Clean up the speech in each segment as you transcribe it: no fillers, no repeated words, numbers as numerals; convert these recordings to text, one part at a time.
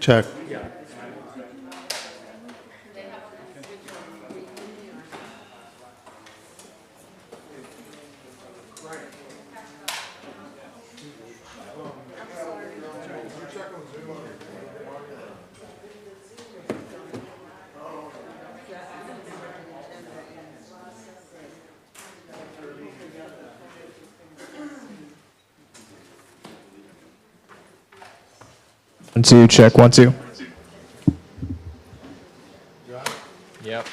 Check. One, two, check, 1, 2. Yep.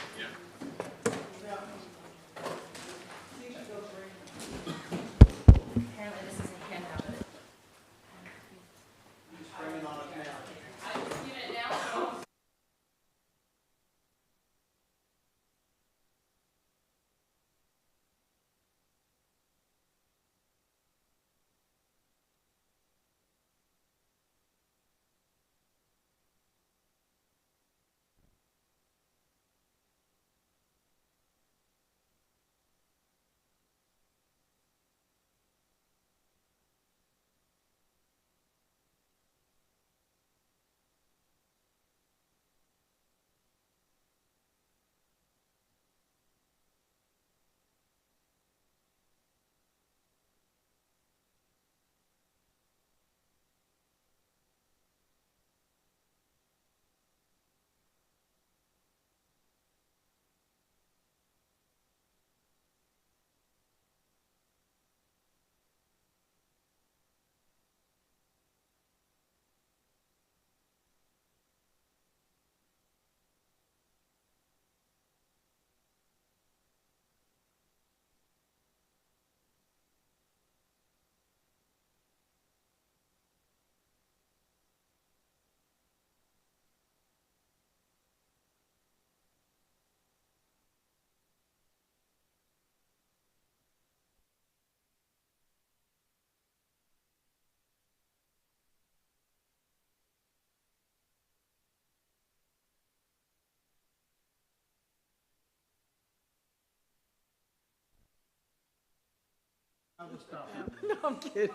No, I'm kidding.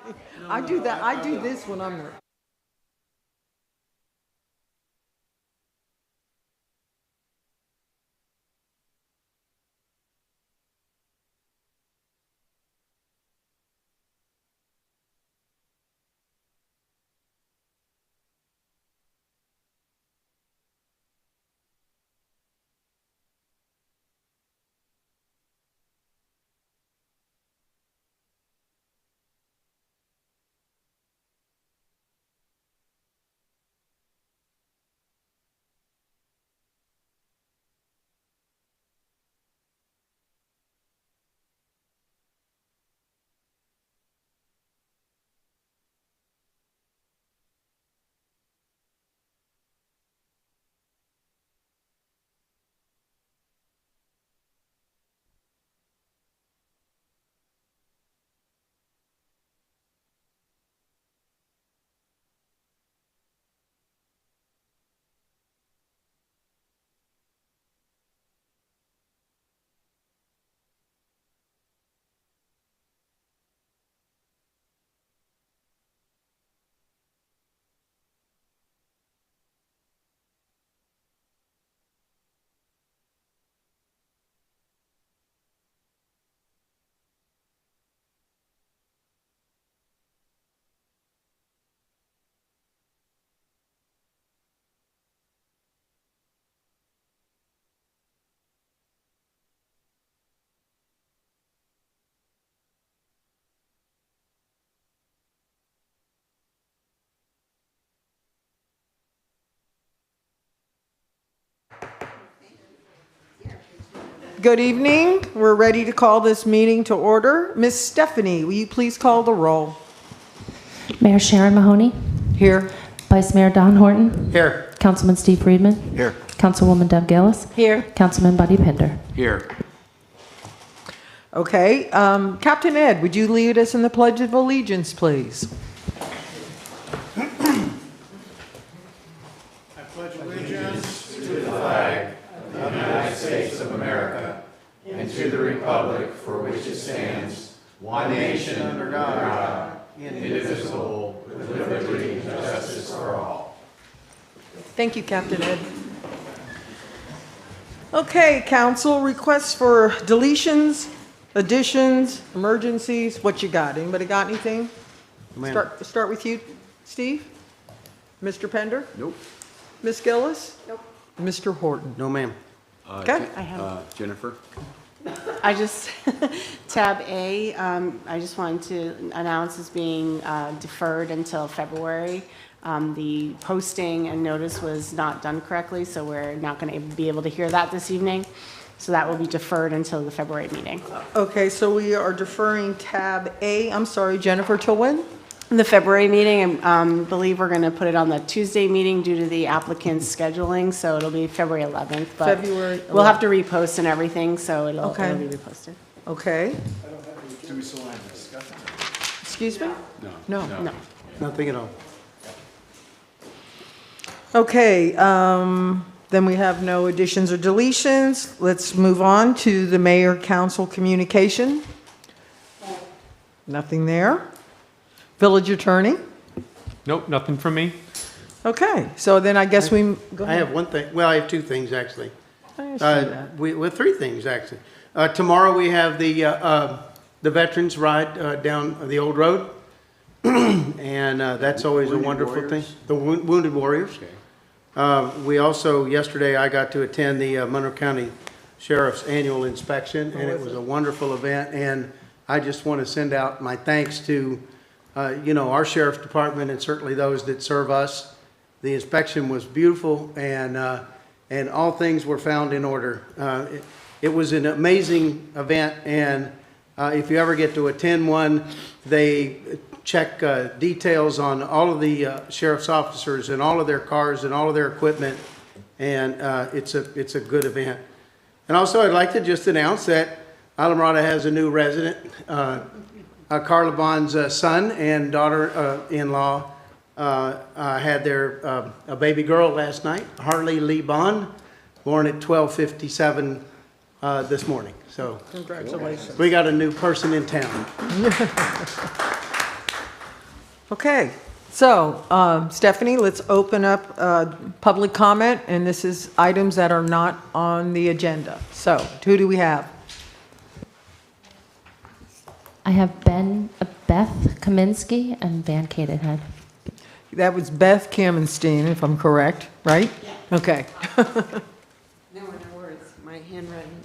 I do that. I do this when I'm. Good evening. We're ready to call this meeting to order. Miss Stephanie, will you please call the roll? Mayor Sharon Mahoney. Here. Vice Mayor Don Horton. Here. Councilman Steve Friedman. Here. Councilwoman Deb Gillis. Here. Councilman Buddy Pinder. Here. Okay. Captain Ed, would you lead us in the Pledge of Allegiance, please? Thank you, Captain Ed. Okay, council, requests for deletions, additions, emergencies, what you got? Anybody got anything? Ma'am. Start with you, Steve? Mr. Pender? Nope. Ms. Gillis? Nope. Mr. Horton? No, ma'am. Okay. I have, Jennifer? I just, tab A, I just wanted to announce is being deferred until February. The posting and notice was not done correctly, so we're not going to be able to hear that this evening. So that will be deferred until the February meeting. Okay, so we are deferring tab A, I'm sorry, Jennifer, till when? The February meeting, I believe we're going to put it on the Tuesday meeting due to the applicant's scheduling, so it'll be February 11th. But February we'll have to repost and everything, so it'll Okay. be reposted. Okay, Do we still have discussion? excuse me? No. No. No. Nothing at all. Okay, then we have no additions or deletions. Let's move on to the mayor council communication. Nothing there. Village attorney. Nope, nothing from me. Okay, so then I guess we, go I ahead. have one thing, well, I have two things, actually. I see that. Well, three things, actually. Tomorrow, we have the Veterans Ride down the old road. And that's always a wonderful thing. The Wounded Warriors. We also, yesterday, I got to attend the Monroe County Sheriff's Annual Inspection, and it was a wonderful event. And I just want to send out my thanks to, our sheriff's department and certainly those that serve us. The inspection was beautiful, and all things were found in order. It was an amazing event, and if you ever get to attend one, they check details on all of the sheriff's officers and all of their cars and all of their equipment, and it's a good event. And also, I'd like to just announce that Islamorada has a new resident. Carla Bond's son and daughter-in-law had their a baby girl last night, Harley Lee Bond, born at 12:57 this morning. So Congratulations. we got a new person in town. Okay, so Stephanie, let's open up public comment, and this is items that are not on the agenda. So who do we have? I have Beth Kaminsky and Van Cadenhead. That was Beth Kamenstein, if I'm correct, right? Yeah. Okay. No words. My handwriting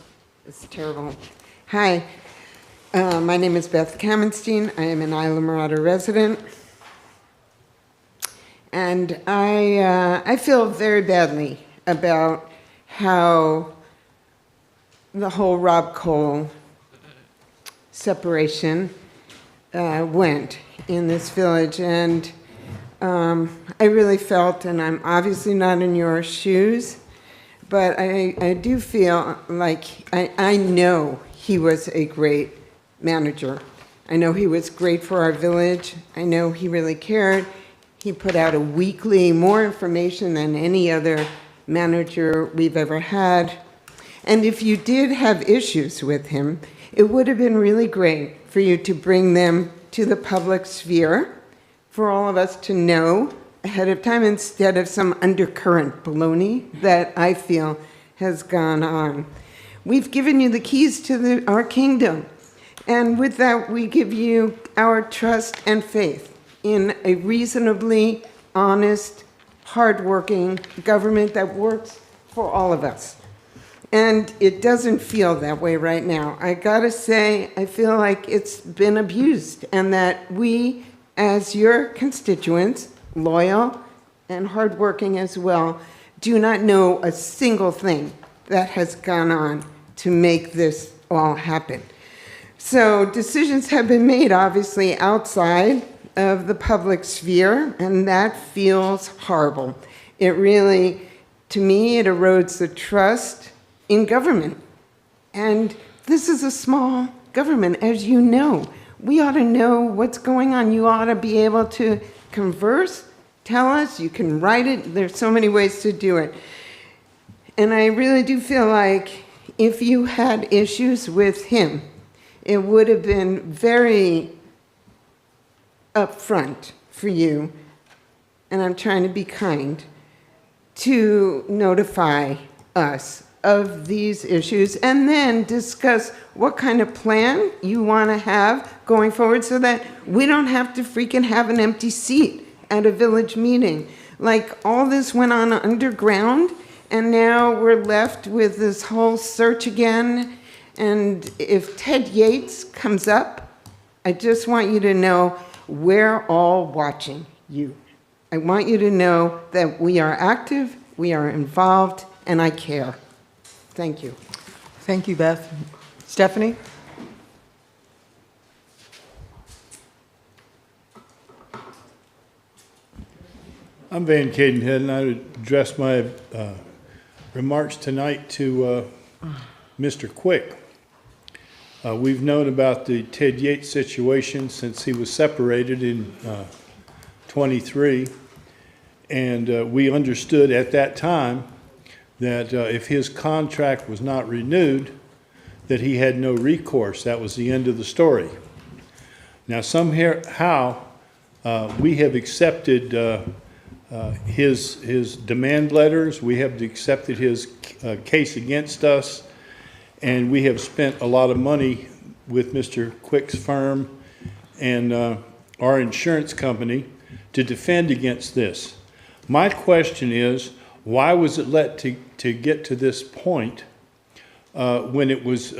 is terrible. Hi, my name is Beth Kamenstein. I am an Islamorada resident. And I feel very badly about how the whole Rob Cole separation went in this village. And I really felt, and I'm obviously not in your shoes, but I do feel like I know he was a great manager. I know he was great for our village. I know he really cared. He put out a weekly, more information than any other manager we've ever had. And if you did have issues with him, it would have been really great for you to bring them to the public sphere, for all of us to know ahead of time, instead of some undercurrent baloney that I feel has gone on. We've given you the keys to our kingdom, and with that, we give you our trust and faith in a reasonably honest, hardworking government that works for all of us. And it doesn't feel that way right now. I gotta say, I feel like it's been abused, and that we, as your constituents, loyal and hardworking as well, do not know a single thing that has gone on to make this all happen. So decisions have been made, obviously, outside of the public sphere, and that feels horrible. It really, to me, it erodes the trust in government. And this is a small government, as you know. We ought to know what's going on. You ought to be able to converse, tell us, you can write it. There's so many ways to do it. And I really do feel like if you had issues with him, it would have been very upfront for you, and I'm trying to be kind, to notify us of these issues and then discuss what kind of plan you want to have going forward so that we don't have to freaking have an empty seat at a village meeting. Like, all this went on underground, and now we're left with this whole search again. And if Ted Yates comes up, I just want you to know we're all watching you. I want you to know that we are active, we are involved, and I care. Thank you. Thank you, Beth. Stephanie? I'm Van Cadenhead, and I would address my remarks tonight to Mr. Quick. We've known about the Ted Yates situation since he was separated in 23, and we understood at that time that if his contract was not renewed, that he had no recourse. That was the end of the story. Now, somehow, we have accepted his demand letters, we have accepted his case against us, and we have spent a lot of money with Mr. Quick's firm and our insurance company to defend against this. My question is, why was it let to get to this point when it was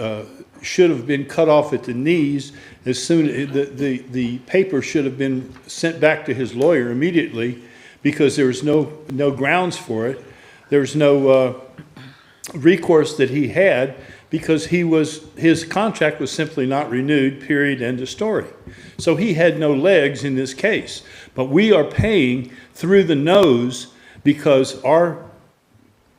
should have been cut off at the knees as soon the paper should have been sent back to his lawyer immediately, because there was no grounds for it. There was no recourse that he had, because his contract was simply not renewed, period, end of story. So he had no legs in this case. But we are paying through the nose because our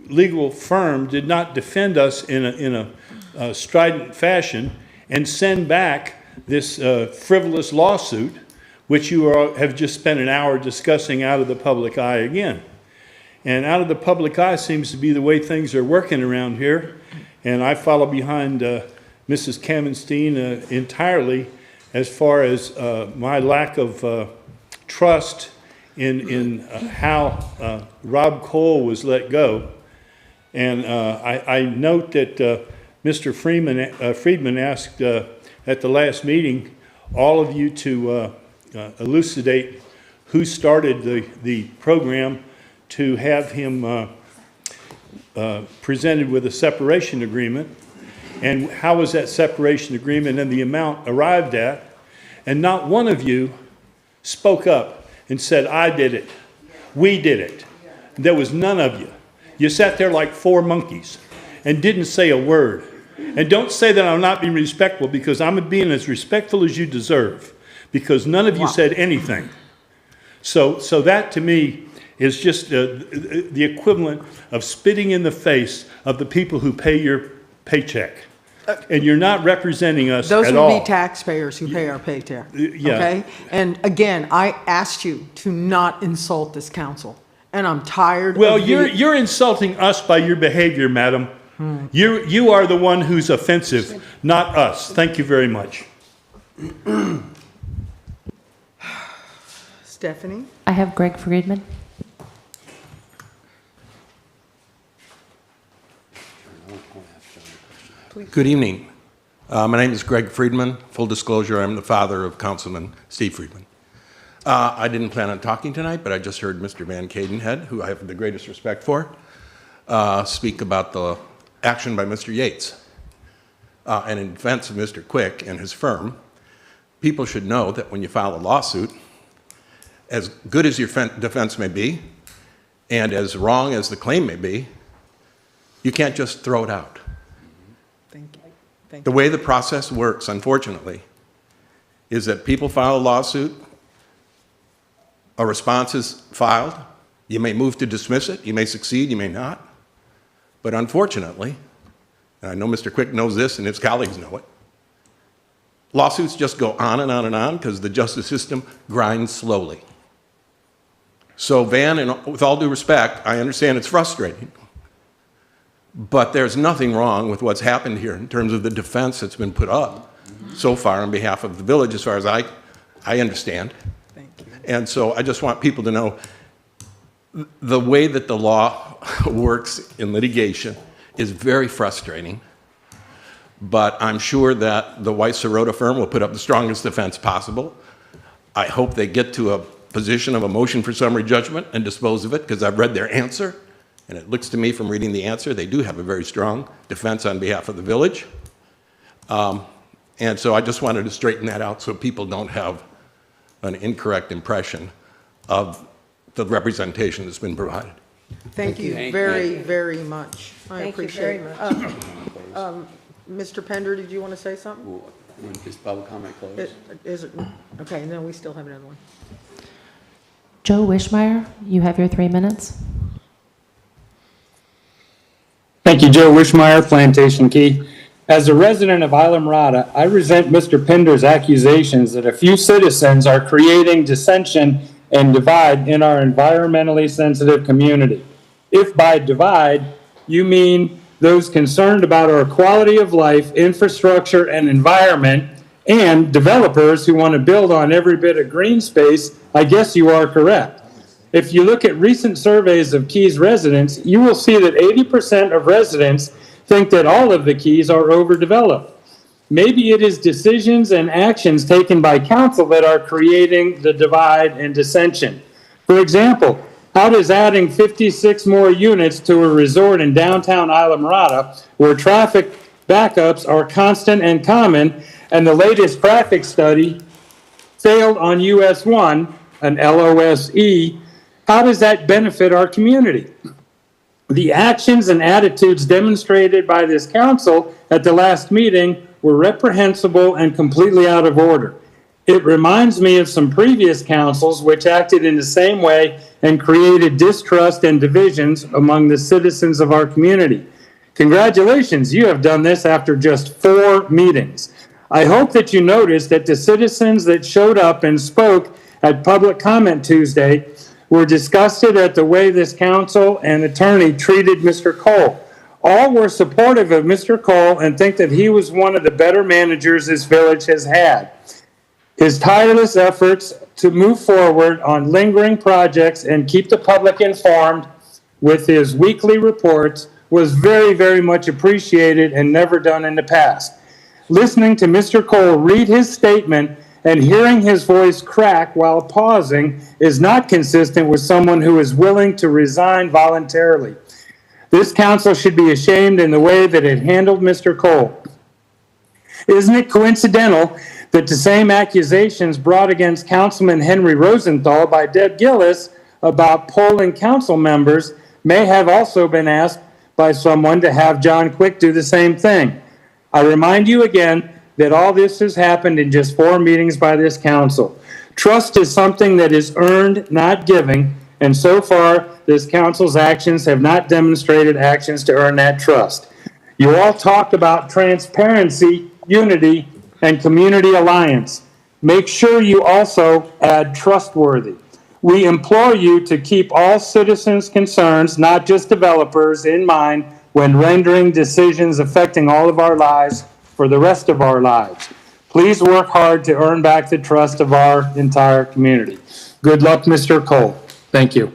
legal firm did not defend us in a strident fashion and send back this frivolous lawsuit, which you have just spent an hour discussing out of the public eye again. And out of the public eye seems to be the way things are working around here. And I follow behind Mrs. Kamenstein entirely as far as my lack of trust in how Rob Cole was let go. And I note that Mr. Friedman asked at the last meeting all of you to elucidate who started the program to have him presented with a separation agreement, and how was that separation agreement and the amount arrived at. And not one of you spoke up and said, I did it, we did it. There was none of you. You sat there like four monkeys and didn't say a word. And don't say that I'm not being respectful, because I'm being as respectful as you deserve, because none of you said anything. So that to me is just the equivalent of spitting in the face of the people who pay your paycheck. And you're not representing us Those at all. would be taxpayers who pay our paycheck, Yeah. okay? And again, I asked you to not insult this council, and I'm tired Well, of you're insulting us by your behavior, madam. You are the one who's offensive, not us. Thank you very much. Stephanie? I have Greg Friedman. Good evening. My name is Greg Friedman. Full disclosure, I'm the father of Councilman Steve Friedman. I didn't plan on talking tonight, but I just heard Mr. Van Cadenhead, who I have the greatest respect for, speak about the action by Mr. Yates. And in defense of Mr. Quick and his firm, people should know that when you file a lawsuit, as good as your defense may be, and as wrong as the claim may be, you can't just throw it out. Thank you. Thank The you. way the process works, unfortunately, is that people file a lawsuit, a response is filed, you may move to dismiss it, you may succeed, you may not, but unfortunately, and I know Mr. Quick knows this and his colleagues know it, lawsuits just go on and on and on because the justice system grinds slowly. So Van, and with all due respect, I understand it's frustrating, but there's nothing wrong with what's happened here in terms of the defense that's been put up so far on behalf of the village, as far as I understand. Thank you. And so I just want people to know the way that the law works in litigation is very frustrating, but I'm sure that the Weiss Serota firm will put up the strongest defense possible. I hope they get to a position of a motion for summary judgment and dispose of it, because I've read their answer, and it looks to me from reading the answer, they do have a very strong defense on behalf of the village. And so I just wanted to straighten that out so people don't have an incorrect impression of the representation that's been provided. Thank you very, very much. I appreciate it. Mr. Pender, did you want to say something? When is public comment closed? Is it, okay, no, we still have another one. Joe Wishmeyer, you have your 3 minutes. Thank you, Joe Wishmeyer, Plantation Key. As a resident of Islamorada, I resent Mr. Pender's accusations that a few citizens are creating dissension and divide in our environmentally sensitive community. If by divide, you mean those concerned about our quality of life, infrastructure, and environment, and developers who want to build on every bit of green space, I guess you are correct. If you look at recent surveys of Keys residents, you will see that 80% of residents think that all of the Keys are overdeveloped. Maybe it is decisions and actions taken by council that are creating the divide and dissension. For example, how does adding 56 more units to a resort in downtown Islamorada, where traffic backups are constant and common, and the latest traffic study failed on US 1, an LOSE, how does that benefit our community? The actions and attitudes demonstrated by this council at the last meeting were reprehensible and completely out of order. It reminds me of some previous councils which acted in the same way and created distrust and divisions among the citizens of our community. Congratulations, you have done this after just 4 meetings. I hope that you noticed that the citizens that showed up and spoke at Public Comment Tuesday were disgusted at the way this council and attorney treated Mr. Cole. All were supportive of Mr. Cole and think that he was one of the better managers this village has had. His tireless efforts to move forward on lingering projects and keep the public informed with his weekly reports was very, very much appreciated and never done in the past. Listening to Mr. Cole read his statement and hearing his voice crack while pausing is not consistent with someone who is willing to resign voluntarily. This council should be ashamed in the way that it handled Mr. Cole. Isn't it coincidental that the same accusations brought against Councilman Henry Rosenthal by Deb Gillis about polling council members may have also been asked by someone to have John Quick do the same thing? I remind you again that all this has happened in just 4 meetings by this council. Trust is something that is earned, not giving, and so far, this council's actions have not demonstrated actions to earn that trust. You all talked about transparency, unity, and community alliance. Make sure you also add trustworthy. We implore you to keep all citizens' concerns, not just developers, in mind when rendering decisions affecting all of our lives for the rest of our lives. Please work hard to earn back the trust of our entire community. Good luck, Mr. Cole. Thank you.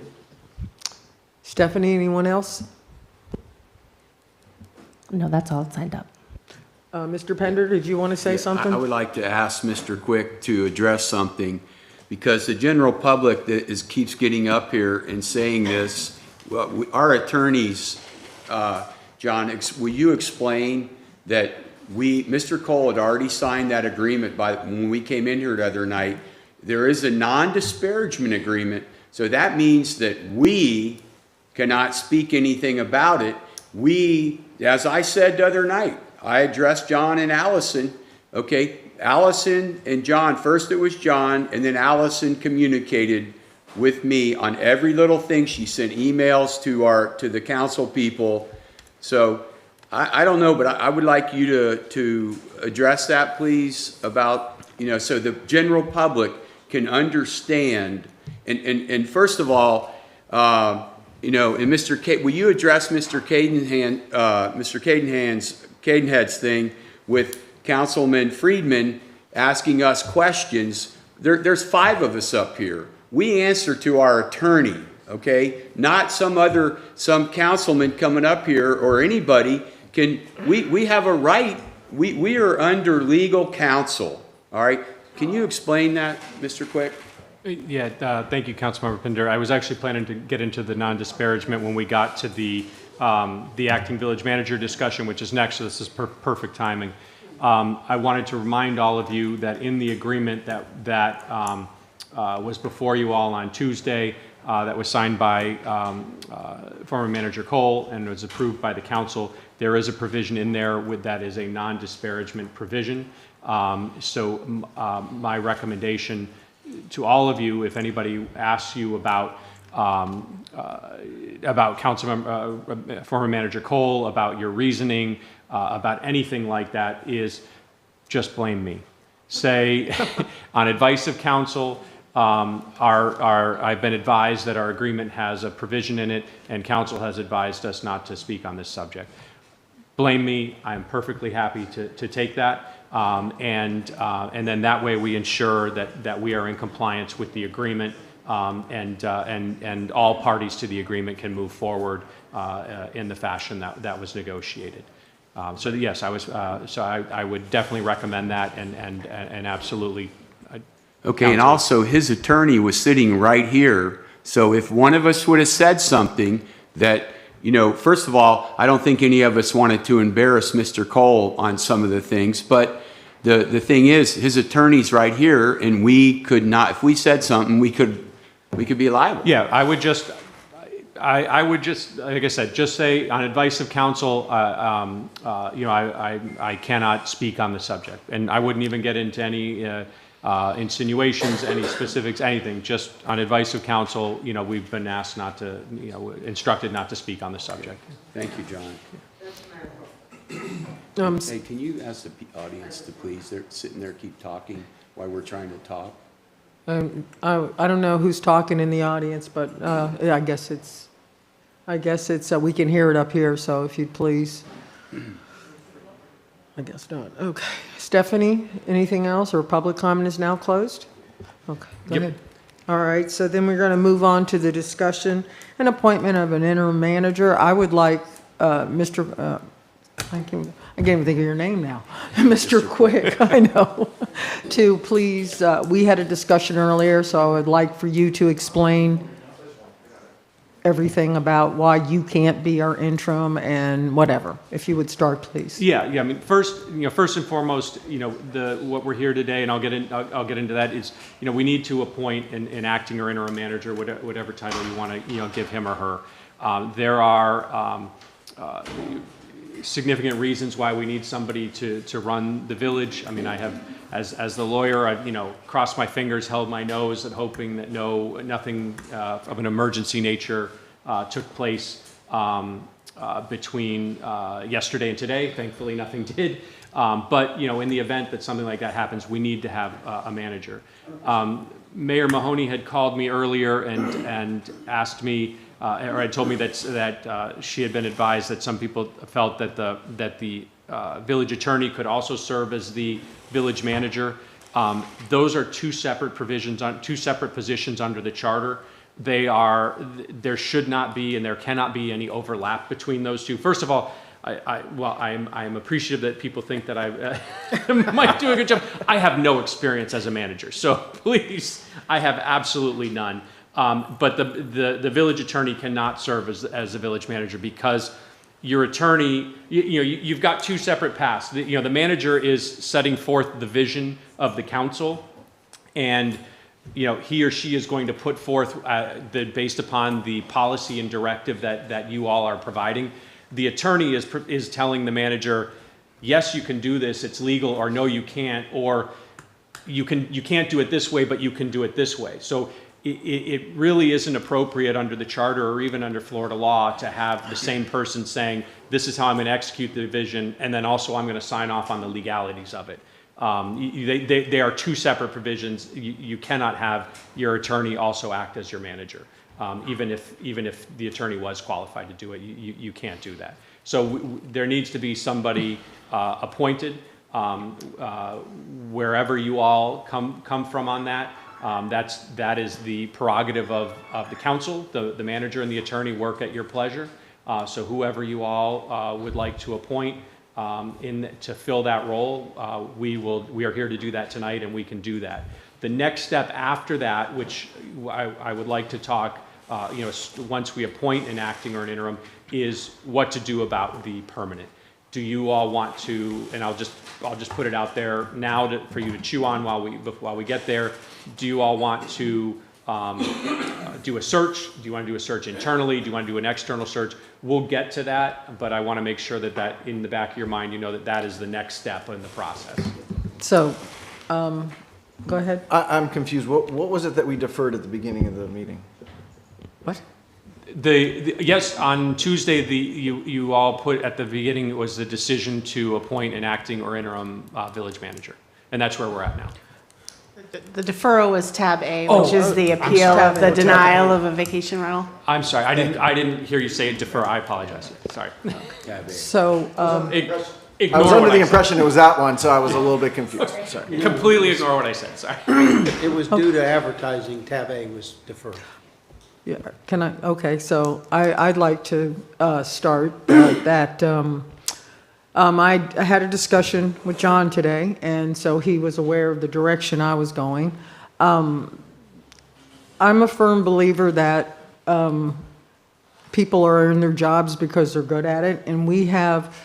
Stephanie, anyone else? No, that's all signed up. Mr. Pender, did you want to say something? I would like to ask Mr. Quick to address something, because the general public that keeps getting up here and saying this, well, our attorneys, John, will you explain that Mr. Cole had already signed that agreement when we came in here the other night. There is a non-disparagement agreement, so that means that we cannot speak anything about it. As I said the other night, I addressed John and Allison. Okay, Allison and John, first it was John, and then Allison communicated with me on every little thing. She sent emails to the council people. So I don't know, but I would like you to address that, please, about, so the general public can understand. And first of all, and will you address Mr. Cadenhead's thing with Councilman Friedman asking us questions? There's 5 of us up here. We answer to our attorney, okay? Not some councilman coming up here or anybody we have a right, we are under legal counsel, all right? Can you explain that, Mr. Quick? Yeah, thank you, Councilmember Pinder. I was actually planning to get into the non-disparagement when we got to the acting village manager discussion, which is next, so this is perfect timing. I wanted to remind all of you that in the agreement that was before you all on Tuesday, that was signed by former Manager Cole and was approved by the council, there is a provision in there that is a non-disparagement provision. So my recommendation to all of you, if anybody asks you about former Manager Cole, about your reasoning, about anything like that, is just blame me. Say, on advice of council, I've been advised that our agreement has a provision in it, and council has advised us not to speak on this subject. Blame me. I'm perfectly happy to take that. And then that way we ensure that we are in compliance with the agreement, and all parties to the agreement can move forward in the fashion that was negotiated. So yes, I would definitely recommend that, and absolutely. Okay, and also his attorney was sitting right here. So if one of us would have said something that, first of all, I don't think any of us wanted to embarrass Mr. Cole on some of the things, but the thing is, his attorney's right here, and we could not, if we said something, we could be liable. Yeah, I would just, like I said, just say on advice of counsel, I cannot speak on the subject, and I wouldn't even get into any insinuations, any specifics, anything. Just on advice of counsel, we've been asked not to, instructed not to speak on the subject. Thank you, John. Hey, can you ask the audience to please, they're sitting there, keep talking while we're trying to talk? I don't know who's talking in the audience, but I guess it's, we can hear it up here, so if you'd please. I guess not. Okay. Stephanie, anything else, or public comment is now closed? Okay, go ahead. All right, so then we're going to move on to the discussion and appointment of an interim manager. I would like Mr. I can't even think of your name now. Mr. Quick, I know, to please, we had a discussion earlier, so I would like for you to explain everything about why you can't be our interim and whatever. If you would start, please. Yeah. I mean, first and foremost, what we're here today, and I'll get into that, is, we need to appoint an acting or interim manager, whatever title you want to, give him or her. There are significant reasons why we need somebody to run the village. I mean, I have, as the lawyer, I've, crossed my fingers, held my nose, and hoping that nothing of an emergency nature took place between yesterday and today. Thankfully, nothing did. But, in the event that something like that happens, we need to have a manager. Mayor Mahoney had called me earlier and asked me, or had told me that she had been advised that some people felt that the village attorney could also serve as the village manager. Those are two separate provisions, two separate positions under the charter. There should not be and there cannot be any overlap between those two. First of all, I'm appreciative that people think that I might do a good job. I have no experience as a manager, so please, I have absolutely none. But the village attorney cannot serve as a village manager, because your attorney, you've got two separate paths. The manager is setting forth the vision of the council, and he or she is going to put forth based upon the policy and directive that you all are providing. The attorney is telling the manager, yes, you can do this, it's legal, or no, you can't, or you can't do it this way, but you can do it this way. So it really isn't appropriate under the charter or even under Florida law to have the same person saying, this is how I'm going to execute the vision, and then also I'm going to sign off on the legalities of it. They are two separate provisions. You cannot have your attorney also act as your manager. Even if the attorney was qualified to do it, you can't do that. So there needs to be somebody appointed wherever you all come from on that. That is the prerogative of the council. The manager and the attorney work at your pleasure. So whoever you all would like to appoint to fill that role, we are here to do that tonight, and we can do that. The next step after that, which I would like to talk, once we appoint an acting or an interim, is what to do about the permanent. Do you all want to, and I'll just put it out there now for you to chew on while we get there. Do you all want to do a search? Do you want to do a search internally? Do you want to do an external search? We'll get to that, but I want to make sure that in the back of your mind, you know that is the next step in the process. So, go ahead. I'm confused. What was it that we deferred at the beginning of the meeting? What? Yes, on Tuesday, you all put at the beginning, it was the decision to appoint an acting or interim village manager, and that's where we're at now. The deferral was tab A, Oh, which is the I'm appeal sorry. of the denial of a vacation rental. I'm sorry, I didn't hear you say defer. I apologize. Sorry. So, Ignore I was what under the said. impression it was that one, so I was a little bit confused. Sorry. Completely ignore what I said. Sorry. It was due to advertising, tab A was deferred. yeah, can I, okay, so I'd like to start that, I had a discussion with John today, and so he was aware of the direction I was going. I'm a firm believer that people are in their jobs because they're good at it, and we have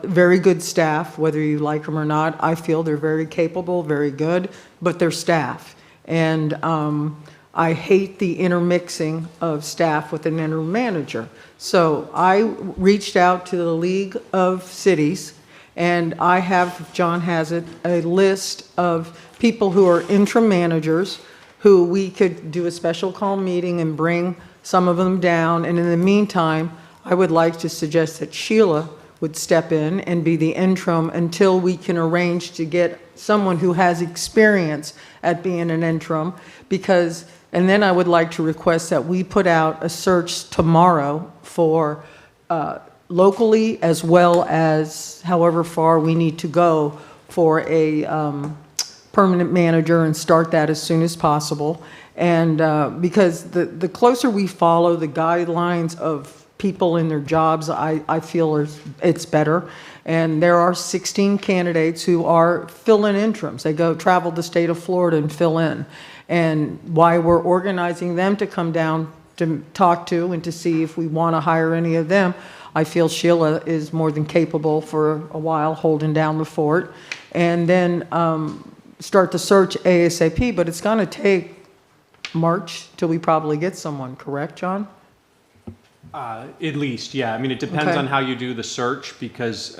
very good staff, whether you like them or not. I feel they're very capable, very good, but they're staff. And I hate the intermixing of staff with an interim manager. So I reached out to the League of Cities, and I have, John has it, a list of people who are interim managers who we could do a special call meeting and bring some of them down. And in the meantime, I would like to suggest that Sheila would step in and be the interim until we can arrange to get someone who has experience at being an interim, because, and then I would like to request that we put out a search tomorrow for locally, as well as however far we need to go for a permanent manager, and start that as soon as possible. And because the closer we follow the guidelines of people in their jobs, I feel it's better. And there are 16 candidates who are fill-in interims. They travel the state of Florida and fill in. And why we're organizing them to come down to talk to and to see if we want to hire any of them, I feel Sheila is more than capable for a while holding down the fort. And then start the search ASAP, but it's going to take March till we probably get someone, correct, John? At least, yeah. I mean, it depends Okay. on how you do the search, because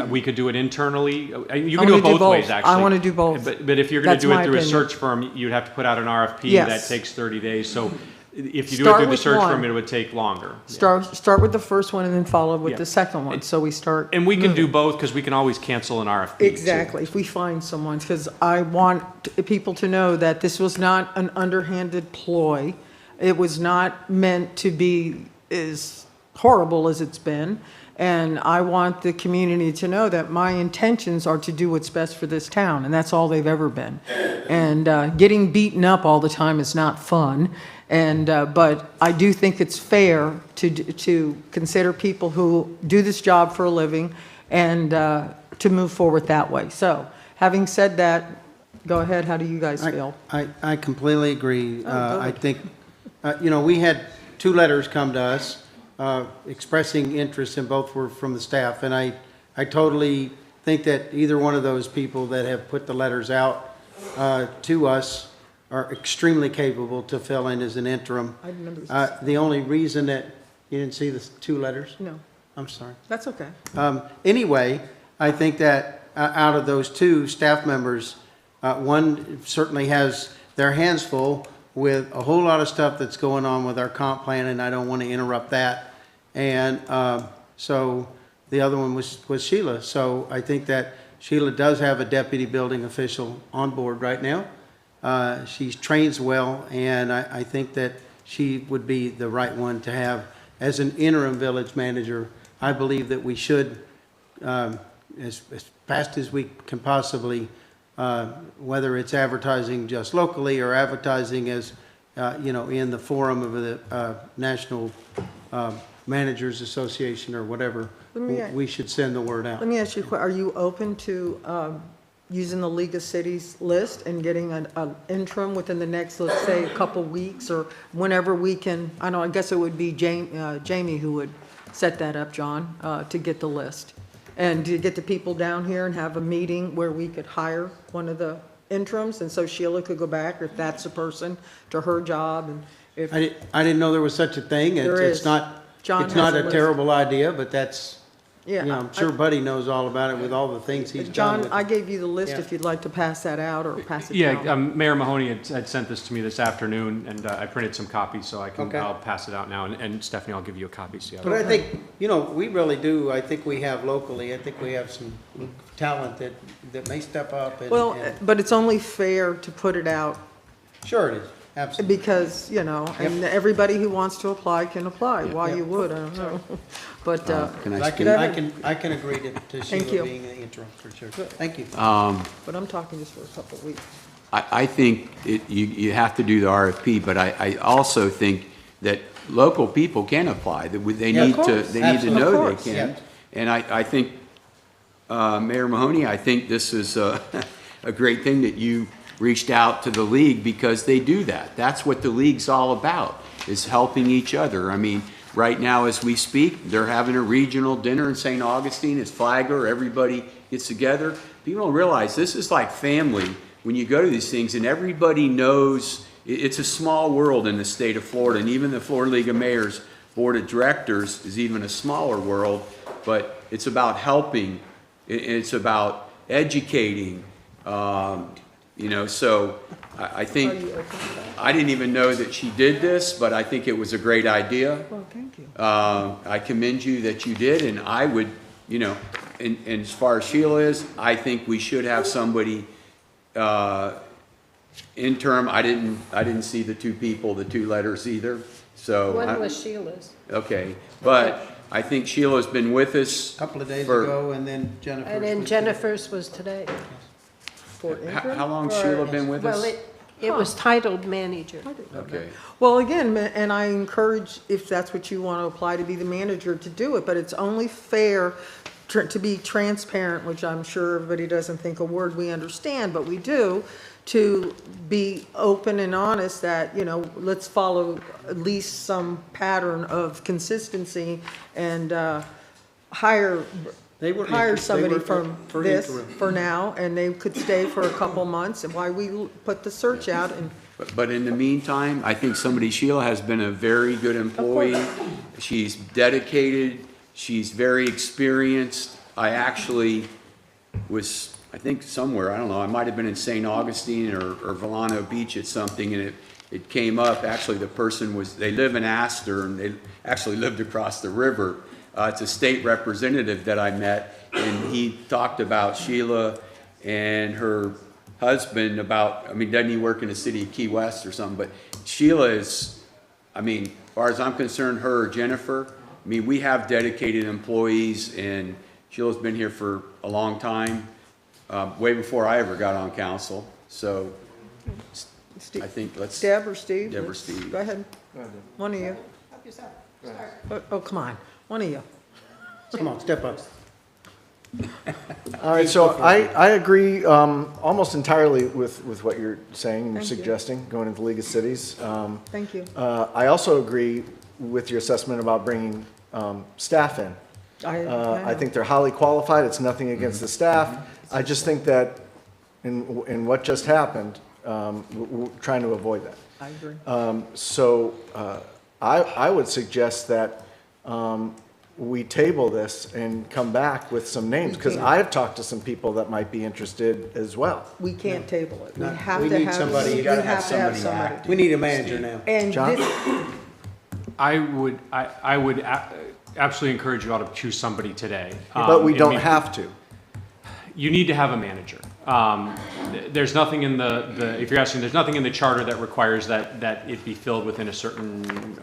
we could do it internally. You I can do wanna it both do ways, both. actually. I wanna do both. But if you're going That's to do it my through a opinion. search firm, you'd have to put out an RFP. Yes. That takes 30 days. So if you do it Start through the with search one. firm, it would take longer. Yeah. Start with the first one and then follow with Yeah. the second one, so we start. And we can moving. do both, because we can always cancel an RFP. too. Exactly, if we find someone, because I want people to know that this was not an underhanded ploy. It was not meant to be as horrible as it's been. And I want the community to know that my intentions are to do what's best for this town, and that's all they've ever been. And getting beaten up all the time is not fun. And but I do think it's fair to consider people who do this job for a living, and to move forward that way. So, having said that, go ahead. How do you guys feel? I completely agree. I think, we had 2 letters come to us expressing interest, and both were from the staff. And I totally think that either one of those people that have put the letters out to us are extremely capable to fill in as an interim. I remember this. The only reason that you didn't see the 2 letters? No, I'm sorry. that's okay. Anyway, I think that out of those 2 staff members, one certainly has their hands full with a whole lot of stuff that's going on with our comp plan, and I don't want to interrupt that. And so the other one was Sheila. So I think that Sheila does have a deputy building official on board right now. She trains well, and I think that she would be the right one to have as an interim village manager. I believe that we should, as fast as we can possibly, whether it's advertising just locally or advertising as, in the forum of the National Managers Association or whatever, we should send the word out. Let me ask you, are you open to using the League of Cities list and getting an interim within the next, let's say, a couple weeks or whenever we can? I guess it would be Jamie who would set that up, John, to get the list. And to get the people down here and have a meeting where we could hire one of the interims, and so Sheila could go back, if that's the person, to her job, and if. I didn't know there was such a thing. There It's is. not, John it's has not a a list. terrible idea, but that's, Yeah, I'm sure Buddy knows all about it with all the things he's done John, with I it. gave you the list Yeah. if you'd like to pass that out or pass it down. Yeah, Mayor Mahoney had sent this to me this afternoon, and I printed some copies, so Okay. I'll pass it out now, and Stephanie, I'll give you a copy, so you have But it. I think, we really do, I think we have locally, I think we have some talent that may step up and. Well, and- but it's only fair to put it out Sure it is, absolutely. because, and everybody who wants to apply can apply. Why you would, I don't know. But, Can I I can, speak? I can agree to Thank Sheila you. being the interim for sure. Thank you. but I'm talking just for a couple of weeks. I think you have to do the RFP, but I also think that local people can apply. They Yeah, of need to, course. they need to Absolutely. know Of they course. can. Yeah. And I think, Mayor Mahoney, I think this is a great thing that you reached out to the league because they do that. That's what the league's all about, is helping each other. I mean, right now as we speak, they're having a regional dinner in St. Augustine. It's Flagler, everybody gets together. People don't realize this is like family when you go to these things, and everybody knows it's a small world in the state of Florida, and even the Florida League of Mayors Board of Directors is even a smaller world, but it's about helping, it's about educating, so I think, I didn't even know that she did this, but I think it was a great idea. Well, thank you. I commend you that you did, and I would, and as far as Sheila is, I think we should have somebody, interim. I didn't see the two people, the two letters either, so. One was Sheila's. Okay, but I think Sheila's been with us. A couple of days for- ago, and then Jennifer. And then Jennifer's was today. For interim? How long's Sheila been with Well, us? it was titled manager. Okay. Well, again, and I encourage, if that's what you want to apply to be the manager, to do it, but it's only fair to be transparent, which I'm sure everybody doesn't think a word we understand, but we do, to be open and honest that, let's follow at least some pattern of consistency and hire somebody from for this interim. for now, and they could stay for a couple months, and while we put the search out and. But in the meantime, I think Sheila has been a very good employee. She's dedicated, she's very experienced. I actually was, I think somewhere, I don't know, I might have been in St. Augustine or Volano Beach at something, and it came up, actually the person they live in Astor, and they actually lived across the river. It's a state representative that I met, and he talked about Sheila and her husband doesn't he work in the city of Key West or something, but Sheila is, as far as I'm concerned, her or Jennifer, we have dedicated employees, and Sheila's been here for a long time, way before I ever got on council, so I think let's. Deb or Steve? Deb or Steve. Go ahead. One of you. Oh, come on, one of you. Come on, step up. All right, so I agree almost entirely with what you're saying and Thank you. suggesting, going into League of Cities. Thank you. I also agree with your assessment about bringing staff in. I think they're highly qualified, it's nothing against the staff. I just think that in what just happened, we're trying to avoid that. I agree. So I would suggest that we table this and come back with some names, because can't. I have talked to some people that might be interested as well. We can't table it. We No, have we to need have. somebody- We You gotta have have to have somebody somebody. active. We need a manager now. And John? this, I would absolutely encourage you all to choose somebody today. But we and don't have to. You need to have a manager. There's nothing in if you're asking, there's nothing in the charter that requires that it be filled within a certain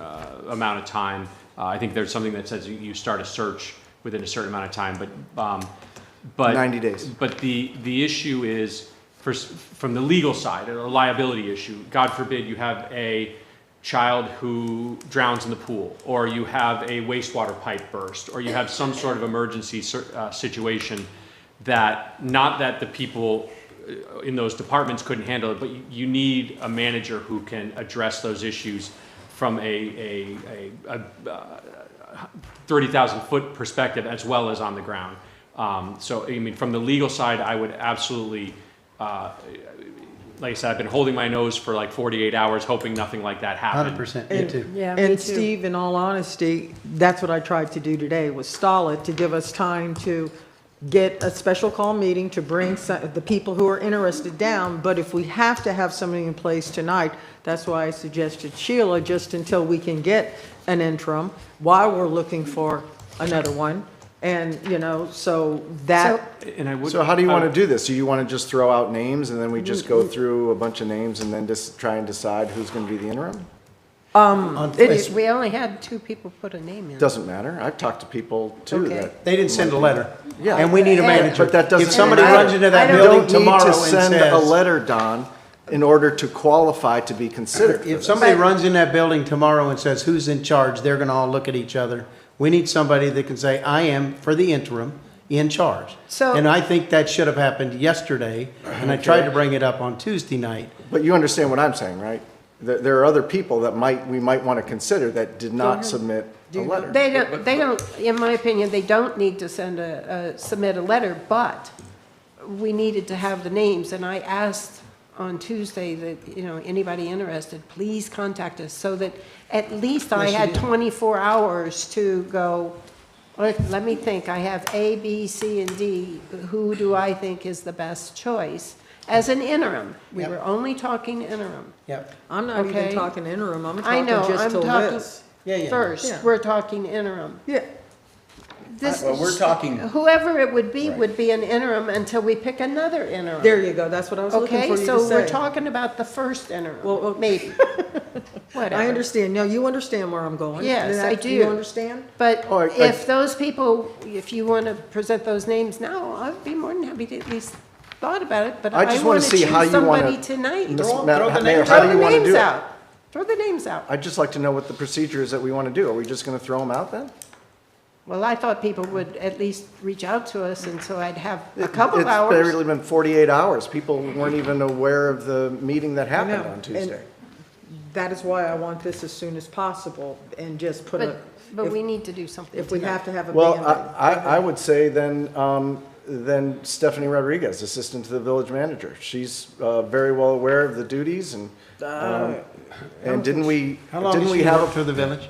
amount of time. I think there's something that says you start a search within a certain amount of time, but 90 days. But the issue is, from the legal side, a liability issue. God forbid you have a child who drowns in the pool, or you have a wastewater pipe burst, or you have some sort of emergency situation that, not that the people in those departments couldn't handle it, but you need a manager who can address those issues from a 30,000-foot perspective as well as on the ground. So, I mean, from the legal side, I would absolutely, like I said, I've been holding my nose for like 48 hours, hoping nothing like that happened. 100%, me too. Yeah, me And too. Steve, in all honesty, that's what I tried to do today, was stall it to give us time to get a special call meeting to bring the people who are interested down. But if we have to have somebody in place tonight, that's why I suggested Sheila, just until we can get an interim, while we're looking for another one. And, you know, so that, And I would. So how do you want to do this? Do you want to just throw out names and then we just go through a bunch of names and then just try and decide who's going to be the interim? We only had 2 people put a name in. Doesn't matter. I've talked to people too Okay. that. They didn't send a letter. Yeah. And we need a manager. But that doesn't. If somebody matter. runs into that You building don't need tomorrow to and send a says, letter, Don, in order to qualify to be considered for if this. somebody runs in that building tomorrow and says, who's in charge, they're gonna all look at each other. We need somebody that can say, I am, for the interim, in charge. So- And I think that should have happened yesterday, and I tried to bring it up on Tuesday night. But you understand what I'm saying, right? There are other people that we might want to consider that did not submit a letter. They don't, in my opinion, they don't need to submit a letter, but we needed to have the names, and I asked on Tuesday that, you know, anybody interested, please contact us, so that at least I had 24 hours to go, let me think, I have A, B, C, and D, who do I think is the best choice as an interim? We Yep. were only talking interim. Yep. I'm not even Okay. talking interim, I'm I talking know, just I'm till talking this. Yeah. first, Yeah. we're talking interim. Yeah, This, Well, we're talking, whoever it would be an interim until we pick another interim. there you go, that's what I was looking Okay, for you to so we're say. talking about the first interim, Well, maybe. Whatever. I understand, no, you understand where I'm going. Yes, I Do you do. understand? But Oh, if those people, if you want to present those names now, I'd be more than happy to at least thought about it, but I I just want wanna to see how choose you wanna- somebody tonight. Ms. Throw Mayor, the how names do Throw you the want to names do it? out. Throw the names out. I'd just like to know what the procedure is that we want to do. Are we just going to throw them out then? Well, I thought people would at least reach out to us, and so I'd have a couple of It's hours. barely been 48 hours. People weren't even aware of the meeting that happened know, on Tuesday. and that is why I want this as soon as possible, and just put a, But we need to do something if we tonight. have to have a Well, Band-Aid. I would say then Stephanie Rodriguez, assistant to the village manager. She's very well aware of the duties and didn't we, How long didn't has we she have worked for the village?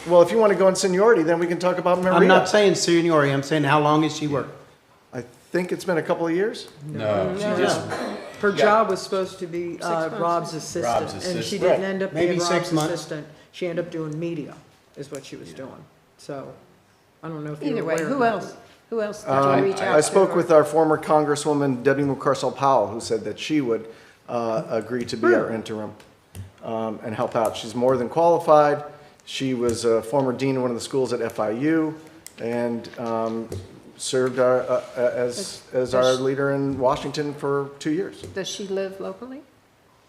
well, if you want to go in seniority, then we can talk about Maria. I'm not saying seniority, I'm saying how long has she worked? I think it's been a couple of years. no, she just, Her job was supposed to be Rob's assistant, and she assistant. didn't end up Maybe being 6 Rob's months. assistant. She ended up doing media, is what she was doing. So, I don't know if you're Either way, aware of who that. else? Who else did you reach out to? I spoke with our former Congresswoman Debbie Mucarsel Powell, who said that she would agree to be our interim and help out. She's more than qualified. She was a former dean of one of the schools at FIU and served as our leader in Washington for 2 years. Does she live locally?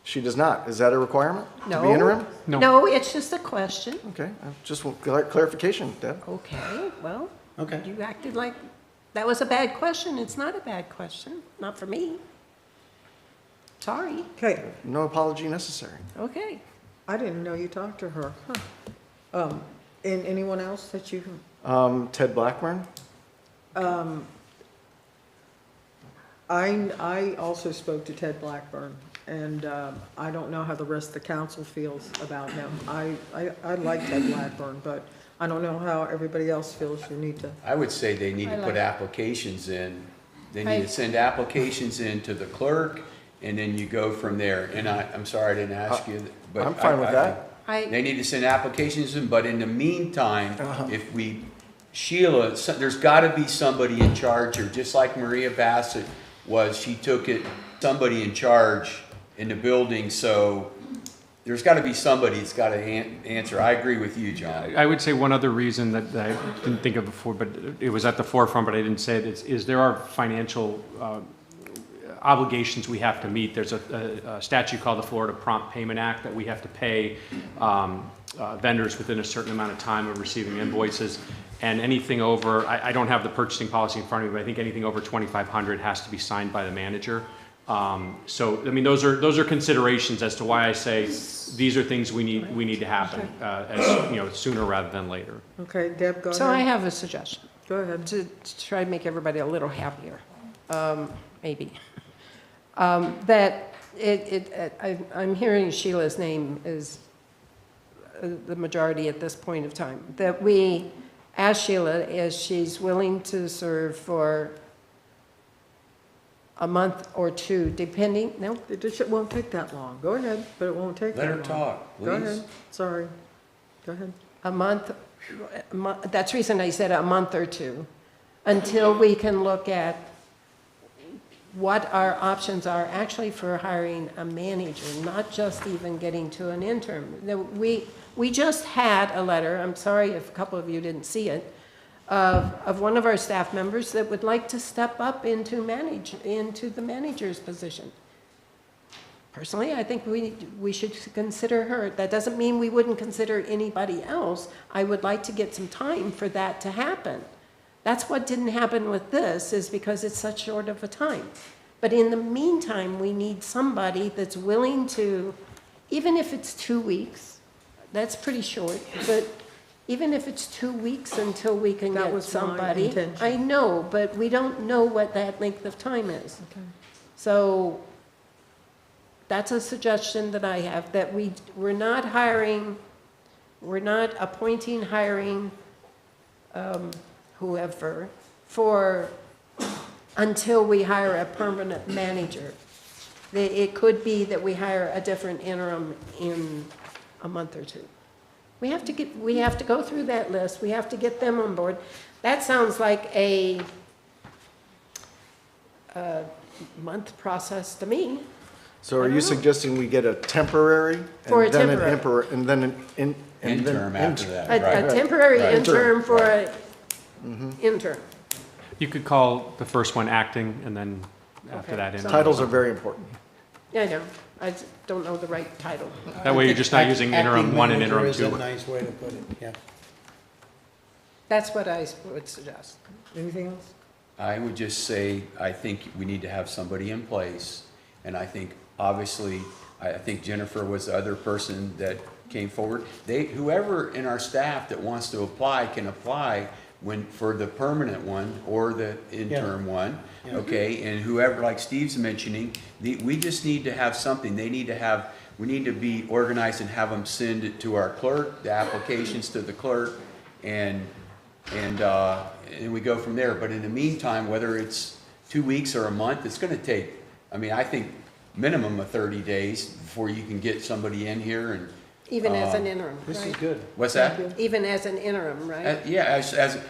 She does not. Is that a requirement? To No. be interim? No, it's just a question. Okay, I just want clarification, Deb. Okay, well, Okay. you acted like that was a bad question. It's not a bad question, not for me. Sorry. Okay, No apology necessary. Okay. I didn't know you talked to her. Huh. And anyone else that you, Ted Blackburn? I also spoke to Ted Blackburn, and I don't know how the rest of the council feels about him. I like Ted Blackburn, but I don't know how everybody else feels. You need to, I would say they need to put applications in. They need to send applications in to the clerk, and then you go from there. And I'm sorry I didn't ask you, but. I'm fine with that. They need to send applications in, but in the meantime, if we, Sheila, there's gotta be somebody in charge here, just like Maria Bassett was, she took it, somebody in charge in the building, so there's gotta be somebody that's gotta answer. I agree with you, John. I would say one other reason that I didn't think of before, but it was at the forefront, but I didn't say it, is there are financial obligations we have to meet. There's a statute called the Florida Prompt Payment Act that we have to pay vendors within a certain amount of time of receiving invoices. And anything over, I don't have the purchasing policy in front of me, but I think anything over $2,500 has to be signed by the manager. So, I mean, those are considerations as to why I say these are things we need to happen, as, you know, sooner rather than later. Okay, Deb, go ahead. So I have a suggestion. Go ahead. To try to make everybody a little happier, maybe. I'm hearing Sheila's name is the majority at this point of time. That we ask Sheila if she's willing to serve for a month or two, depending, no? It won't take that long. Go ahead, but it won't take that Let long. her talk, Go please. ahead. Sorry. Go ahead. A month, that's the reason I said a month or two, until we can look at what our options are actually for hiring a manager, not just even getting to an intern. We just had a letter, I'm sorry if a couple of you didn't see it, of one of our staff members that would like to step up into the manager's position. Personally, I think we should consider her. That doesn't mean we wouldn't consider anybody else. I would like to get some time for that to happen. That's what didn't happen with this, is because it's such short of a time. But in the meantime, we need somebody that's willing to, even if it's 2 weeks, that's pretty short, but even if it's 2 weeks until we can That get was my somebody. intention. I know, but we don't know what that length of time is. Okay. So that's a suggestion that I have, that we're not appointing, hiring whoever until we hire a permanent manager. It could be that we hire a different interim in a month or two. We have to go through that list. We have to get them on board. That sounds like a month process to me. So are you suggesting we get a temporary? For a and then temporary. an emperor, and then an Interim after that, A right? temporary Right. interim for a intern. You could call the first one acting, and then after that, interim. Titles are very important. Yeah, I know. I just don't know the right title. That way you're just not using interim Acting 1 and manager interim is a 2. nice way to put it, yeah. That's what I would suggest. Anything else? I would just say, I think we need to have somebody in place, and I think, obviously, I think Jennifer was the other person that came forward. Whoever in our staff that wants to apply can apply for the permanent one or the interim one, okay? And whoever, like Steve's mentioning, we just need to have something. We need to be organized and have them send it to our clerk, the applications to the clerk, and we go from there. But in the meantime, whether it's 2 weeks or a month, it's gonna take, I think, minimum of 30 days before you can get somebody in here and. Even as an interim, This is right? good. What's that? Even as an interim, right? Yeah,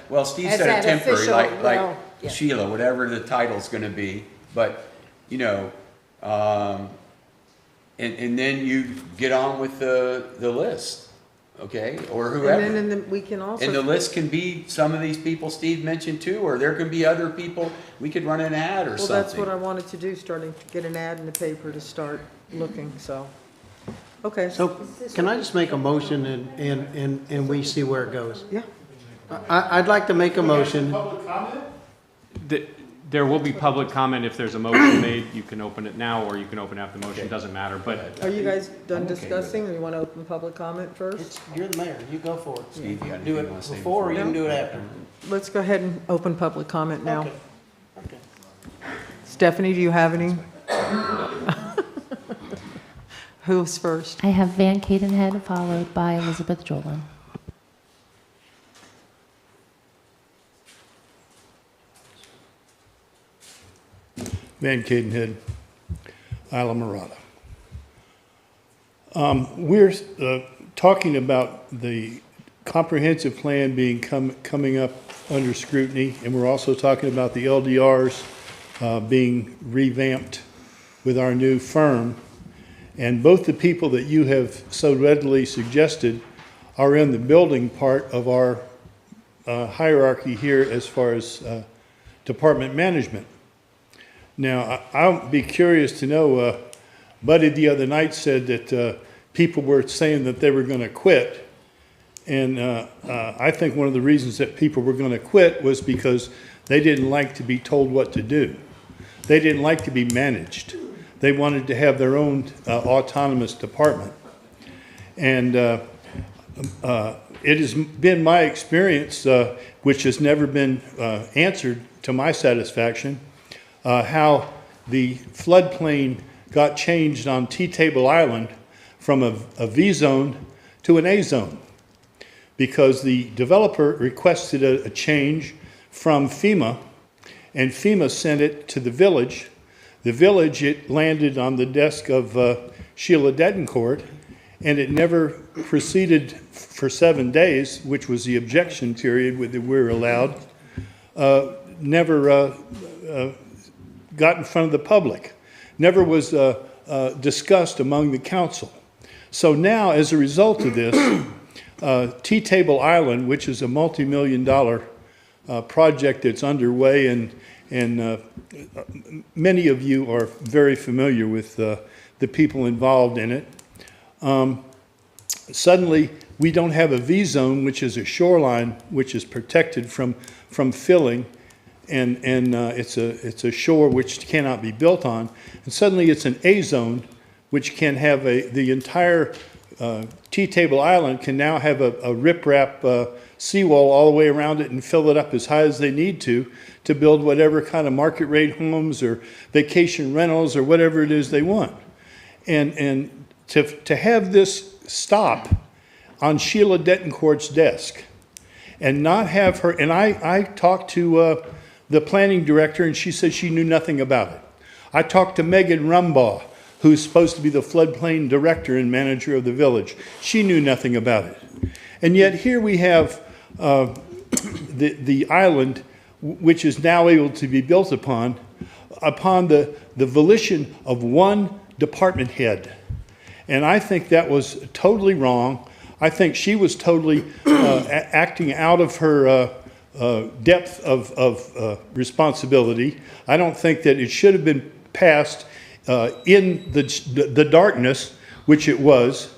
well, Steve As said a that temporary, official, like well, yeah. Sheila, whatever the title's gonna be, but, you know, and then you get on with the list, okay, or whoever. And then we can also. And the list can be some of these people Steve mentioned too, or there can be other people, we could run an ad or Well, that's what something. I wanted to do, starting to get an ad in the paper to start looking, so. Okay. So can I just make a motion and we see where it goes? Yeah. I'd like to make a motion. There will be public comment if there's a motion made. You can open it now, or you can open after the motion, it doesn't matter, but Are you guys done discussing, or you want to open public comment first? You're the mayor, you go for it. Steve, you got Do anything you it wanna say before or you can do it after. Let's go ahead and open public comment now. Okay. Okay. Stephanie, do you have any? Who's first? I have Van Cadenhead, followed by Elizabeth Jolin. Van Cadenhead, Isla Mirada. We're talking about the comprehensive plan coming up under scrutiny, and we're also talking about the LDRs being revamped with our new firm. And both the people that you have so readily suggested are in the building part of our hierarchy here as far as department management. Now, I'll be curious to know, Buddy the other night said that people were saying that they were going to quit. And I think one of the reasons that people were going to quit was because they didn't like to be told what to do. They didn't like to be managed. They wanted to have their own autonomous department. And it has been my experience, which has never been answered to my satisfaction, how the floodplain got changed on T-Table Island from a V zone to an A zone, because the developer requested a change from FEMA, and FEMA sent it to the village. The village, it landed on the desk of Sheila Detencourt, and it never proceeded for 7 days, which was the objection period that we were allowed, never got in front of the public, never was discussed among the council. So now, as a result of this, T-Table Island, which is a multi-million-dollar project that's underway, and many of you are very familiar with the people involved in it. Suddenly, we don't have a V zone, which is a shoreline which is protected from filling, and it's a shore which cannot be built on. And suddenly, it's an A zone, which can have the entire T-Table Island can now have a riprap seawall all the way around it and fill it up as high as they need to build whatever kind of market rate homes or vacation rentals or whatever it is they want. And to have this stop on Sheila Detencourt's desk and not have her, and I talked to the planning director, and she said she knew nothing about it. I talked to Megan Rumbaugh, who's supposed to be the floodplain director and manager of the village. She knew nothing about it. And yet here we have the island, which is now able to be built upon the volition of one department head. And I think that was totally wrong. I think she was totally acting out of her depth of responsibility. I don't think that it should have been passed in the darkness, which it was.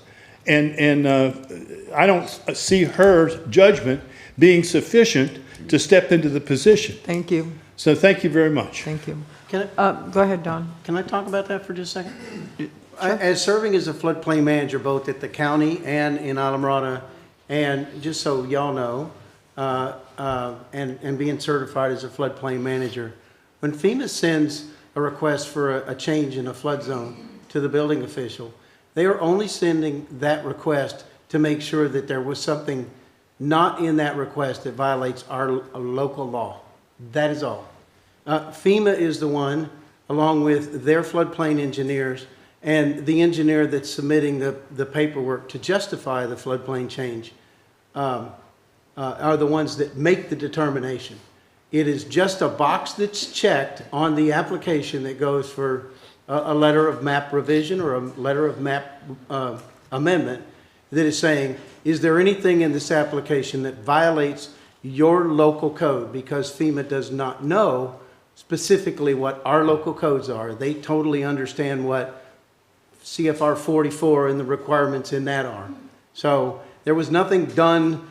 And I don't see her judgment being sufficient to step into the position. Thank you. So thank you very much. Thank you. Can I, Go ahead, Don. can I talk about that for just a second? As serving as a floodplain manager, both at the county and in Islamorada, and just so y'all know, and being certified as a floodplain manager, when FEMA sends a request for a change in a flood zone to the building official, they are only sending that request to make sure that there was something not in that request that violates our local law. That is all. FEMA is the one, along with their floodplain engineers and the engineer that's submitting the paperwork to justify the floodplain change, are the ones that make the determination. It is just a box that's checked on the application that goes for a letter of map revision or a letter of map amendment that is saying, is there anything in this application that violates your local code? Because FEMA does not know specifically what our local codes are. They totally understand what CFR 44 and the requirements in that are. So there was nothing done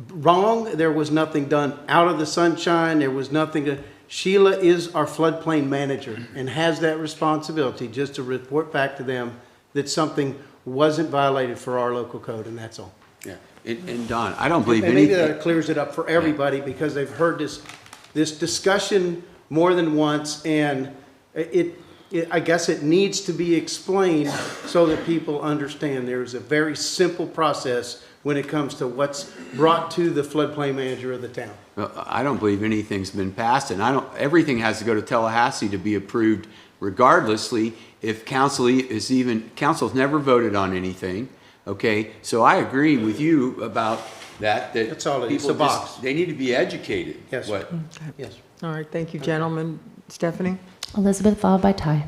wrong. There was nothing done out of the sunshine. There was nothing. Sheila is our floodplain manager and has that responsibility just to report back to them that something wasn't violated for our local code, and that's all. Yeah, and Don, I don't believe And maybe anything. that clears it up for everybody because they've heard this discussion more than once, and I guess it needs to be explained so that people understand there's a very simple process when it comes to what's brought to the floodplain manager of the town. Well, I don't believe anything's been passed, and everything has to go to Tallahassee to be approved regardlessly if council's never voted on anything, okay? So I agree with you about that That's all it is, people a box. they need to be educated. Yes. What- Yes. All right, thank you, gentlemen. Stephanie? Elizabeth, followed by Ty.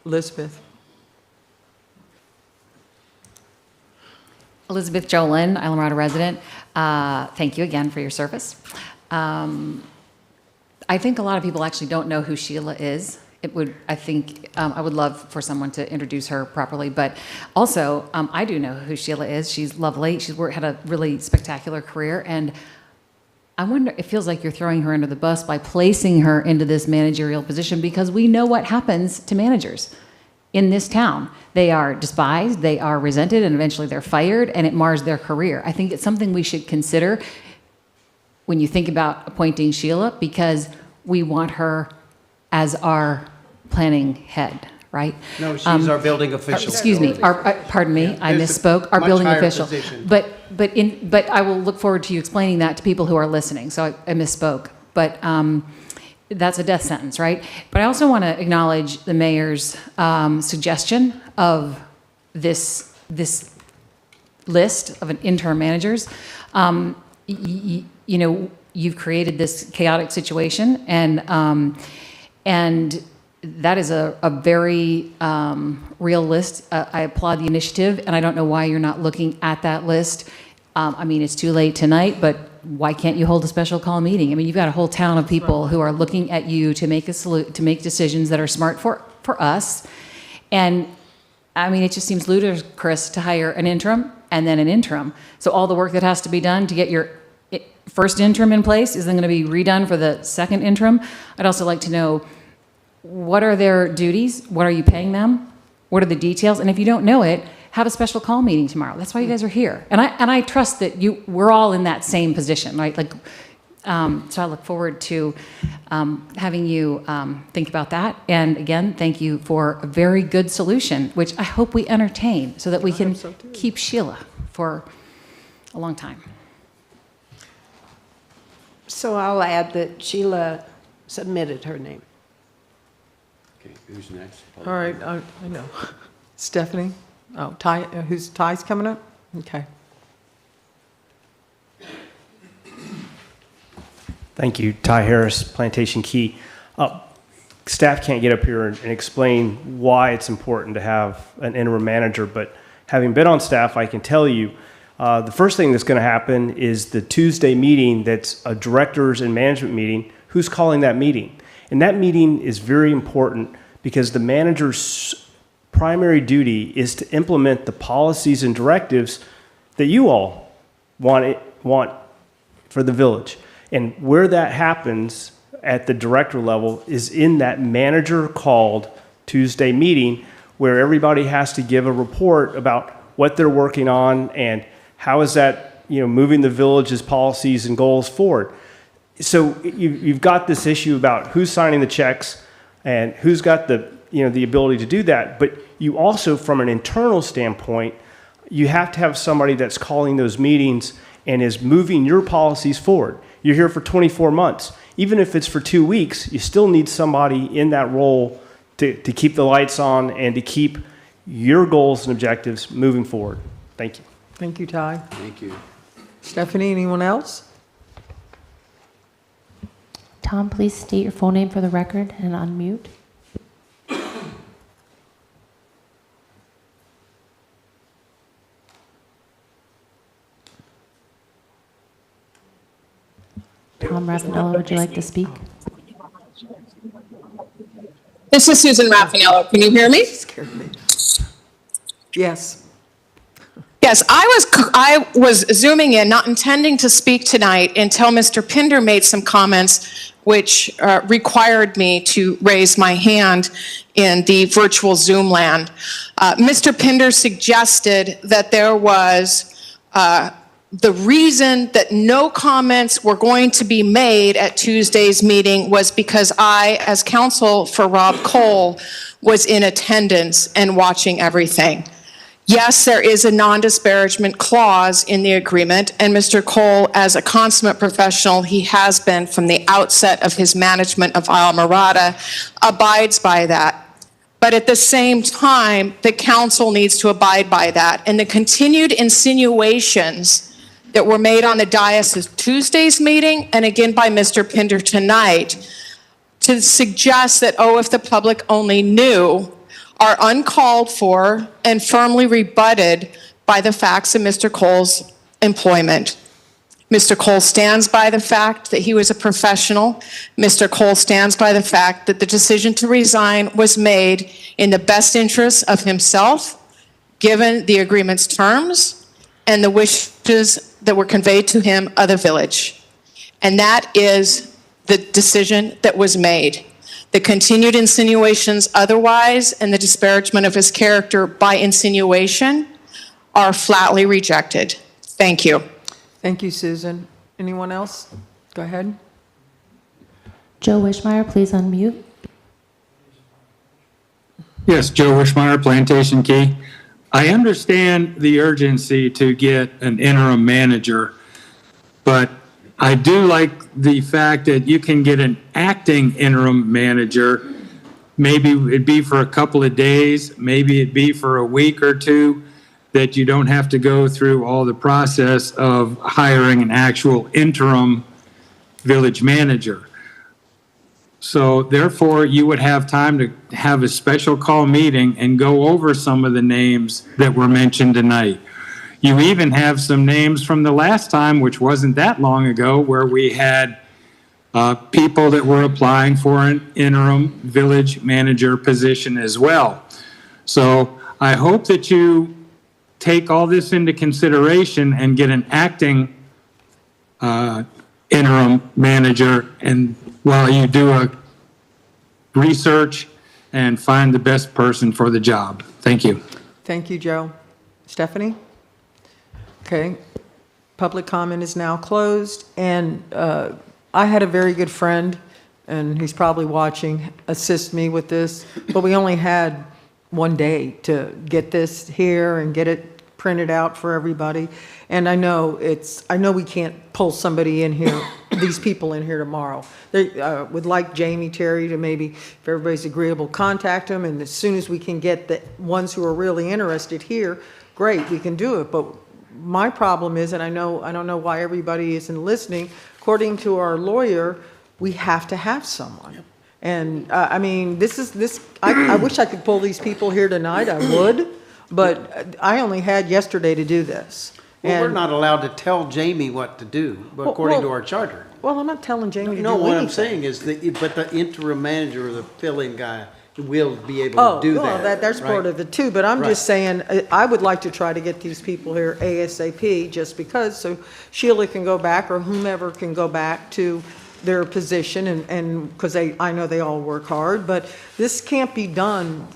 Elizabeth? Elizabeth Jolin, Islamorada resident. Thank you again for your service. I think a lot of people actually don't know who Sheila is. I would love for someone to introduce her properly, but also, I do know who Sheila is. She's lovely. She's had a really spectacular career, and I wonder, it feels like you're throwing her under the bus by placing her into this managerial position, because we know what happens to managers in this town. They are despised, they are resented, and eventually they're fired, and it mars their career. I think it's something we should consider when you think about appointing Sheila, because we want her as our planning head, right? No, she's our building official. Excuse me, pardon me, I There's a misspoke, our much building higher official. position. But I will look forward to you explaining that to people who are listening, so I misspoke. But that's a death sentence, right? But I also want to acknowledge the mayor's suggestion of this list of an interim managers. You know, you've created this chaotic situation, and that is a very real list. I applaud the initiative, and I don't know why you're not looking at that list. I mean, it's too late tonight, but why can't you hold a special call meeting? I mean, you've got a whole town of people who are looking at you to make decisions that are smart for us. And I mean, it just seems ludicrous to hire an interim and then an interim. So all the work that has to be done to get your first interim in place is then going to be redone for the second interim. I'd also like to know, what are their duties? What are you paying them? What are the details? And if you don't know it, have a special call meeting tomorrow. That's why you guys are here. And I trust that we're all in that same position, right? Like, so I look forward to having you think about that. And again, thank you for a very good solution, which I hope we entertain so that we can keep Sheila for a long time. So I'll add that Sheila submitted her name. Okay, who's next? All right, I know. Stephanie? Oh, Ty, Ty's coming up? Okay. Thank you. Ty Harris, Plantation Key. Staff can't get up here and explain why it's important to have an interim manager, but having been on staff, I can tell you the first thing that's going to happen is the Tuesday meeting that's a directors and management meeting. Who's calling that meeting? And that meeting is very important because the manager's primary duty is to implement the policies and directives that you all want for the village. And where that happens at the director level is in that manager called Tuesday meeting, where everybody has to give a report about what they're working on and how is that, moving the village's policies and goals forward. So you've got this issue about who's signing the checks and who's got the ability to do that. But you also, from an internal standpoint, you have to have somebody that's calling those meetings and is moving your policies forward. You're here for 24 months. Even if it's for 2 weeks, you still need somebody in that role to keep the lights on and to keep your goals and objectives moving forward. Thank you. Thank you, Ty. Thank you. Stephanie, anyone else? Tom, please state your full name for the record and unmute. Tom Raffanello, would you like to speak? This is Susan Raffanello. Can you hear me? Scared me. Yes. Yes, I was zooming in, not intending to speak tonight until Mr. Pinder made some comments which required me to raise my hand in the virtual Zoom land. Mr. Pinder suggested that there was the reason that no comments were going to be made at Tuesday's meeting was because I, as counsel for Rob Cole, was in attendance and watching everything. Yes, there is a non-disparagement clause in the agreement, and Mr. Cole, as a consummate professional he has been from the outset of his management of Islamorada, abides by that. But at the same time, the council needs to abide by that. And the continued insinuations that were made on the dais of Tuesday's meeting, and again by Mr. Pinder tonight, to suggest that, oh, if the public only knew, are uncalled for and firmly rebutted by the facts of Mr. Cole's employment. Mr. Cole stands by the fact that he was a professional. Mr. Cole stands by the fact that the decision to resign was made in the best interest of himself, given the agreement's terms and the wishes that were conveyed to him of the village. And that is the decision that was made. The continued insinuations otherwise and the disparagement of his character by insinuation are flatly rejected. Thank you. Thank you, Susan. Anyone else? Go ahead. Joe Wishmeyer, please unmute. Yes, Joe Wishmeyer, Plantation Key. I understand the urgency to get an interim manager, but I do like the fact that you can get an acting interim manager. Maybe it'd be for a couple of days, maybe it'd be for a week or two, that you don't have to go through all the process of hiring an actual interim village manager. So therefore, you would have time to have a special call meeting and go over some of the names that were mentioned tonight. You even have some names from the last time, which wasn't that long ago, where we had people that were applying for an interim village manager position as well. So I hope that you take all this into consideration and get an acting interim manager, and while you do a research and find the best person for the job. Thank you. Thank you, Joe. Stephanie? Okay. Public comment is now closed, and I had a very good friend, and he's probably watching, assist me with this, but we only had one day to get this here and get it printed out for everybody. And I know we can't pull somebody in here, these people in here tomorrow. They would like Jamie Terry to maybe, if everybody's agreeable, contact them, and as soon as we can get the ones who are really interested here, great, we can do it. But my problem is, and I don't know why everybody isn't listening, according to our lawyer, we have to have someone. Yep. And I mean, I wish I could pull these people here tonight, I would, but I only had yesterday to do this. Well, we're And- not allowed to tell Jamie what to do, according to our charter. Well, I'm not telling Jamie to do No, anything. what I'm saying is that, but the interim manager or the fill-in guy will be able to do that. Oh, well, that's right? part of it too, but I'm Right. just saying, I would like to try to get these people here ASAP, just because, so Sheila can go back, or whomever can go back to their position, and, because I know they all work hard, but this can't be done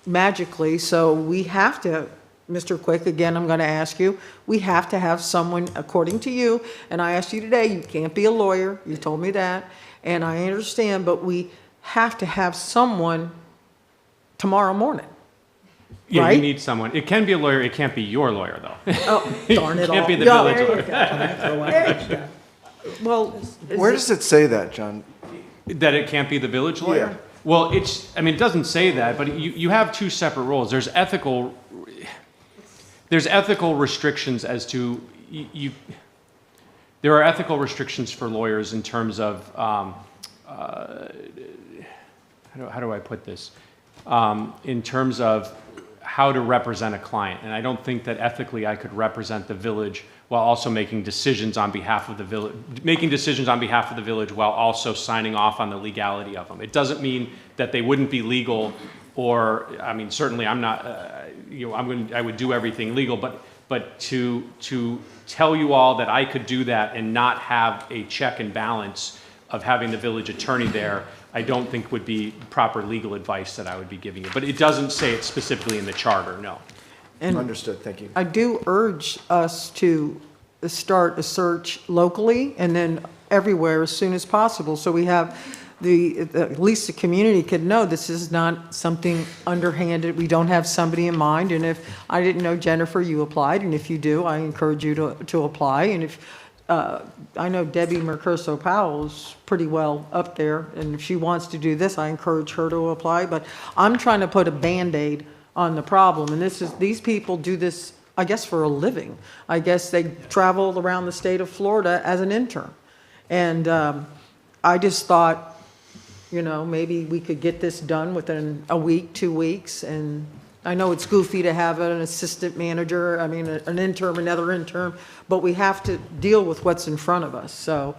magically, so we have to, Mr. Quick, again, I'm going to ask you, we have to have someone, according to you, and I asked you today, you can't be a lawyer, you told me that, and I understand, but we have to have someone tomorrow morning. Yeah, Right? you need someone. It can be a lawyer, it can't be your lawyer, though. Oh, darn it all. Can't be the Yeah, village there you lawyer. go. There you go. Well, Where does it say that, John? That it can't be the village lawyer? Yeah. Well, it doesn't say that, but you have two separate roles. There's ethical restrictions as to, there are ethical restrictions for lawyers in terms of, how do I put this? In terms of how to represent a client. And I don't think that ethically I could represent the village while also making decisions on behalf of the village, while also signing off on the legality of them. It doesn't mean that they wouldn't be legal, or, I mean, certainly I'm not, I would do everything legal, but to tell you all that I could do that and not have a check and balance of having the village attorney there, I don't think would be proper legal advice that I would be giving you. But it doesn't say it specifically in the charter, no. And Understood, thank you. I do urge us to start a search locally and then everywhere as soon as possible, so we have at least the community could know this is not something underhanded. We don't have somebody in mind, and if I didn't know, Jennifer, you applied, and if you do, I encourage you to apply. And if I know Debbie Mercurso Powell is pretty well up there, and if she wants to do this, I encourage her to apply. But I'm trying to put a Band-Aid on the problem, and these people do this, I guess, for a living. I guess they travel around the state of Florida as an intern, and I just thought, maybe we could get this done within a week, 2 weeks, and I know it's goofy to have an assistant manager, I mean, an interim, another interim, but we have to deal with what's in front of us. So,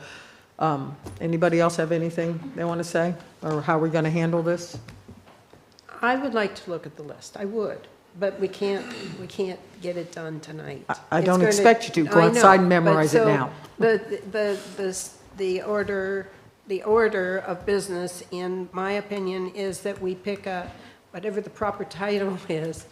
anybody else have anything they want to say? Or how we're going to handle this? I would like to look at the list, I would, but we can't get it done tonight. I It's don't gonna- expect you to. Go I know, outside and memorize but it so now. The order of business, in my opinion, is that we pick a, whatever the proper title is,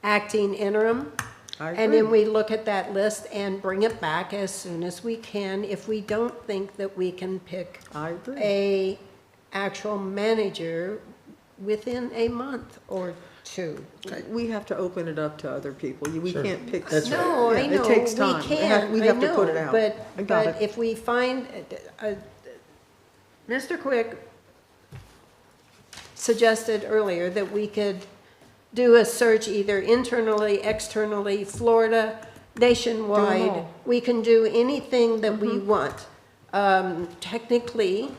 acting interim. I And then agree. we look at that list and bring it back as soon as we can if we don't think that we can pick I agree. a actual manager within a month or two. We have to open it up to other people. We can't pick. No, Yeah, I know, It takes we time. can, We I have to put it know, out. but, I got but it. if we find, Mr. Quick suggested earlier that we could do a search either internally, externally, Florida, nationwide. all. We can do anything that we want. Technically,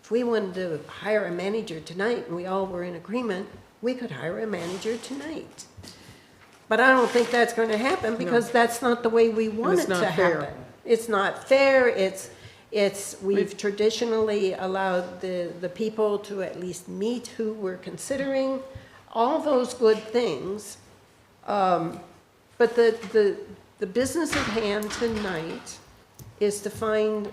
if we wanted to hire a manager tonight and we all were in agreement, we could hire a manager tonight. But I don't think that's going to happen because that's not the way we want it's it to not fair. happen. It's not fair, we've traditionally allowed the people to at least meet who we're considering, all those good things. But the business at hand tonight is to find,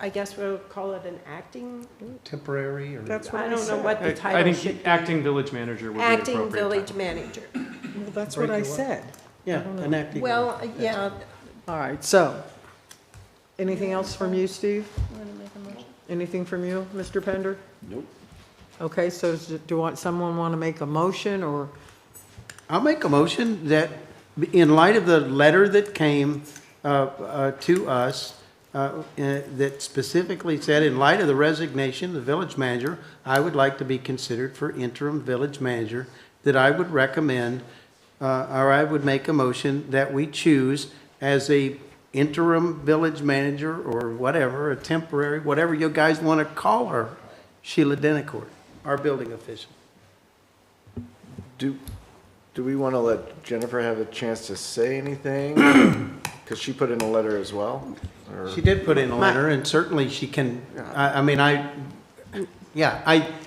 I guess we'll call it an acting, Temporary or? That's what I I don't know said. what the I title should think be. acting village manager would be an Acting appropriate village title. manager. Well, that's what I said. Yeah, an acting. Well, yeah, All right, so, anything else from you, Steve? Anything from you, Mr. Pender? Nope. Okay, so someone want to make a motion, or, I'll make a motion that in light of the letter that came to us, that specifically said, in light of the resignation of the village manager, I would like to be considered for interim village manager, that I would recommend, or I would make a motion that we choose as a interim village manager or whatever, a temporary, whatever you guys want to call her, Sheila Denicourt, our building official. Do we want to let Jennifer have a chance to say anything? Because she put in a letter as well? Or- She did put in a letter, and certainly she can, I mean, I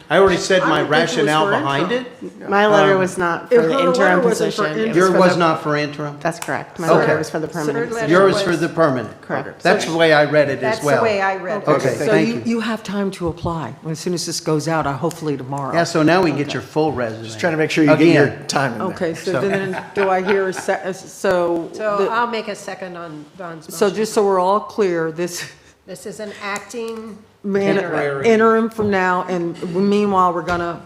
already said I my would think it was rationale for behind it. interim. My letter Um, was not if for her the letter interim wasn't for position. It Yours for was the- not for interim? That's correct. My Okay. letter was for the permanent letter position. Yours was- for the permanent? Correct. That's the way I read it as that's well. the way I read it. Okay, so thank you. you have time to apply, as soon as this goes out, hopefully tomorrow. Yeah, so now we get your full resume. Just trying to make sure you get your Again. time in there. Okay, so So- then, do I hear So the- I'll make a second on Don's so motion. just so we're all clear, this This is an acting, Temporary. interim from now, and meanwhile, we're gonna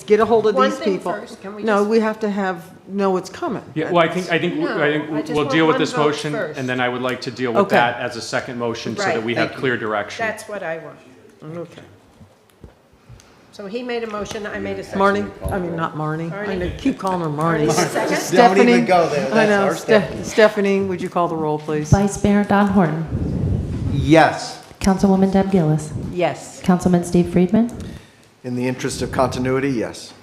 get a hold of One these thing people. first, can we No, just- we have to know it's coming. Yeah, well, I think No, I just we'll want deal with one this vote motion, first. and then I would like to deal with Okay. that as a second motion so that Right. we have Thank you. clear direction. that's what I want. Okay. So he made a motion, I made a second. Marnie, I mean, not Marnie, I keep calling her Marnie. Marnie, second? Don't Stephanie, even go there. I That's know, our Stephanie. Stephanie, would you call the roll, please? Vice Mayor Don Horton, Yes. Councilwoman Deb Gillis, Yes. Councilman Steve Friedman, In the interest of continuity, yes.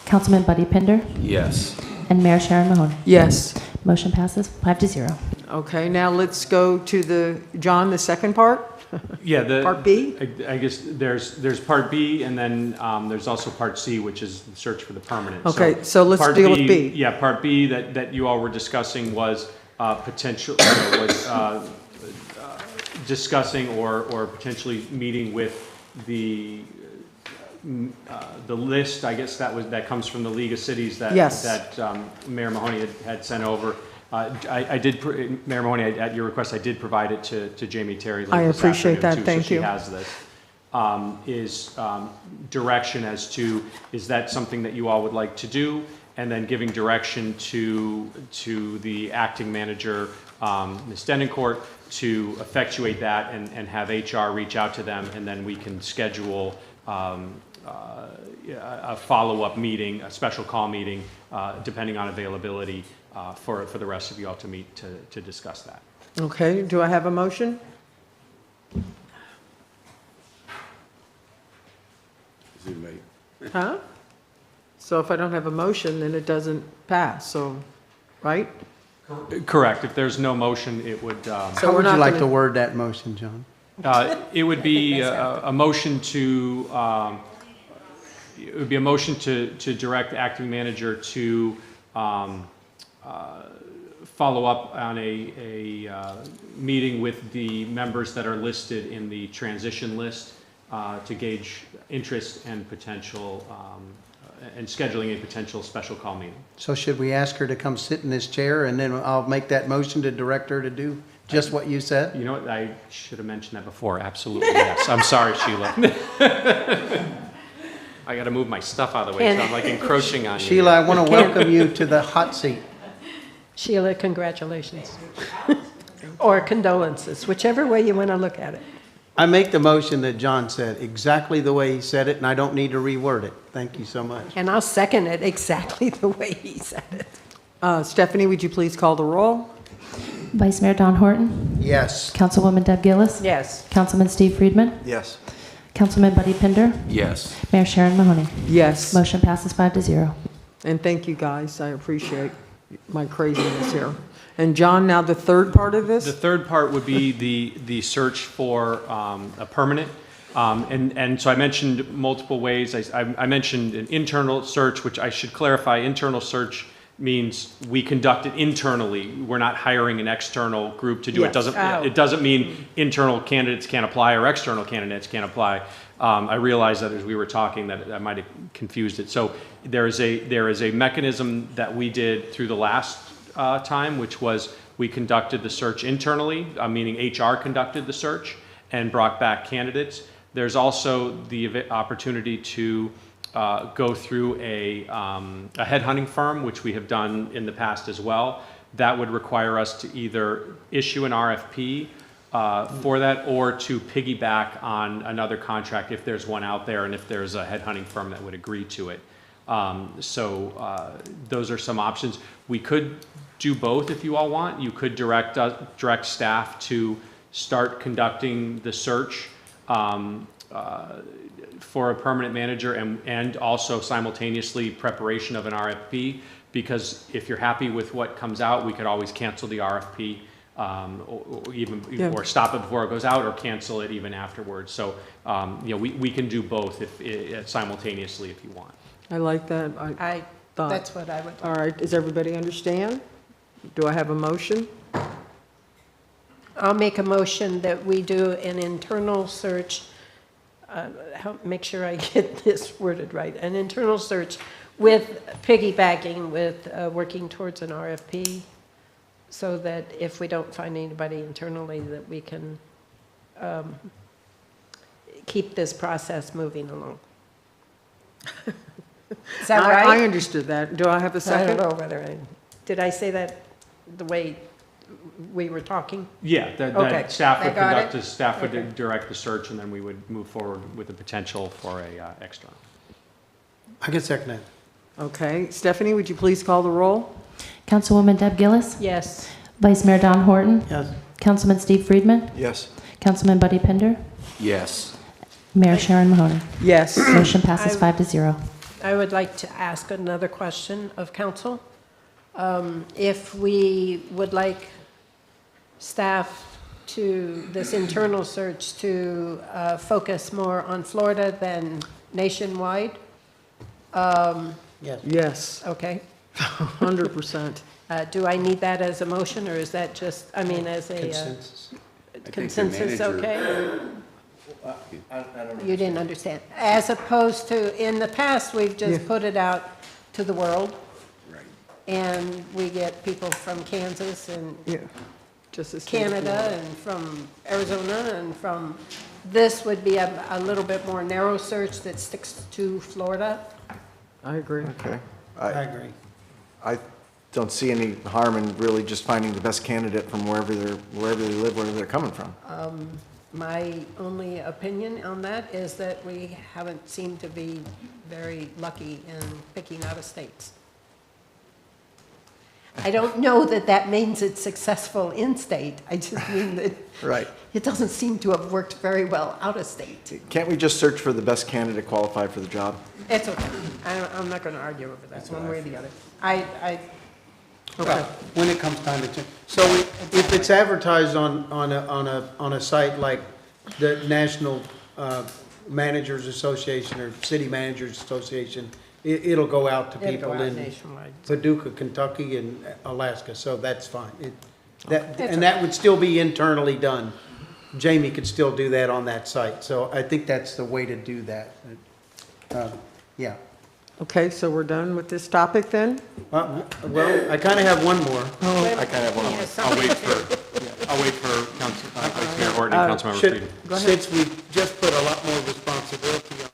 Councilman Buddy Pinder, Yes. and Mayor Sharon Mahoney. Yes. Motion passes 5-0. Okay, now let's go to John, the second part? Yeah, Part B? I guess there's Part B, and then there's also Part C, which is the search for the permanent. Okay, so let's Part deal with B. Yeah, Part B that you all were discussing was potential, discussing or potentially meeting with the list, I guess that comes from the League of Cities that Yes. Mayor Mahoney had sent over. I did, Mayor Mahoney, at your request, I did provide it to Jamie Terry late I this appreciate afternoon, that. too, Thank so you. she has this. Direction as to, is that something that you all would like to do? And then giving direction to the acting manager, Ms. Denoncourt, to effectuate that and have HR reach out to them, and then we can schedule a follow-up meeting, a special call meeting, depending on availability, for the rest of you all to meet to discuss that. Okay, do I have a motion? Huh? So if I don't have a motion, then it doesn't pass, so, right? Correct. If there's no motion, it would, So How we're would you not like to gonna- word that motion, John? it would be a motion to, it would be a motion to direct the acting manager to follow up on a meeting with the members that are listed in the transition list to gauge interest and potential, and scheduling a potential special call meeting. So should we ask her to come sit in this chair, and then I'll make that motion to direct her to do just what you said? You know what, I should have mentioned that before, absolutely, yes. I'm sorry, Sheila. I gotta move my stuff out of the way, so I'm like encroaching on you. Sheila, I want to welcome you to the hot seat. Sheila, congratulations. Or condolences, whichever way you want to look at it. I make the motion that John said, exactly the way he said it, and I don't need to reword it. Thank you so much. And I'll second it exactly the way he said it. Stephanie, would you please call the roll? Vice Mayor Don Horton, Yes. Councilwoman Deb Gillis, Yes. Councilman Steve Friedman, Yes. Councilman Buddy Pinder, Yes. Mayor Sharon Mahoney. Yes. Motion passes 5-0. And thank you, guys. I appreciate my craziness here. And John, now the third part of The this? third part would be the search for a permanent. And so I mentioned multiple ways. I mentioned an internal search, which I should clarify. Internal search means we conduct it internally. We're not hiring an external group to do it. Yes. It doesn't mean internal candidates can't apply or external candidates can't apply. I realized that as we were talking that I might have confused it. So there is a mechanism that we did through the last time, which was we conducted the search internally, meaning HR conducted the search and brought back candidates. There's also the opportunity to go through a headhunting firm, which we have done in the past as well. That would require us to either issue an RFP for that or to piggyback on another contract if there's one out there and if there's a headhunting firm that would agree to it. So those are some options. We could do both if you all want. You could direct staff to start conducting the search for a permanent manager and also simultaneously preparation of an RFP, because if you're happy with what comes out, we could always cancel the RFP or stop it before it goes out or cancel it even afterwards. So we can do both simultaneously if you want. I like that. I thought. That's what I would. All right, does everybody understand? Do I have a motion? I'll make a motion that we do an internal search, make sure I get this worded right, an internal search with piggybacking with working towards an RFP, so that if we don't find anybody internally, that we can keep this process moving along. Is that right? I understood that. Do I have a I second? don't know whether did I say that the way we were talking? Yeah, Okay. that staff would I got conduct, it. the staff would Okay. direct the search, and then we would move forward with the potential for a external. I can second that. Okay, Stephanie, would you please call the roll? Councilwoman Deb Gillis, Yes. Vice Mayor Don Horton, Yes. Councilman Steve Friedman, Yes. Councilman Buddy Pinder, Yes. Mayor Sharon Mahoney. Yes. Motion passes 5-0. I would like to ask another question of council. If we would like staff to, this internal search to focus more on Florida than nationwide, Yes. Yes, okay. 100%. Do I need that as a motion, or is that just, I mean, as a Consensus. consensus, manager- okay? You didn't understand. As opposed to, in the past, we've just Yeah. put it out to the world, Right. and we get people from Kansas and Yeah, just as. Canada and from Arizona and from, this would be a little bit more narrow search that sticks to Florida. I agree. Okay. I agree. I don't see any harm in really just finding the best candidate from wherever they live, wherever they're coming from. My only opinion on that is that we haven't seemed to be very lucky in picking out of states. I don't know that that means it's successful in-state. I just mean that Right. it doesn't seem to have worked very well out-of-state. Can't we just search for the best candidate qualified for the job? It's okay. I'm not going to argue over that, one way or the other. Well, when it comes time to change. So if it's advertised on a site like the National Managers Association or City Managers Association, it'll go out to It'll go people out in nationwide. Paducah, Kentucky, and Alaska, so that's fine. It's And that would still be internally done. Jamie could still do that on that site, so I think that's the way to do that. Yeah. Okay, so we're done with this topic then? Well, I kind of have one more. I kind of have one more. I'll wait for Vice Mayor Horton and Councilmember Should- Frieden. Since we just put a lot more responsibility on.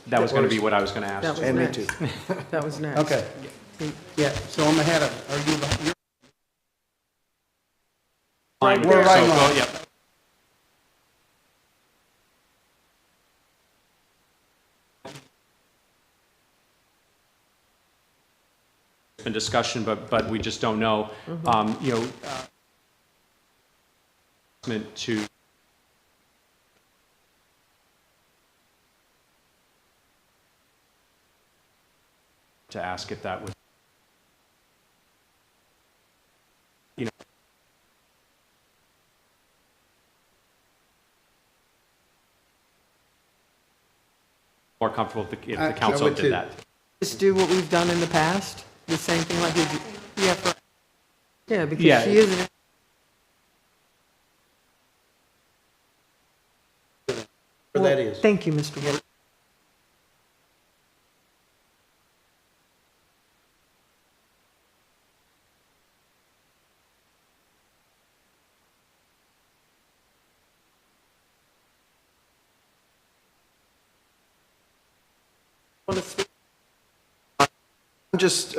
That was going to be what I was going to ask. That was And me next. too. That was next. Okay. Yeah, so I'm ahead of, are you? Fine with We're it. right So, on. yeah. Been discussion, but we just don't know. You know, to ask if that was, you know, more comfortable if the I council would did too. that. Just do what we've done in the past, the same thing like we did. Yeah, because Yeah. she is. That is. Thank you, Mr. Wood. I'm just,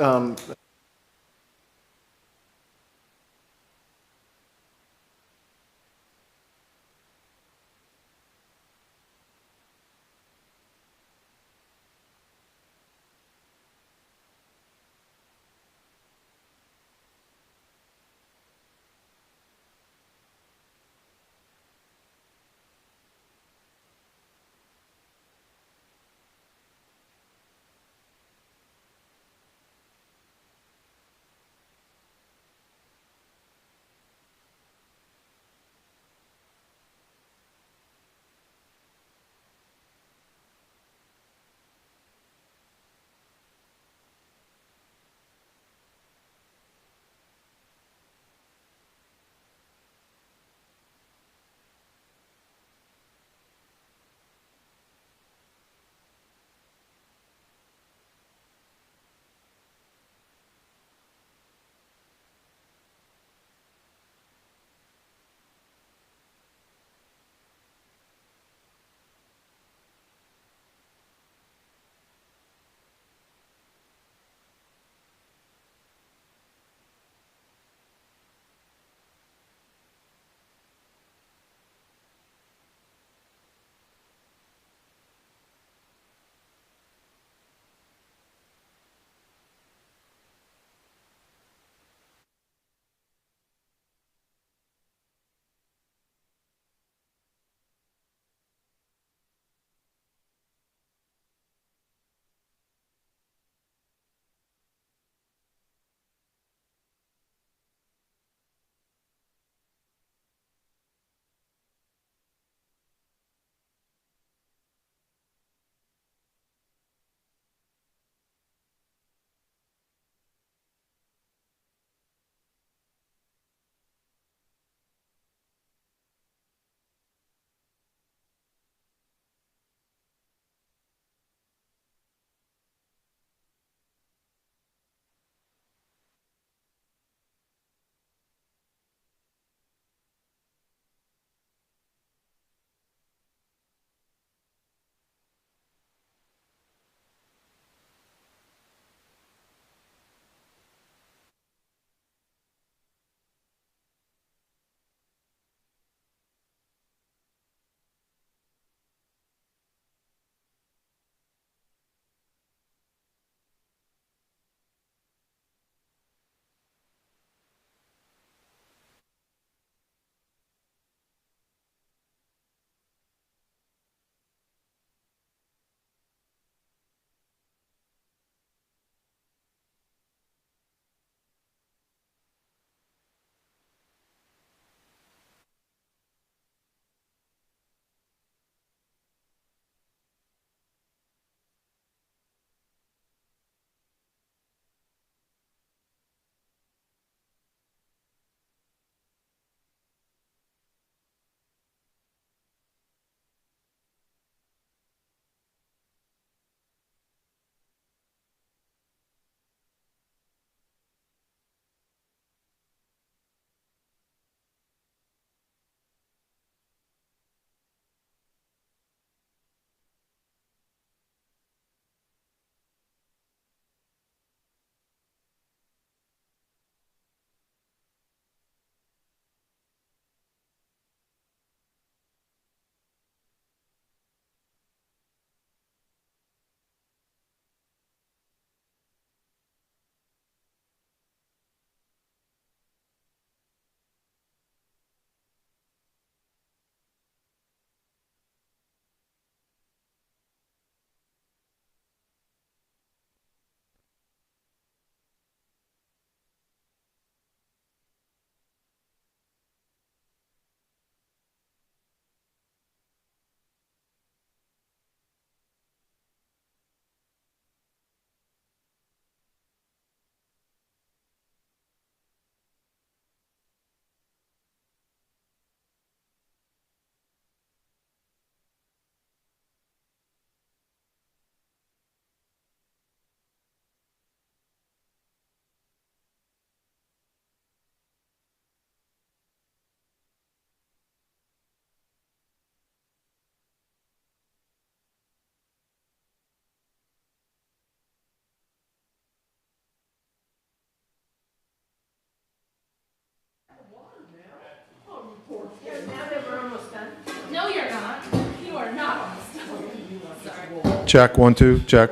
Check, 1, 2, check.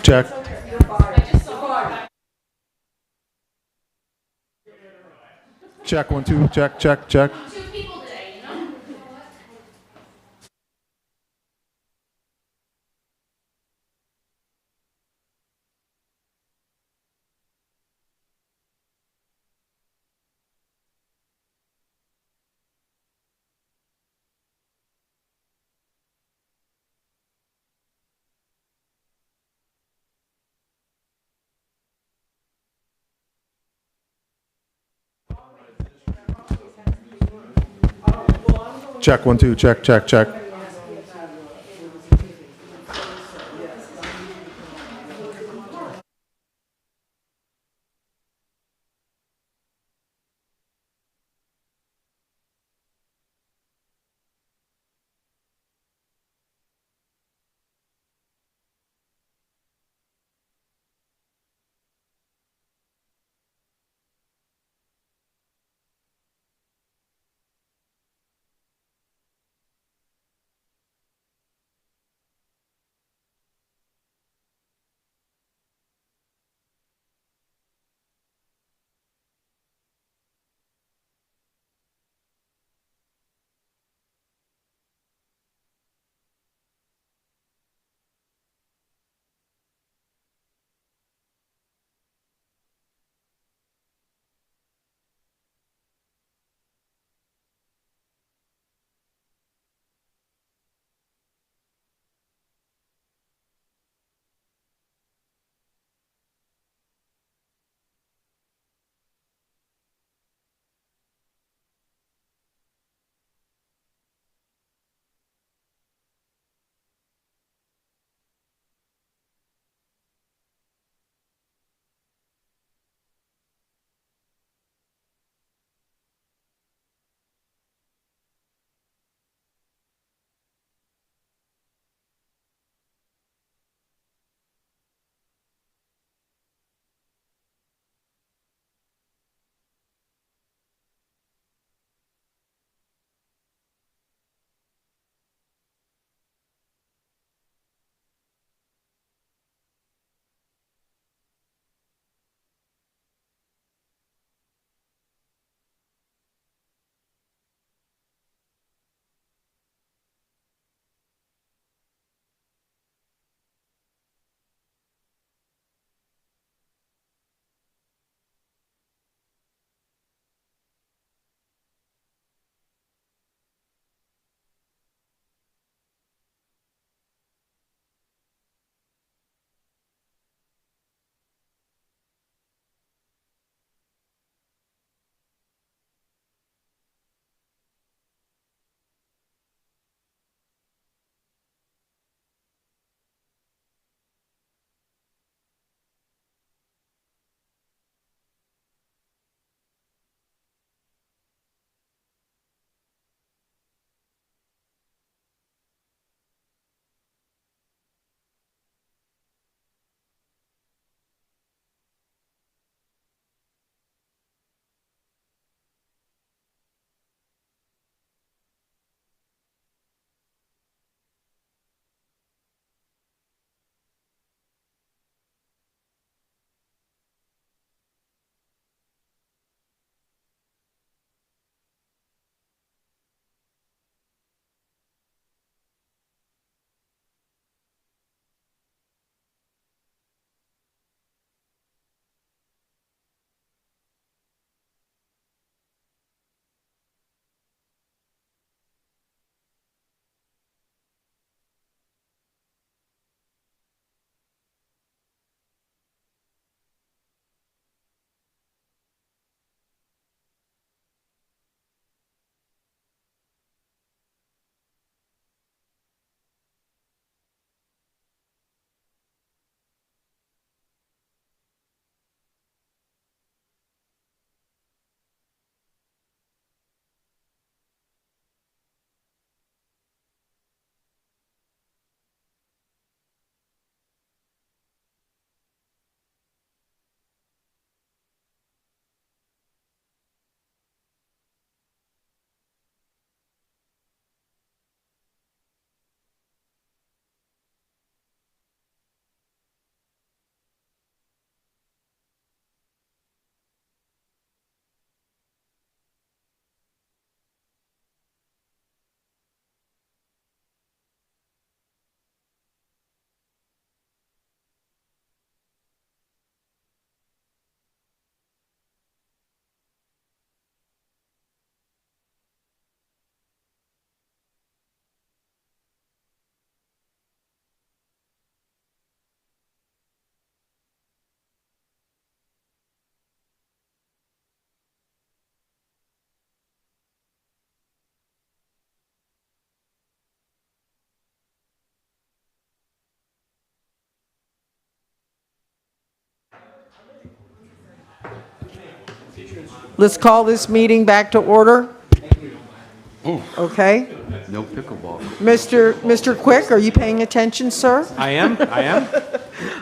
Check. Check, 1, 2, check, check, check. Check, 1, 2, check, check, check. Let's call this meeting back to order. Okay? No pickleball. Mr. Quick, are you paying attention, sir? I am.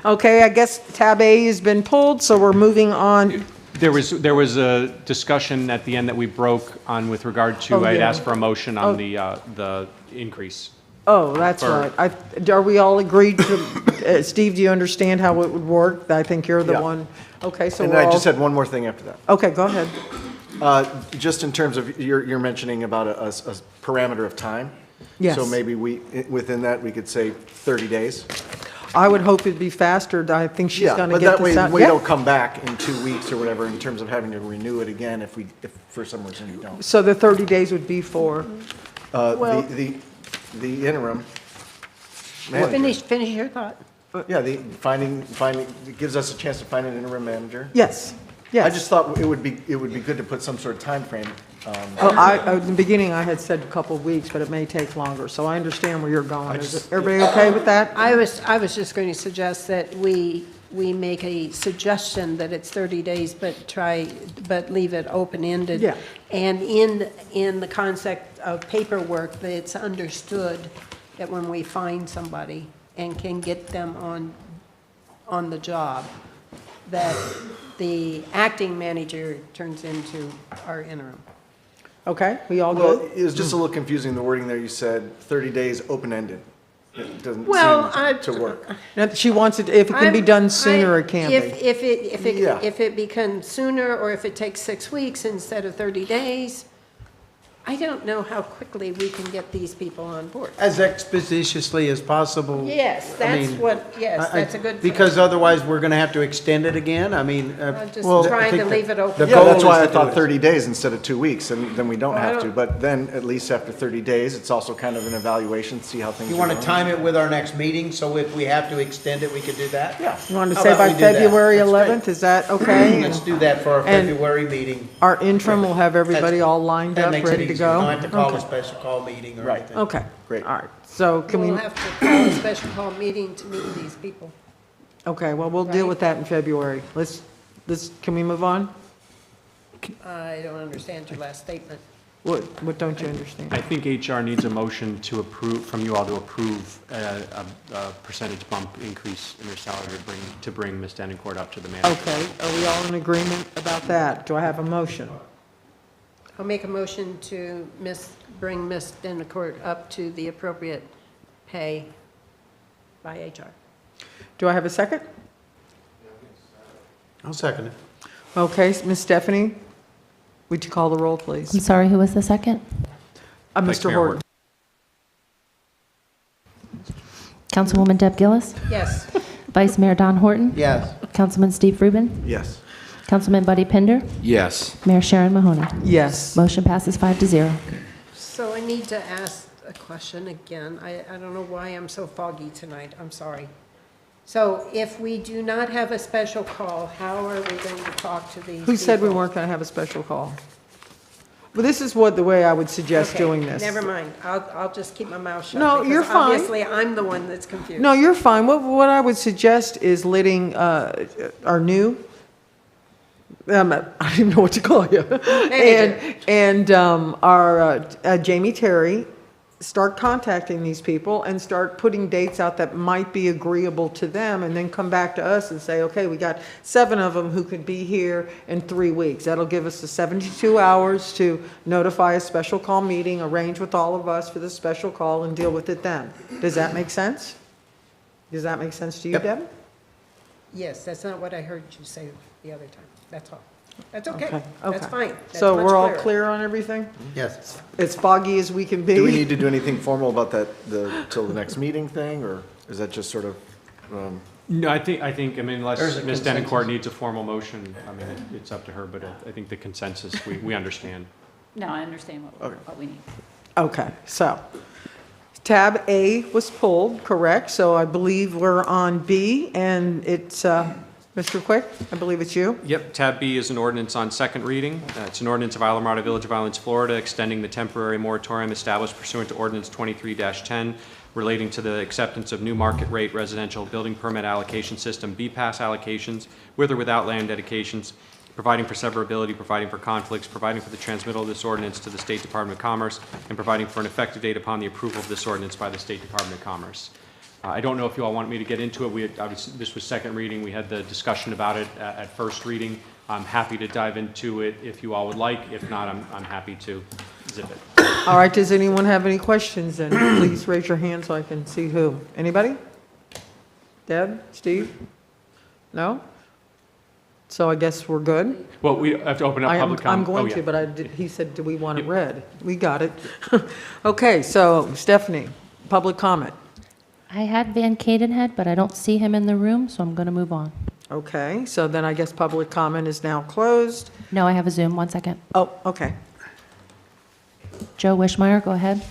Okay, I guess tab A has been pulled, so we're moving on. There was a discussion at the end that we broke on with regard to, Oh, I'd yeah. asked for a motion on the increase. Oh, that's For- right. Are we all agreed to, Steve, do you understand how it would work? I think you're the Yeah. one. Okay, so And we're I all. just had one more thing after that. Okay, go ahead. Just in terms of, you're mentioning about a parameter of time. Yes. So maybe within that, we could say 30 days. I would hope it'd be faster. I think she's Yeah, going to but get that way this out. we Yeah. don't come back in 2 weeks or whatever in terms of having to renew it again if for some reason you don't. So the 30 days would be for, Well- The interim manager. Finish your thought. Yeah, the finding, it gives us a chance to find an interim manager. yes, yes. I just thought it would be good to put some sort of timeframe. In the beginning, I had said a couple of weeks, but it may take longer, so I understand where you're going. Is everybody okay with that? I was just going to suggest that we make a suggestion that it's 30 days, but leave it open-ended. Yeah. And in the concept of paperwork, that it's understood that when we find somebody and can get them on the job, that the acting manager turns into our interim. Okay, we all Well, good? it was just a little confusing, the wording there, you said 30 days open-ended. It doesn't Well, seem to work. Now, she wants it, if it can be done sooner, it can be. Yeah. If it becomes sooner, or if it takes 6 weeks instead of 30 days, I don't know how quickly we can get these people on board. As expeditiously as possible. Yes, I that's mean, what, yes, I- that's a good. Because otherwise, we're going to have to extend it again. I mean. I'm just well, I trying think to leave it open. the Yeah, goal that's is why I to do thought it. 30 days instead of 2 weeks, and then we don't Well, I have to. don't- But then, at least after 30 days, it's also kind of an evaluation, see how things are You want to going. time it with our next meeting, so if we have to extend it, we could do that? Yeah. You want to How say about by we do that? February That's great. 11th, is that okay? Let's do that for our And- February meeting. Our interim will have everybody all lined That up, makes it ready to easier. go? We don't have to call a Okay. special call meeting or Right. anything. Okay, Great. all right. So can we, We'll have to call a special call meeting to meet these people. okay, well, we'll deal with that in February. Can we move on? I don't understand your last statement. What don't you understand? I think HR needs a motion to approve, from you all to approve a percentage bump increase in their salary to bring Ms. Denoncourt up to the manager. Okay, are we all in agreement about that? Do I have a motion? I'll make a motion to bring Ms. Denoncourt up to the appropriate pay by HR. Do I have a second? I'll second it. Okay, Ms. Stephanie, would you call the roll, please? I'm sorry, who was the second? Vice Mr. Mayor Horton. Councilwoman Deb Gillis? Yes. Vice Mayor Don Horton? Yes. Councilman Steve Rubin? Yes. Councilman Buddy Pinder? Yes. Mayor Sharon Mahoney? Yes. Motion passes 5-0. So I need to ask a question again. I don't know why I'm so foggy tonight. I'm sorry. So if we do not have a special call, how are we going to talk to these people? Who said we weren't going to have a special call? Well, this is the way I would suggest Okay, doing this. Never mind. I'll just keep my mouth shut. No, because you're fine. Obviously, I'm the one that's confused. No, you're fine. What I would suggest is letting our new, I don't even know what to call you. And our Jamie Terry, start contacting these people and start putting dates out that might be agreeable to them, and then come back to us and say, okay, we got 7 of them who could be here in 3 weeks. That'll give us the 72 hours to notify a special call meeting, arrange with all of us for the special call, and deal with it then. Does that make sense? Does that make sense to you, Yep. Deb? Yes, that's not what I heard you say the other time. That's all. That's okay. Okay, That's okay. fine. That's So much we're all clearer. clear on everything? Yes. As foggy as we can be? Do we need to do anything formal about that, till the next meeting thing, or is that just sort of, No, I think, I mean, unless There's a Ms. consensus. Denoncourt needs a formal motion, I mean, it's up to her, but I think the consensus, we understand. No, I understand what we need. Okay, so tab A was pulled, correct? So I believe we're on B, and it's, Mr. Quick, I believe it's you? Yep, tab B is an ordinance on second reading. It's an ordinance of Islamorada Village of Islands, Florida, extending the temporary moratorium established pursuant to ordinance 23-10 relating to the acceptance of new market rate residential building permit allocation system, BPAS allocations, with or without land dedications, providing for severability, providing for conflicts, providing for the transmittal of this ordinance to the State Department of Commerce, and providing for an effective date upon the approval of this ordinance by the State Department of Commerce. I don't know if you all want me to get into it. We had, obviously, this was second reading. We had the discussion about it at first reading. I'm happy to dive into it if you all would like. If not, I'm happy to zip it. All right, does anyone have any questions then? Please raise your hand so I can see who. Anybody? Deb? Steve? No? So I guess we're good? Well, we have to open up public I'm comment. going to, but he said, do we want it read? We got it. Okay, so Stephanie, public comment. I had Van Cadenhead, but I don't see him in the room, so I'm going to move on. Okay, so then I guess public comment is now closed. No, I have a Zoom. 1 second. Oh, okay. Joe Wishmeyer, go ahead.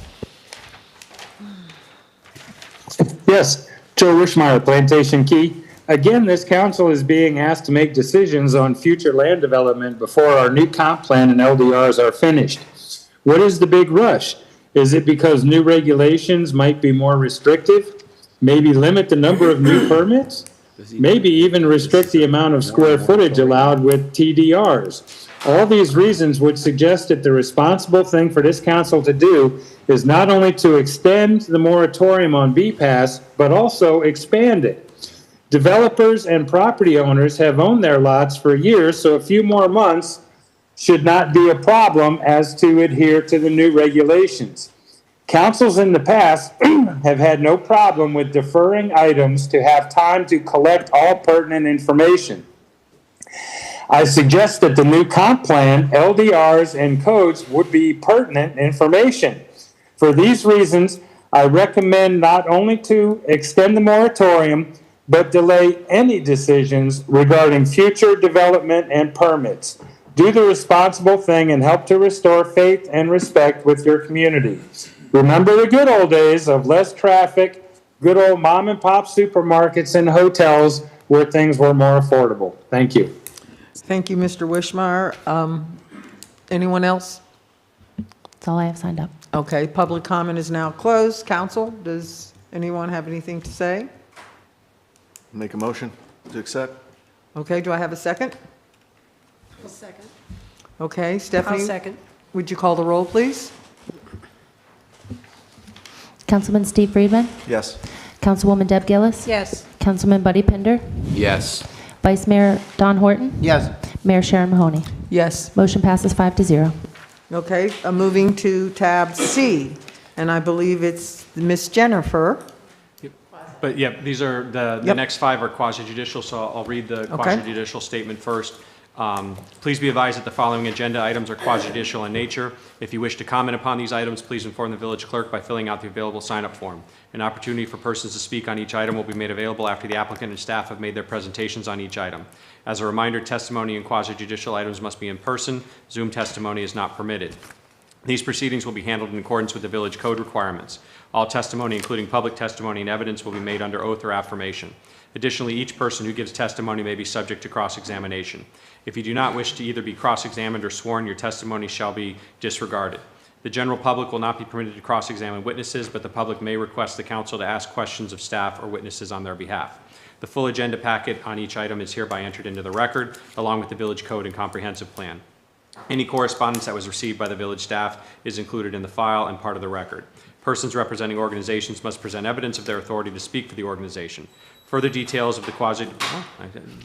Yes, Joe Wishmeyer, Plantation Key. Again, this council is being asked to make decisions on future land development before our new comp plan and LDRs are finished. What is the big rush? Is it because new regulations might be more restrictive? Maybe limit the number of new permits? Maybe even restrict the amount of square footage allowed with TDRs. All these reasons would suggest that the responsible thing for this council to do is not only to extend the moratorium on BPAS, but also expand it. Developers and property owners have owned their lots for years, so a few more months should not be a problem as to adhere to the new regulations. Councils in the past have had no problem with deferring items to have time to collect all pertinent information. I suggest that the new comp plan, LDRs, and codes would be pertinent information. For these reasons, I recommend not only to extend the moratorium, but delay any decisions regarding future development and permits. Do the responsible thing and help to restore faith and respect with your community. Remember the good old days of less traffic, good old mom and pop supermarkets and hotels where things were more affordable. Thank you. Thank you, Mr. Wishmeyer. Anyone else? That's all I have signed up. Okay, public comment is now closed. Council, does anyone have anything to say? Make a motion to accept? Okay, do I have a second? I'll second. Okay, Stephanie? I'll second. Would you call the roll, please? Councilman Steve Friedman? Yes. Councilwoman Deb Gillis? Yes. Councilman Buddy Pinder? Yes. Vice Mayor Don Horton? Yes. Mayor Sharon Mahoney? Yes. Motion passes 5-0. Okay, moving to tab C, and I believe it's Miss Jennifer. But yeah, these are, the Yep. next 5 are quasi-judicial, so I'll read the quasi-judicial statement first. Please be advised that the following agenda items are quasi-judicial in nature. If you wish to comment upon these items, please inform the village clerk by filling out the available sign-up form. An opportunity for persons to speak on each item will be made available after the applicant and staff have made their presentations on each item. As a reminder, testimony in quasi-judicial items must be in person. Zoom testimony is not permitted. These proceedings will be handled in accordance with the village code requirements. All testimony, including public testimony and evidence, will be made under oath or affirmation. Additionally, each person who gives testimony may be subject to cross-examination. If you do not wish to either be cross-examined or sworn, your testimony shall be disregarded. The general public will not be permitted to cross-examine witnesses, but the public may request the council to ask questions of staff or witnesses on their behalf. The full agenda packet on each item is hereby entered into the record, along with the village code and comprehensive plan. Any correspondence that was received by the village staff is included in the file and part of the record. Persons representing organizations must present evidence of their authority to speak for the organization. Further details of the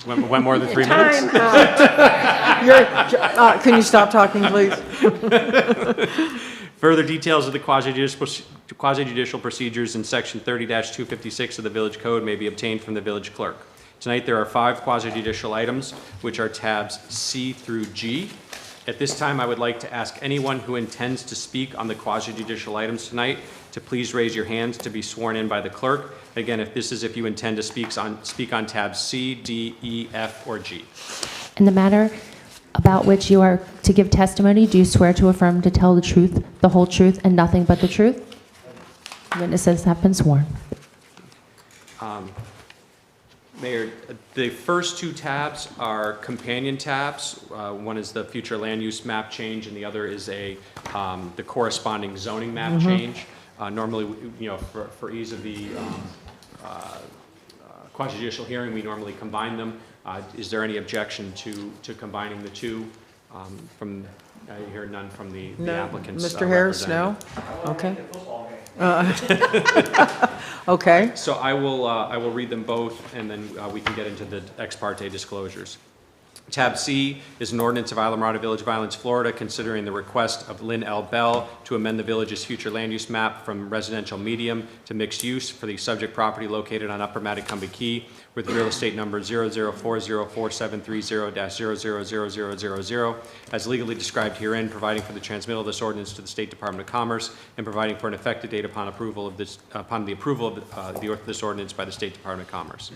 went more than 3 minutes. Time out. Can you stop talking, please? Further details of the quasi-judicial procedures in section 30-256 of the village code may be obtained from the village clerk. Tonight there are 5 quasi-judicial items, which are tabs C through G. At this time, I would like to ask anyone who intends to speak on the quasi-judicial items tonight to please raise your hand to be sworn in by the clerk. Again, if you intend to speak on tabs C, D, E, F, or G. In the matter about which you are to give testimony, do you swear to affirm to tell the truth, the whole truth, and nothing but the truth? Witnesses have been sworn. Mayor, the first 2 tabs are companion tabs. One is the future land use map change, and the other is the corresponding zoning map change. Normally, for ease of the quasi-judicial hearing, we normally combine them. Is there any objection to combining the two? I hear none from the applicants. Mr. Harris, no? Okay. Okay. So I will read them both, and then we can get into the ex parte disclosures. Tab C is an ordinance of Islamorada Village of Islands, Florida, considering the request of Lynn L. Bell to amend the village's future land use map from residential medium to mixed use for the subject property located on Upper Matecumbe Key with real estate number 0040473000000, as legally described herein, providing for the transmittal of this ordinance to the State Department of Commerce and providing for an effective date upon the approval of this ordinance by the State Department of Commerce.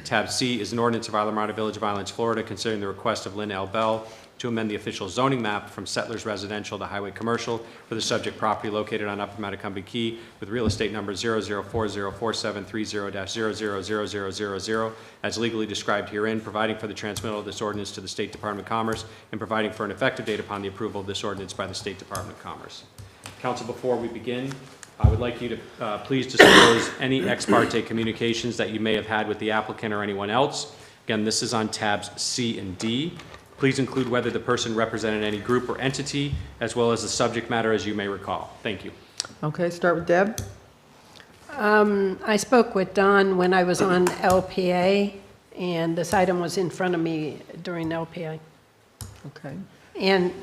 Tab C is an ordinance of Islamorada Village of Islands, Florida, considering the request of Lynn L. Bell to amend the official zoning map from settlers residential to highway commercial for the subject property located on Upper Matecumbe Key with real estate number 0040473000000, as legally described herein, providing for the transmittal of this ordinance to the State Department of Commerce and providing for an effective date upon the approval of this ordinance by the State Department of Commerce. Council, before we begin, I would like you to please disclose any ex parte communications that you may have had with the applicant or anyone else. Again, this is on tabs C and D. Please include whether the person represented any group or entity, as well as the subject matter as you may recall. Thank you. Okay, start with Deb. I spoke with Don when I was on LPA, and this item was in front of me during LPA. Okay. And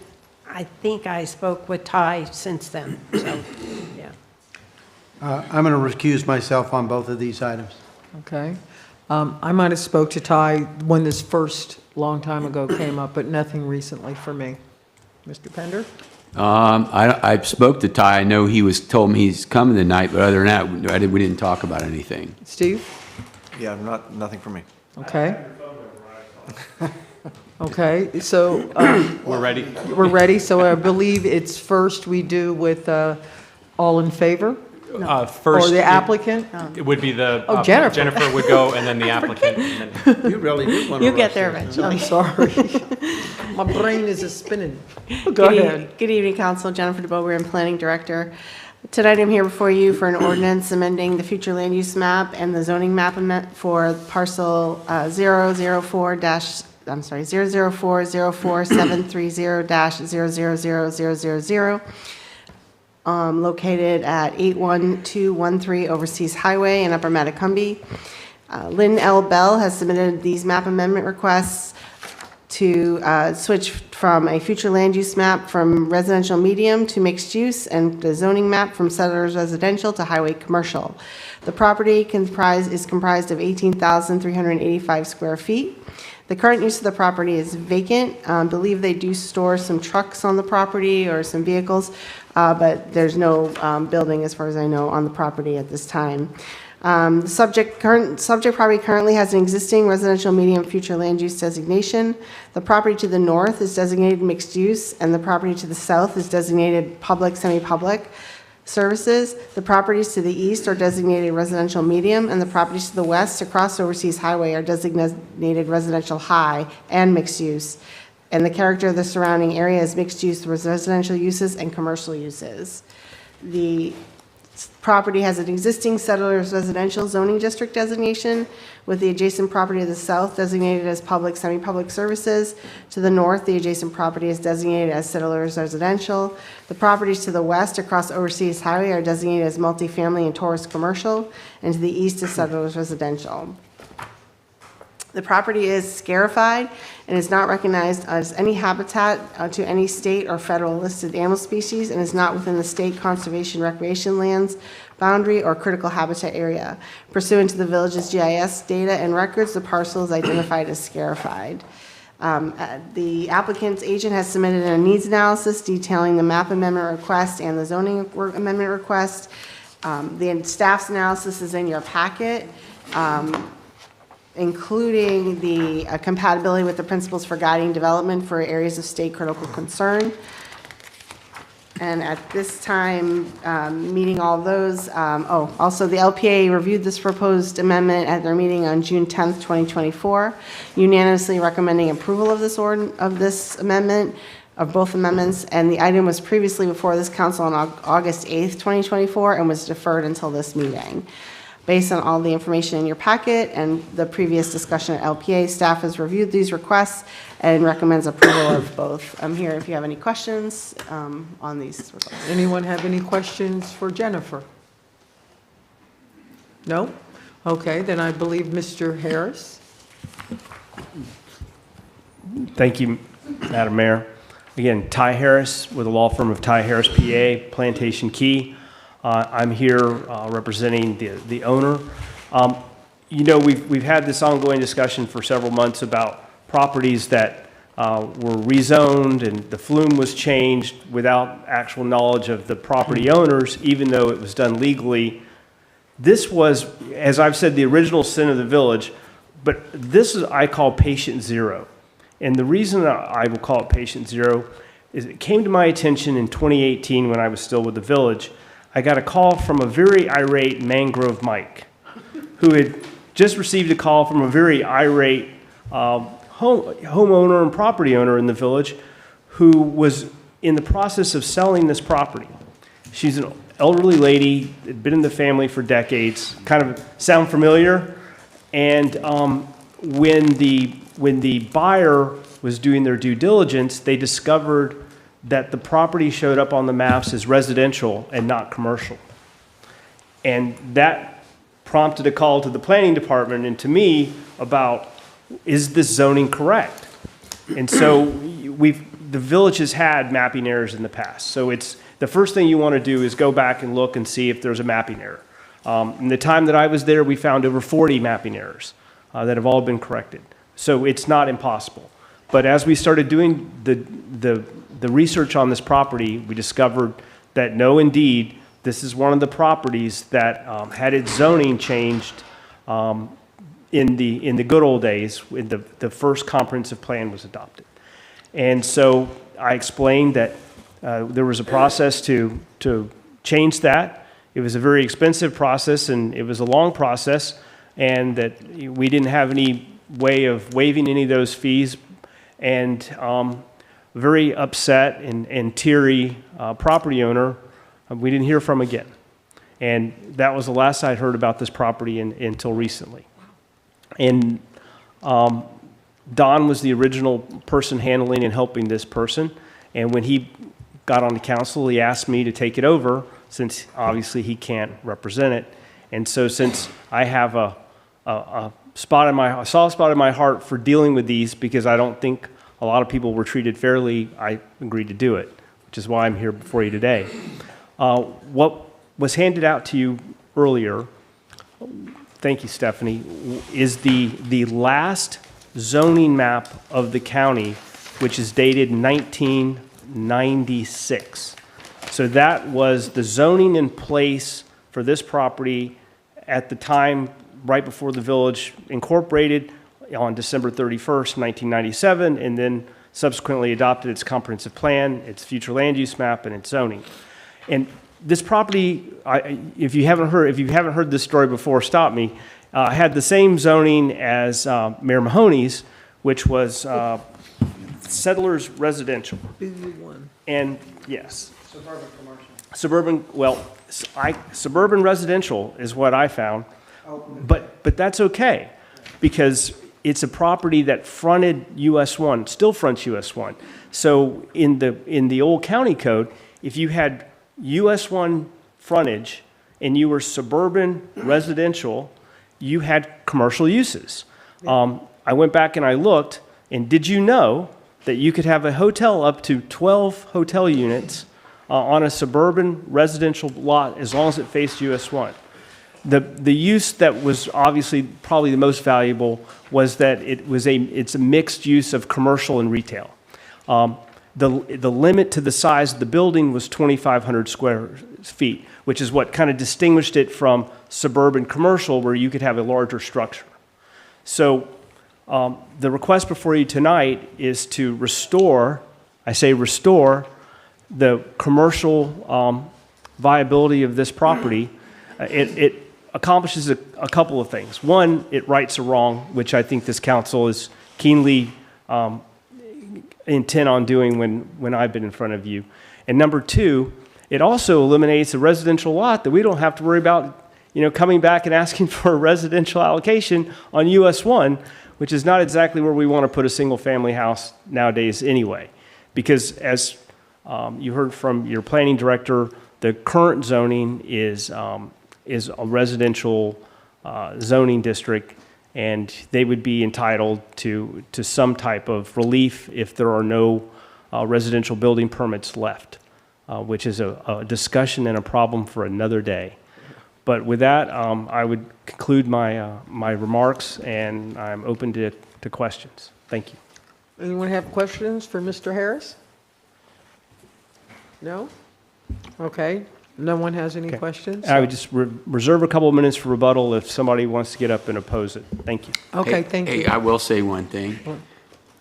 I think I spoke with Ty since then, so, yeah. I'm going to recuse myself on both of these items. Okay. I might have spoke to Ty when this first, long time ago, came up, but nothing recently for me. Mr. Pender? I spoke to Ty. I know he told me he's coming tonight, but other than that, we didn't talk about anything. Steve? Yeah, nothing for me. Okay. Okay, so. We're ready. We're ready, so I believe it's first we do with all in favor? First, or the applicant? It would be the Jennifer. Jennifer would go, and then the applicant. And then You really do want to. You get there eventually. I'm sorry. My brain is spinning. Go ahead. Good evening, Council. Jennifer DeBoer, I'm Planning Director. Tonight I'm here before you for an ordinance amending the future land use map and the zoning map amendment for parcel 004040730-0000000, located at 81213 Overseas Highway in Upper Matecumbe. Lynn L. Bell has submitted these map amendment requests to switch from a future land use map from residential medium to mixed use and the zoning map from settlers residential to highway commercial. The property is comprised of 18,385 square feet. The current use of the property is vacant. I believe they do store some trucks on the property or some vehicles, but there's no building, as far as I know, on the property at this time. The subject property currently has an existing residential medium future land use designation. The property to the north is designated mixed use, and the property to the south is designated public, semi-public services. The properties to the east are designated residential medium, and the properties to the west across Overseas Highway are designated residential high and mixed use. And the character of the surrounding area is mixed use with residential uses and commercial uses. The property has an existing settlers residential zoning district designation, with the adjacent property to the south designated as public, semi-public services. To the north, the adjacent property is designated as settlers residential. The properties to the west across Overseas Highway are designated as multifamily and tourist commercial, and to the east is settlers residential. The property is scarified and is not recognized as any habitat to any state or federal listed animal species, and is not within the state conservation recreation lands boundary or critical habitat area. Pursuant to the village's GIS data and records, the parcel is identified as scarified. The applicant's agent has submitted a needs analysis detailing the map amendment request and the zoning amendment request. The staff's analysis is in your packet, including the compatibility with the principles for guiding development for areas of state critical concern. And at this time, meeting all those, also the LPA reviewed this proposed amendment at their meeting on June 10th, 2024, unanimously recommending approval of this amendment, of both amendments, and the item was previously before this council on August 8th, 2024, and was deferred until this meeting. Based on all the information in your packet and the previous discussion at LPA, staff has reviewed these requests and recommends approval of both. I'm here if you have any questions on these requests. Anyone have any questions for Jennifer? No? Okay, then I believe Mr. Harris. Thank you, Madam Mayor. Again, Ty Harris with the law firm of Ty Harris, PA, Plantation Key. I'm here representing the owner. You know, we've had this ongoing discussion for several months about properties that were rezoned and the flume was changed without actual knowledge of the property owners, even though it was done legally. This was, as I've said, the original sin of the village, but this is, I call patient zero. And the reason I will call it patient zero is it came to my attention in 2018 when I was still with the village. I got a call from a very irate Mangrove Mike, who had just received a call from a very irate homeowner and property owner in the village who was in the process of selling this property. She's an elderly lady, had been in the family for decades, kind of sound familiar? And when the buyer was doing their due diligence, they discovered that the property showed up on the maps as residential and not commercial. And that prompted a call to the planning department and to me about, is this zoning correct? And so the village has had mapping errors in the past. So it's, the first thing you want to do is go back and look and see if there's a mapping error. In the time that I was there, we found over 40 mapping errors that have all been corrected. So it's not impossible. But as we started doing the research on this property, we discovered that no, indeed, this is one of the properties that had its zoning changed in the good old days when the first comprehensive plan was adopted. And so I explained that there was a process to change that. It was a very expensive process and it was a long process, and that we didn't have any way of waiving any of those fees. And very upset and teary property owner, we didn't hear from again. And that was the last I'd heard about this property until recently. And Don was the original person handling and helping this person. And when he got on the council, he asked me to take it over, since obviously he can't represent it. And so since I have a soft spot in my heart for dealing with these, because I don't think a lot of people were treated fairly, I agreed to do it, which is why I'm here before you today. What was handed out to you earlier, thank you, Stephanie, is the last zoning map of the county, which is dated 1996. So that was the zoning in place for this property at the time right before the village incorporated on December 31st, 1997, and then subsequently adopted its comprehensive plan, its future land use map, and its zoning. And this property, if you haven't heard this story before, stop me, had the same zoning as Mayor Mahoney's, which was settlers residential. And yes. Suburban commercial. Suburban residential is what I found, but that's okay, because it's a property that fronted US 1, still fronts US 1. So in the old county code, if you had US 1 frontage and you were suburban residential, you had commercial uses. I went back and I looked, and did you know that you could have a hotel up to 12 hotel units on a suburban residential lot as long as it faced US 1? The use that was obviously probably the most valuable was that it's a mixed use of commercial and retail. The limit to the size of the building was 2,500 square feet, which is what kind of distinguished it from suburban commercial, where you could have a larger structure. So the request before you tonight is to restore, I say restore, the commercial viability of this property. It accomplishes a couple of things. One, it rights a wrong, which I think this council is keenly intent on doing when I've been in front of you. And number two, it also eliminates a residential lot that we don't have to worry about coming back and asking for a residential allocation on US 1, which is not exactly where we want to put a single-family house nowadays anyway. Because as you heard from your planning director, the current zoning is a residential zoning district, and they would be entitled to some type of relief if there are no residential building permits left, which is a discussion and a problem for another day. But with that, I would conclude my remarks, and I'm open to questions. Thank you. Anyone have questions for Mr. Harris? No? Okay, no one has any questions? I would just reserve a couple of minutes for rebuttal if somebody wants to get up and oppose it. Thank you. Okay, thank you. Hey, I will say one thing.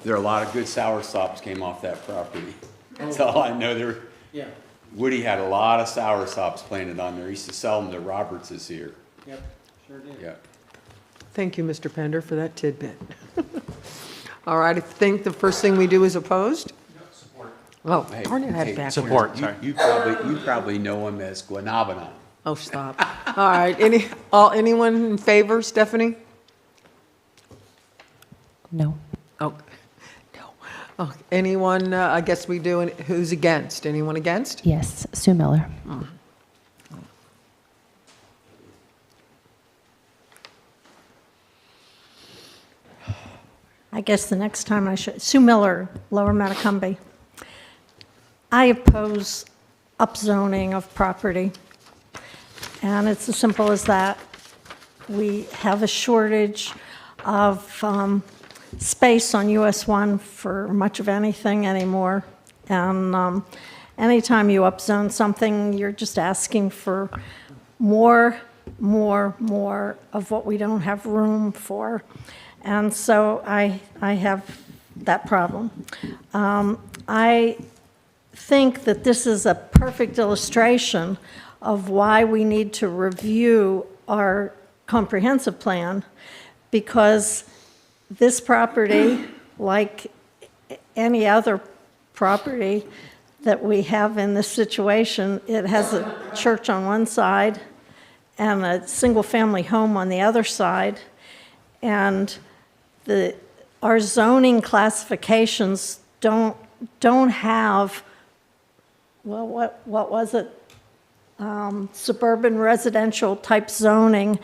There are a lot of good soursops came off that property. That's all I know. Yeah. Woody had a lot of soursops planted on there. He used to sell them to Roberts's here. Yep, sure did. Yeah. Thank you, Mr. Pender, for that tidbit. All right, I think the first thing we do is opposed? Support. Oh, Hey, darn it, I had hey, it backwards. Support, sorry. You probably know him as Guanabana. Oh, stop. All right, anyone in favor, Stephanie? No. Oh, no. Oh, anyone, I guess we do, who's against? Anyone against? Yes, Sue Miller. I guess the next time I should, Sue Miller, Lower Matacumbe. I oppose upzoning of property, and it's as simple as that. We have a shortage of space on US 1 for much of anything anymore, and anytime you upzone something, you're just asking for more of what we don't have room for. And so I have that problem. I think that this is a perfect illustration of why we need to review our comprehensive plan, because this property, like any other property that we have in this situation, it has a church on one side and a single-family home on the other side, and our zoning classifications don't have, well, what was it? Suburban residential type zoning,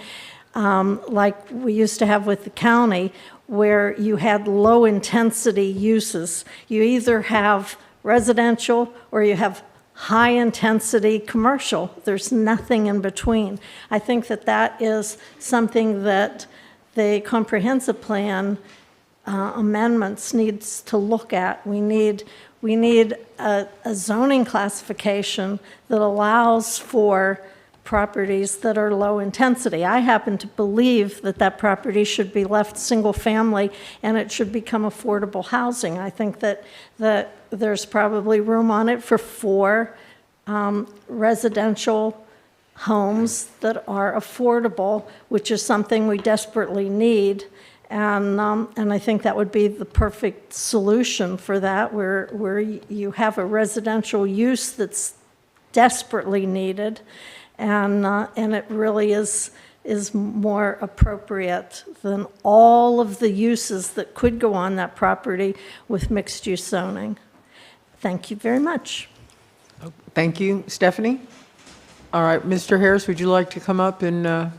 like we used to have with the county, where you had low intensity uses. You either have residential or you have high intensity commercial. There's nothing in between. I think that is something that the comprehensive plan amendments needs to look at. We need a zoning classification that allows for properties that are low intensity. I happen to believe that property should be left single family and it should become affordable housing. I think that there's probably room on it for 4 residential homes that are affordable, which is something we desperately need. And I think that would be the perfect solution for that, where you have a residential use that's desperately needed, and it really is more appropriate than all of the uses that could go on that property with mixed-use zoning. Thank you very much. Thank you, Stephanie. All right, Mr. Harris, would you like to come up and? Yeah.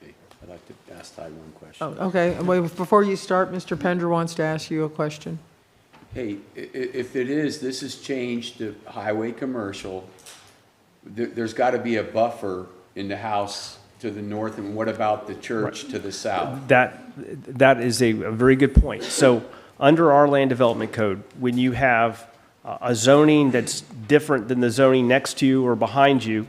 Hey, I'd like to ask Ty one question. Oh, okay. Wait, before you start, Mr. Pender wants to ask you a question. Hey, if this has changed to highway commercial, there's got to be a buffer in the house to the north, and what about the church to the south? That is a very good point. So under our land development code, when you have a zoning that's different than the zoning next to you or behind you,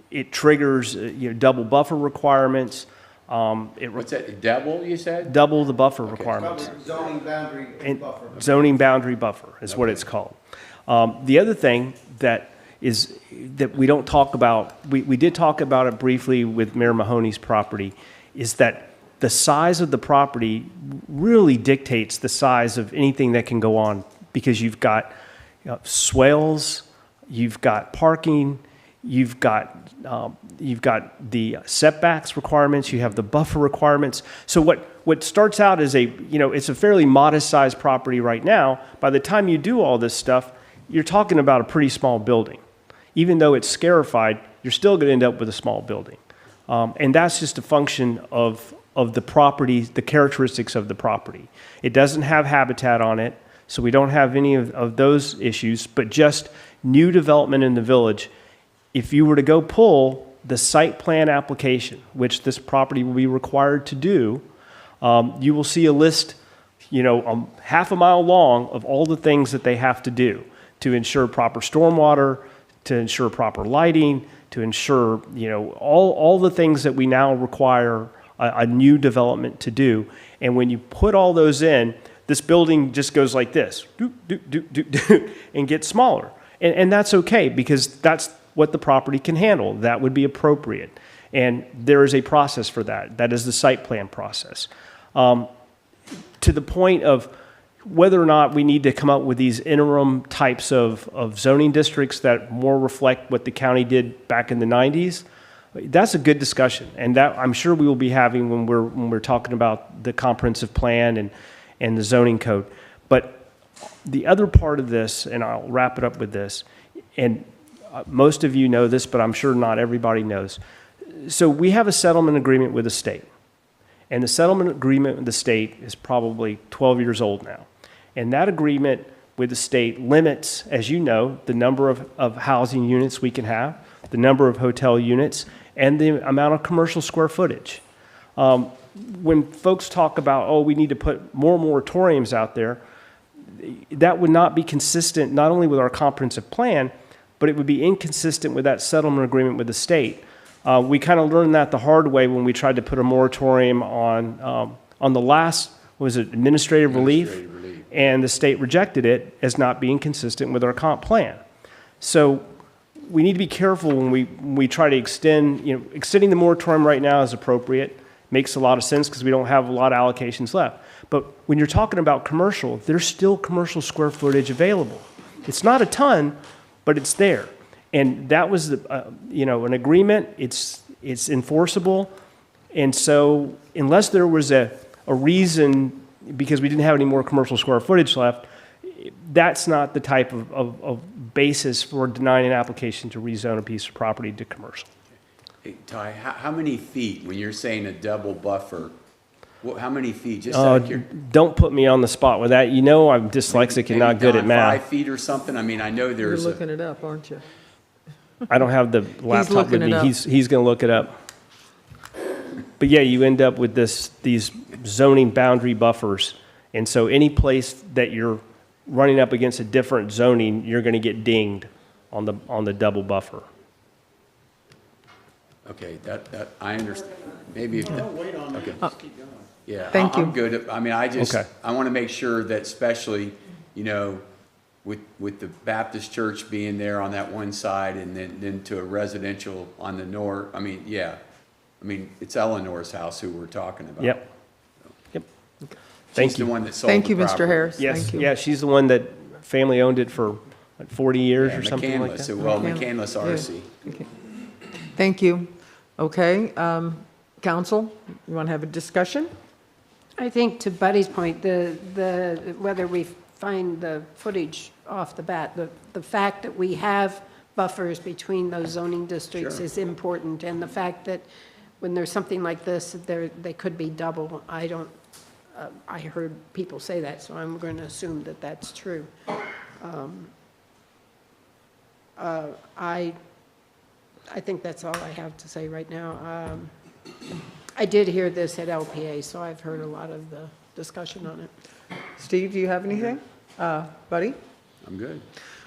it triggers double buffer requirements. What's that, double, you said? Double the buffer requirements. Zoning boundary buffer. Zoning boundary buffer is what it's called. The other thing that we don't talk about, we did talk about it briefly with Mayor Mahoney's property, is that the size of the property really dictates the size of anything that can go on, because you've got swales, you've got parking, you've got the setbacks requirements, you have the buffer requirements. So what starts out as it's a fairly modest sized property right now. By the time you do all this stuff, you're talking about a pretty small building. Even though it's scarified, you're still going to end up with a small building. And that's just a function of the property, the characteristics of the property. It doesn't have habitat on it, so we don't have any of those issues, but just new development in the village. If you were to go pull the site plan application, which this property will be required to do, you will see a list, half a mile long of all the things that they have to do to ensure proper stormwater, to ensure proper lighting, to ensure, all the things that we now require a new development to do. And when you put all those in, this building just goes like this, and gets smaller. And that's okay, because that's what the property can handle. That would be appropriate. And there is a process for that. That is the site plan process. To the point of whether or not we need to come up with these interim types of zoning districts that more reflect what the county did back in the 90s, that's a good discussion. And that I'm sure we will be having when we're talking about the comprehensive plan and the zoning code. But the other part of this, and I'll wrap it up with this, and most of you know this, but I'm sure not everybody knows. So we have a settlement agreement with the state. And the settlement agreement with the state is probably 12 years old now. And that agreement with the state limits, as you know, the number of housing units we can have, the number of hotel units, and the amount of commercial square footage. When folks talk about, we need to put more moratoriums out there, that would not be consistent not only with our comprehensive plan, but it would be inconsistent with that settlement agreement with the state. We kind of learned that the hard way when we tried to put a moratorium on the last, administrative relief, and the state rejected it as not being consistent with our comp plan. So we need to be careful when we try to extend, extending the moratorium right now is appropriate, makes a lot of sense because we don't have a lot of allocations left. But when you're talking about commercial, there's still commercial square footage available. It's not a ton, but it's there. And that was, an agreement. It's enforceable. And so unless there was a reason, because we didn't have any more commercial square footage left, that's not the type of basis for denying an application to rezone a piece of property to commercial. Hey, Ty, how many feet, when you're saying a double buffer, how many feet? Just out of don't put me on the spot with that. I'm dyslexic and not good at math. 5 feet or something? I mean, I know You're there's looking it up, aren't you? I don't have the laptop with looking me. it up. He's going to look it up. But yeah, you end up with these zoning boundary buffers. And so any place that you're running up against a different zoning, you're going to get dinged on the double buffer. Okay, that I understand. Maybe if Don't wait on that, just keep going. yeah, Thank I'm you. good. I mean, Okay. I want to make sure that especially, with the Baptist church being there on that one side and then to a residential on the north. I mean, yeah. I mean, it's Eleanor's house who we're talking about. Yep. She's Thank you. the one that sold Thank the you, Mr. property. Harris. Yes. Thank you. Yeah, she's the one that family owned it for 40 years Yeah, or something like McCandless, that. well, McCandless. McCandless RC. Okay. Thank you. Okay, council, you want to have a discussion? I think to Buddy's point, whether we find the footage off the bat, the fact that we have buffers between those zoning districts Sure. is important, and the fact that when there's something like this, they could be double, I heard people say that, so I'm going to assume that that's true. I think that's all I have to say right now. I did hear this at LPA, so I've heard a lot of the discussion on it. Steve, do you have anything? Buddy? I'm good.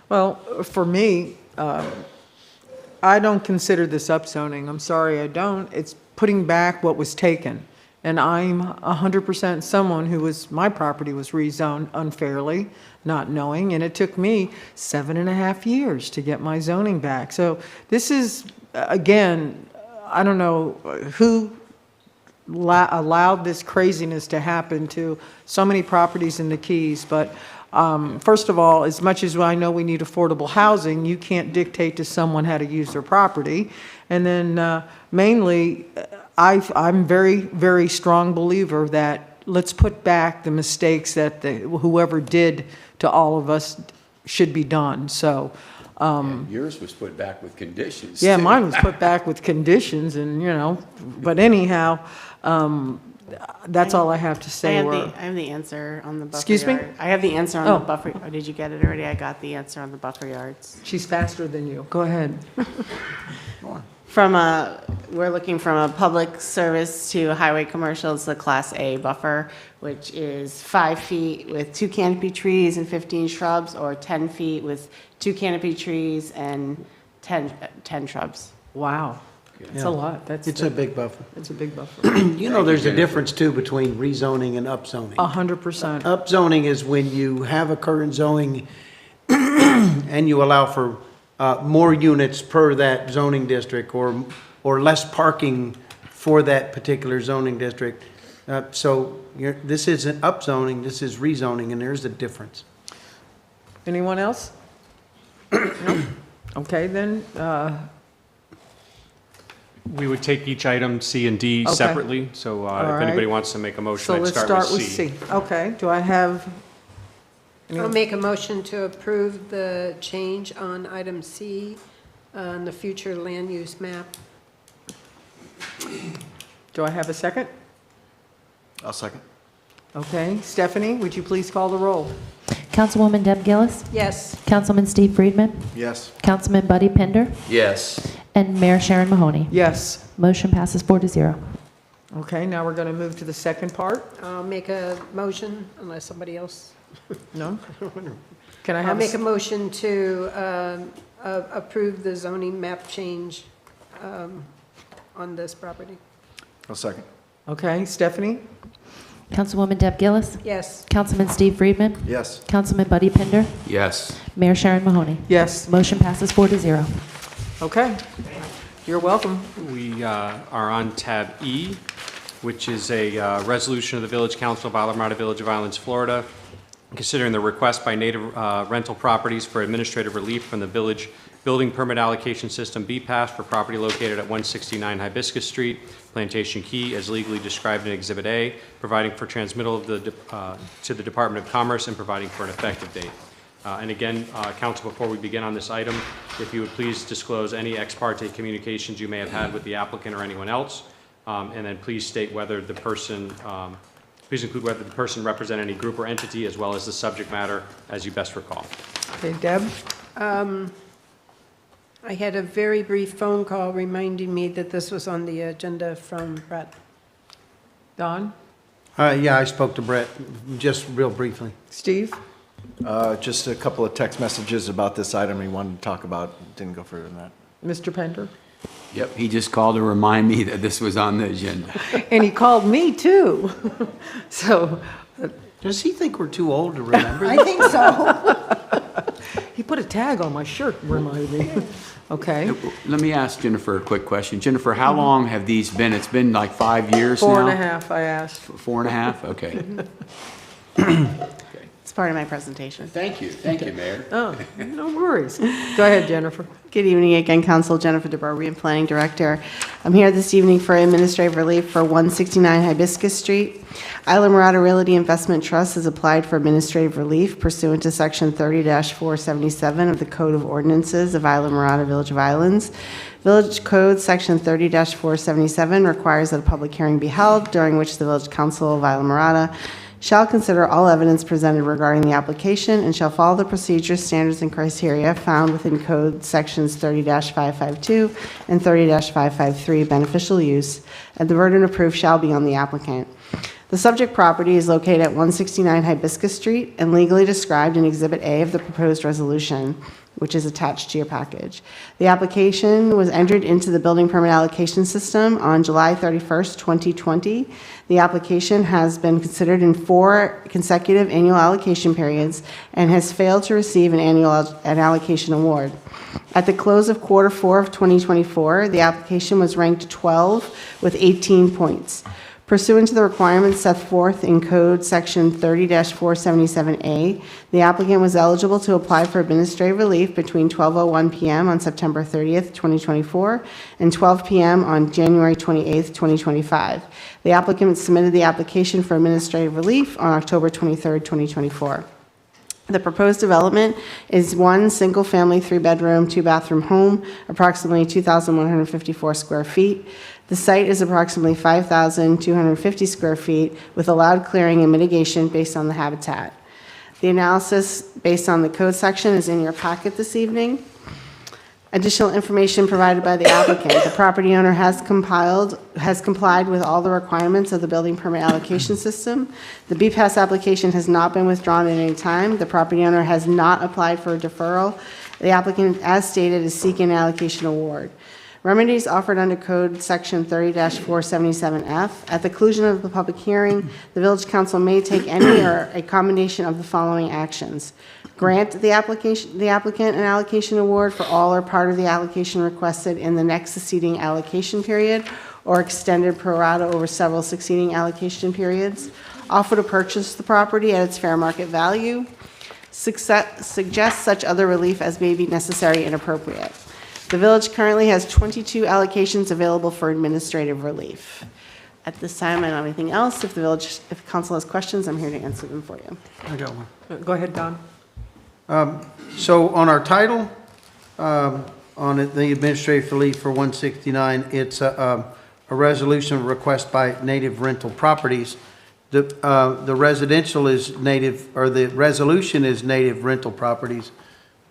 Well, for me, I don't consider this upzoning. I'm sorry, I don't. It's putting back what was taken. And I'm 100% someone my property was rezoned unfairly, not knowing, and it took me 7.5 years to get my zoning back. So this is, again, I don't know who allowed this craziness to happen to so many properties in the Keys, but First of all, as much as I know we need affordable housing, you can't dictate to someone how to use their property. And then mainly, I'm very, very strong believer that let's put back the mistakes that whoever did to all of us should be done. So, Yours was put back with conditions. yeah, too. mine was put back with conditions and, but anyhow, that's all I have to say. I have the answer on the buffer Excuse me? yard. I have the answer on Oh. the buffer. Oh, did you get it already? I got the answer on the buffer yards. She's faster than you. Go ahead. We're looking from a public service to highway commercial. It's the Class A buffer, which is 5 feet with 2 canopy trees and 15 shrubs, or 10 feet with 2 canopy trees and 10 shrubs. Wow. That's a lot. It's a big buffer. It's a big buffer. There's a difference too between rezoning and upzoning. 100%. Upzoning is when you have a current zoning and you allow for more units per that zoning district, or less parking for that particular zoning district. This isn't upzoning, this is rezoning, and there's a difference. Anyone else? No? Okay, then, We would take each item C and D Okay. separately, so All if anybody right. wants to make a motion, so I'd let's start with C. Okay, do I have? I'll make a motion to approve the change on item C on the future land use map. Do I have a second? I'll second. Okay, Stephanie, would you please call the roll? Councilwoman Deb Gillis, Yes. Councilman Steve Friedman, Yes. Councilman Buddy Pinder, Yes. and Mayor Sharon Mahoney. Yes. Motion passes 4-0. Okay, now we're going to move to the second part. I'll make a motion unless somebody else. No? Can I I'll have? make a motion to approve the zoning map change on this property. I'll second. Okay, Stephanie? Councilwoman Deb Gillis, Yes. Councilman Steve Friedman, Yes. Councilman Buddy Pinder, Yes. Mayor Sharon Mahoney. Yes. Motion passes 4-0. Okay. You're welcome. We are on tab E, which is a resolution of the Village Council of Islamorada Village of Islands, Florida, considering the request by Native Rental Properties for administrative relief from the Village Building Permit Allocation System BPAS for property located at 169 Hibiscus Street, Plantation Key, as legally described in Exhibit A, providing for transmittal of to the Department of Commerce and providing for an effective date. And again, Council, before we begin on this item, if you would please disclose any ex parte communications you may have had with the applicant or anyone else, and then please state whether the person, please include whether the person represent any group or entity, as well as the subject matter as you best recall. Okay, Deb? I had a very brief phone call reminding me that this was on the agenda from Brett. Don? Yeah, I spoke to Brett just real briefly. Steve? Just a couple of text messages about this item he wanted to talk about. Didn't go further than that. Mr. Pender? Yep, he just called to remind me that this was on the agenda. And he called me too. So, Does he think we're too old to remember? I think so. he put a tag on my shirt, reminded me. Okay. Let me ask Jennifer a quick question. Jennifer, how long have these been? It's been like 5 years now? 4.5, I asked. 4.5? Okay. It's part of my presentation. Thank you, Mayor. Oh, no worries. Go ahead, Jennifer. Good evening again, Council. Jennifer DeBarbian, Planning Director. I'm here this evening for administrative relief for 169 Hibiscus Street. Islamorada Realty Investment Trust has applied for administrative relief pursuant to Section 30-477 of the Code of Ordinances of Islamorada Village of Islands. Village Code Section 30-477 requires that a public hearing be held, during which the Village Council of Islamorada shall consider all evidence presented regarding the application and shall follow the procedures, standards, and criteria found within Code Sections 30-552 and 30-553 beneficial use, and the burden of proof shall be on the applicant. The subject property is located at 169 Hibiscus Street and legally described in Exhibit A of the proposed resolution, which is attached to your package. The application was entered into the building permit allocation system on July 31st, 2020. The application has been considered in 4 consecutive annual allocation periods and has failed to receive an allocation award. At the close of Q4 of 2024, the application was ranked 12 with 18 points. Pursuant to the requirements set forth in Code Section 30-477A, the applicant was eligible to apply for administrative relief between 12:01 p.m. on September 30th, 2024, and 12 p.m. on January 28th, 2025. The applicant submitted the application for administrative relief on October 23rd, 2024. The proposed development is one single-family, three-bedroom, two-bathroom home, approximately 2,154 square feet. The site is approximately 5,250 square feet with allowed clearing and mitigation based on the habitat. The analysis based on the code section is in your packet this evening. Additional information provided by the applicant. The property owner has complied with all the requirements of the building permit allocation system. The BPAS application has not been withdrawn at any time. The property owner has not applied for a deferral. The applicant, as stated, is seeking an allocation award. Remedies offered under Code Section 30-477F. At the conclusion of the public hearing, the Village Council may take any or a combination of the following actions. Grant the applicant an allocation award for all or part of the allocation requested in the next succeeding allocation period, or extended pro rata over several succeeding allocation periods. Offer to purchase the property at its fair market value. Suggest such other relief as may be necessary and appropriate. The village currently has 22 allocations available for administrative relief. At this time, I don't have anything else. If council has questions, I'm here to answer them for you. I got one. Go ahead, Don. So on our title, on the administrative relief for 169, it's a resolution request by Native Rental Properties. The residential is native, or the resolution is Native Rental Properties.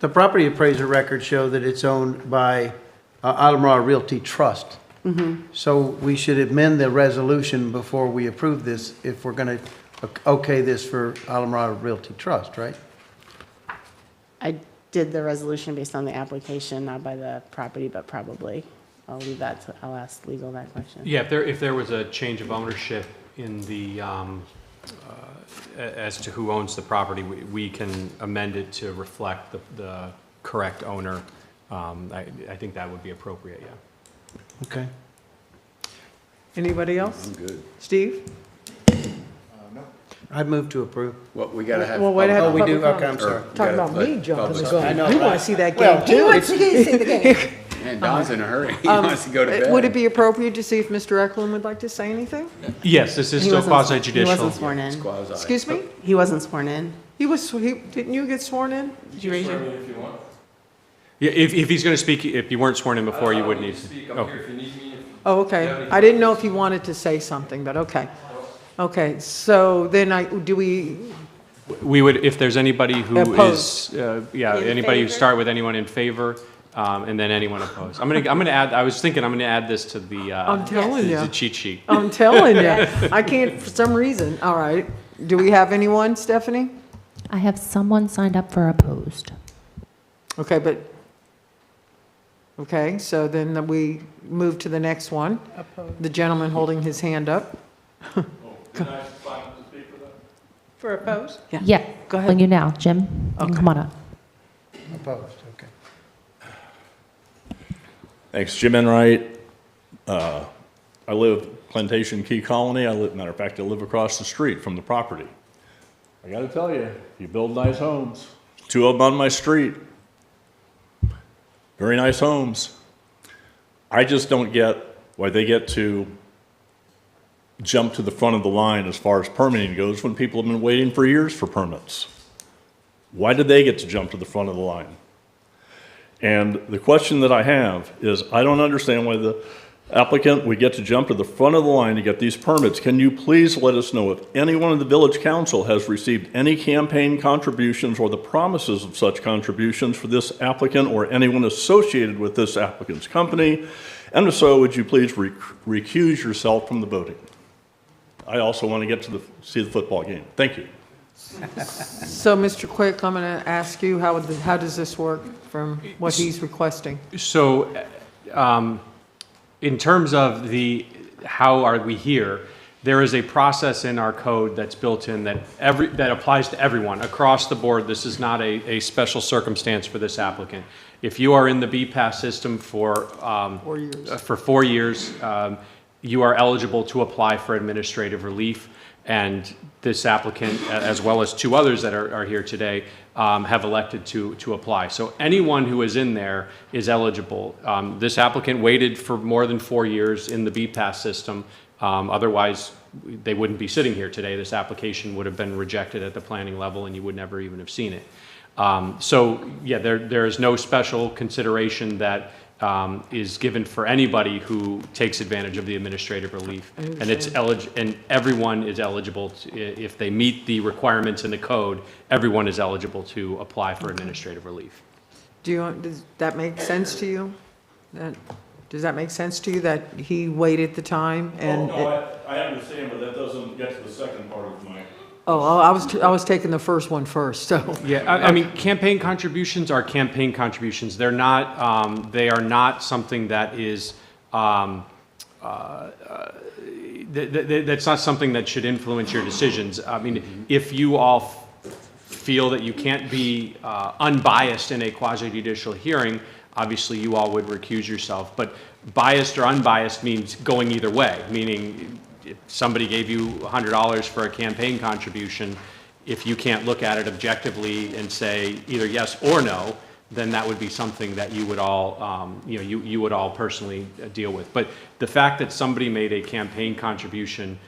The property appraiser records show that it's owned by Islamorada Realty Trust. So we should amend the resolution before we approve this if we're going to okay this for Islamorada Realty Trust, right? I did the resolution based on the application, not by the property, but probably. I'll leave that to, I'll ask legal that question. Yeah, if there was a change of ownership in the, as to who owns the property, we can amend it to reflect the correct owner. I think that would be appropriate, yeah. Okay. Anybody else? I'm good. Steve? I'd move to approve. Well, we gotta have. Well, wait, Oh, we public do? Okay, comment. I'm sorry. Talking about Gotta me let jumping the public- gun. I know, You right? want to see that game Well, too? He wants to see the game. Man, Don's in a hurry. He wants to go to bed. Would it be appropriate to see if Mr. Eklund would like to say anything? Yes, this is He still wasn't- quasi He judicial. wasn't sworn in. Quasi. Excuse me? He wasn't sworn in. Didn't you get sworn in? Did you raise your? Yeah, if he's going to speak, if you weren't sworn in before, you wouldn't need to. Okay. Oh, okay. I didn't know if you wanted to say something, but okay. Okay, so then We would, if there's anybody who Opposed. is, anybody who start with anyone in favor, and then anyone opposed. I'm gonna add, I was thinking I'm gonna add this to the, I'm telling the ya. cheat sheet. I'm telling you, I can't, for some reason. All right. Do we have anyone, Stephanie? I have someone signed up for opposed. Okay, so then we move to the next one. The gentleman holding his hand up. For opposed? Yeah. Go ahead. Calling you now, Jim. You can come on up. Opposed, okay. Thanks, Jim Enright. I live Plantation Key Colony. Matter of fact, I live across the street from the property. I gotta tell you, you build nice homes. 2 of them on my street. Very nice homes. I just don't get why they get to jump to the front of the line as far as permitting goes when people have been waiting for years for permits. Why did they get to jump to the front of the line? And the question that I have is, I don't understand why the applicant would get to jump to the front of the line to get these permits. Can you please let us know if anyone in the village council has received any campaign contributions or the promises of such contributions for this applicant or anyone associated with this applicant's company? And if so, would you please recuse yourself from the voting? I also want to get to see the football game. Thank you. So, Mr. Quick, I'm going to ask you, how does this work from what he's requesting? So, in terms of how are we here, there is a process in our code that's built in that applies to everyone across the board. This is not a special circumstance for this applicant. If you are in the BPAS system for 4 years, you are eligible to apply for administrative relief. And this applicant, as well as two others that are here today, have elected to apply. So anyone who is in there is eligible. This applicant waited for more than 4 years in the BPAS system. Otherwise, they wouldn't be sitting here today. This application would have been rejected at the planning level, and you would never even have seen it. So, yeah, there is no special consideration that is given for anybody who takes advantage of the administrative relief. And it's and everyone is eligible to, if they meet the requirements in the code, everyone is eligible to apply for administrative relief. Does that make sense to you? Does that make sense to you that he waited the time and? I understand, but that doesn't get to the second part of my. Oh, I was taking the first one first, so. Yeah, I mean, campaign contributions are campaign contributions. They're not, they are not something that is, that's not something that should influence your decisions. I mean, if you all feel that you can't be unbiased in a quasi-judicial hearing, obviously you all would recuse yourself. But biased or unbiased means going either way, meaning if somebody gave you $100 for a campaign contribution, if you can't look at it objectively and say either yes or no, then that would be something that you would all, you would all personally deal with. But the fact that somebody made a campaign contribution,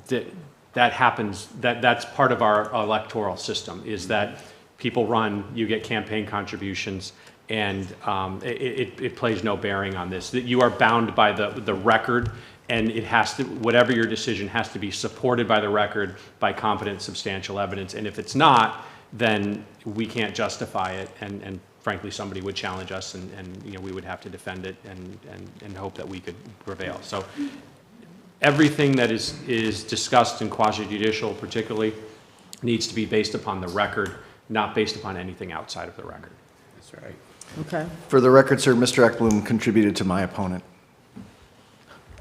that happens, that's part of our electoral system, is that people run, you get campaign contributions, and it plays no bearing on this. That you are bound by the record, and it has to, whatever your decision has to be supported by the record, by competent, substantial evidence. And if it's not, then we can't justify it, and frankly, somebody would challenge us, and we would have to defend it and hope that we could prevail. So everything that is discussed in quasi-judicial particularly needs to be based upon the record, not based upon anything outside of the record. That's right. Okay. For the record, sir, Mr. Eckblum contributed to my opponent,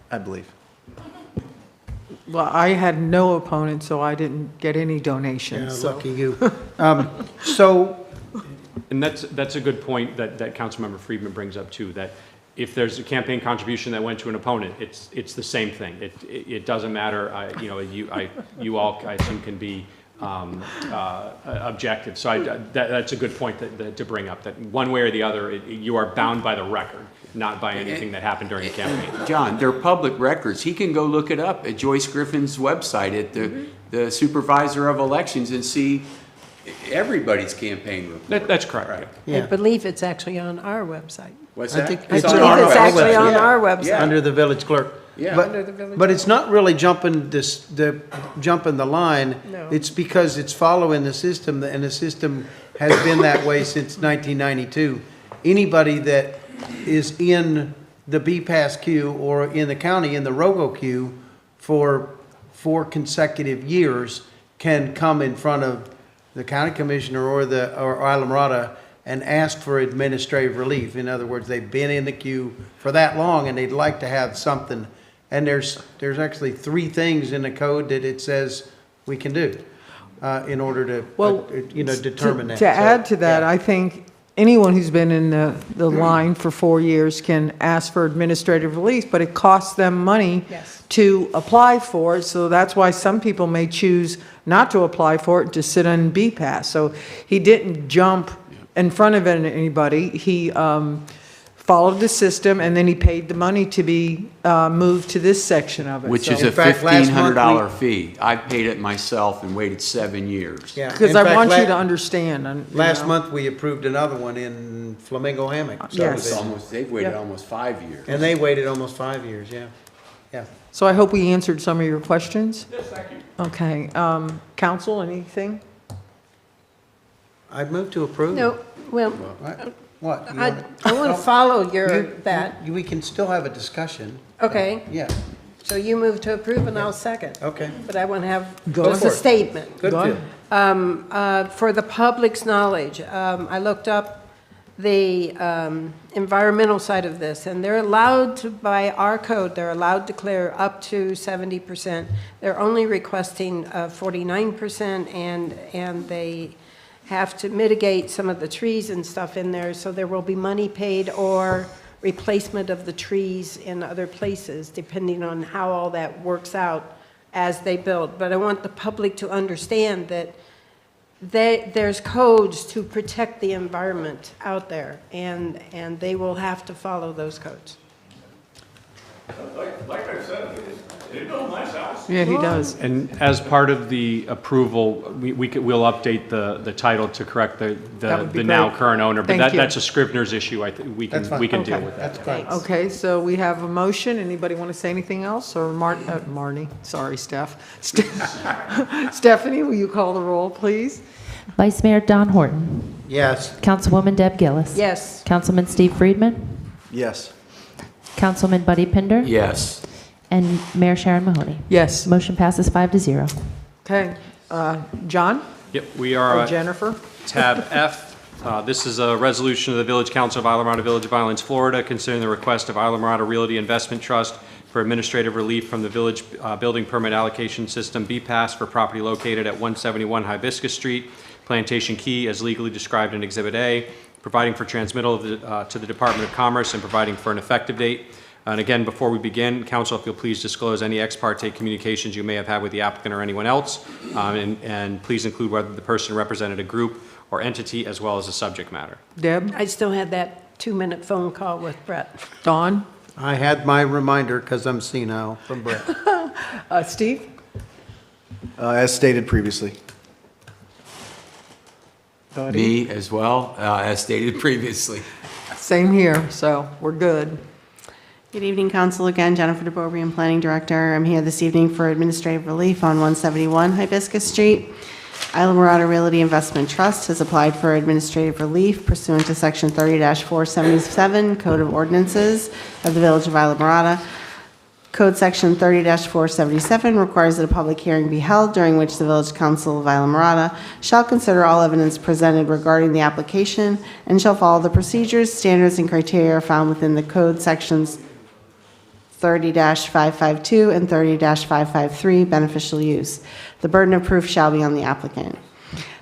I believe. Well, I had no opponent, so I didn't get any donations. Yeah, so. lucky you. So, and that's a good point that Councilmember Friedman brings up too, that if there's a campaign contribution that went to an opponent, it's the same thing. It doesn't matter. You all, I assume, can be objective. So that's a good point to bring up, that one way or the other, you are bound by the record, not by anything that happened during a campaign. John, they're public records. He can go look it up at Joyce Griffin's website at the Supervisor of Elections and see everybody's campaign report. That's correct. Right. I believe it's actually on our website. What's I that? think It's it's on our actually website. on our website. Under the village clerk. Yeah. Under the village But it's not really jumping the line. No. It's because it's following the system, and the system has been that way since 1992. Anybody that is in the BPAS queue or in the county in the ROGO queue for 4 consecutive years can come in front of the county commissioner or Islamorada and ask for administrative relief. In other words, they've been in the queue for that long and they'd like to have something. And there's actually 3 things in the code that it says we can do in order to determine that. To add to that, I think anyone who's been in the line for 4 years can ask for administrative relief, but it costs them money to apply for it. So that's why some people may choose not to apply for it, to sit on BPAS. So he didn't jump in front of anybody. He followed the system, and then he paid the money to be moved to this section of it. Which So- is a In fact, last month $1,500 fee. I paid it myself and waited 7 years. Yeah. Because In I fact, want you to understand. Last month, we approved another one in Flamingo Hammock. Yes. subdivision. They've waited Yeah. almost 5 years. And they waited almost 5 years, yeah. Yeah. So I hope we answered some of your questions. Yes, thank you. Okay, council, anything? I'd move to approve. No, well, What? You I wanna- want to follow that. We can still have a discussion. Okay, Yeah, so you move to approve and I'll second. okay. But I want to have Go just for a it. statement. Good Go deal. ahead. For the public's knowledge, I looked up the environmental side of this, and they're allowed to, by our code, they're allowed to clear up to 70%. They're only requesting 49%, and they have to mitigate some of the trees and stuff in there, so there will be money paid or replacement of the trees in other places, depending on how all that works out as they build. But I want the public to understand that there's codes to protect the environment out there, and they will have to follow those codes. Like I said, they built a nice house. Yeah, he does. And as part of the approval, we'll update the title to correct That would be the now great. current owner. But Thank you. that's a Scrivener's issue. I think we can deal Okay. with that. That's fine. Okay, so we have a motion. Anybody want to say anything else? Or Marnie, sorry, Steph. Stephanie, will you call the roll, please? Vice Mayor Don Horton. Yes. Councilwoman Deb Gillis. Yes. Councilman Steve Friedman. Yes. Councilman Buddy Pinder. Yes. And Mayor Sharon Mahoney. Yes. Motion passes 5-0. Okay, John Yep, we are or Jennifer? tab F. This is a resolution of the Village Council of Islamorada Village of Islands, Florida, considering the request of Islamorada Realty Investment Trust for administrative relief from the Village Building Permit Allocation System, BPAS, for property located at 171 Hibiscus Street, Plantation Key, as legally described in Exhibit A, providing for transmittal to the Department of Commerce and providing for an effective date. And again, before we begin, Council, if you'll please disclose any ex parte communications you may have had with the applicant or anyone else, and please include whether the person represented a group or entity as well as the subject matter. Deb? I still had that 2-minute phone call with Brett. Dawn? I had my reminder because I'm senile from Brett. Steve? As stated previously. Me as well, as stated previously. Same here, so we're good. Good evening, Council. Again, Jennifer DeBobrian, Planning Director. I'm here this evening for administrative relief on 171 Hibiscus Street. Islamorada Realty Investment Trust has applied for administrative relief pursuant to Section 30-477 Code of Ordinances of the Village of Islamorada. Code Section 30-477 requires that a public hearing be held during which the Village Council of Islamorada shall consider all evidence presented regarding the application and shall follow the procedures, standards, and criteria found within the Code Sections 30-552 and 30-553 beneficial use. The burden of proof shall be on the applicant.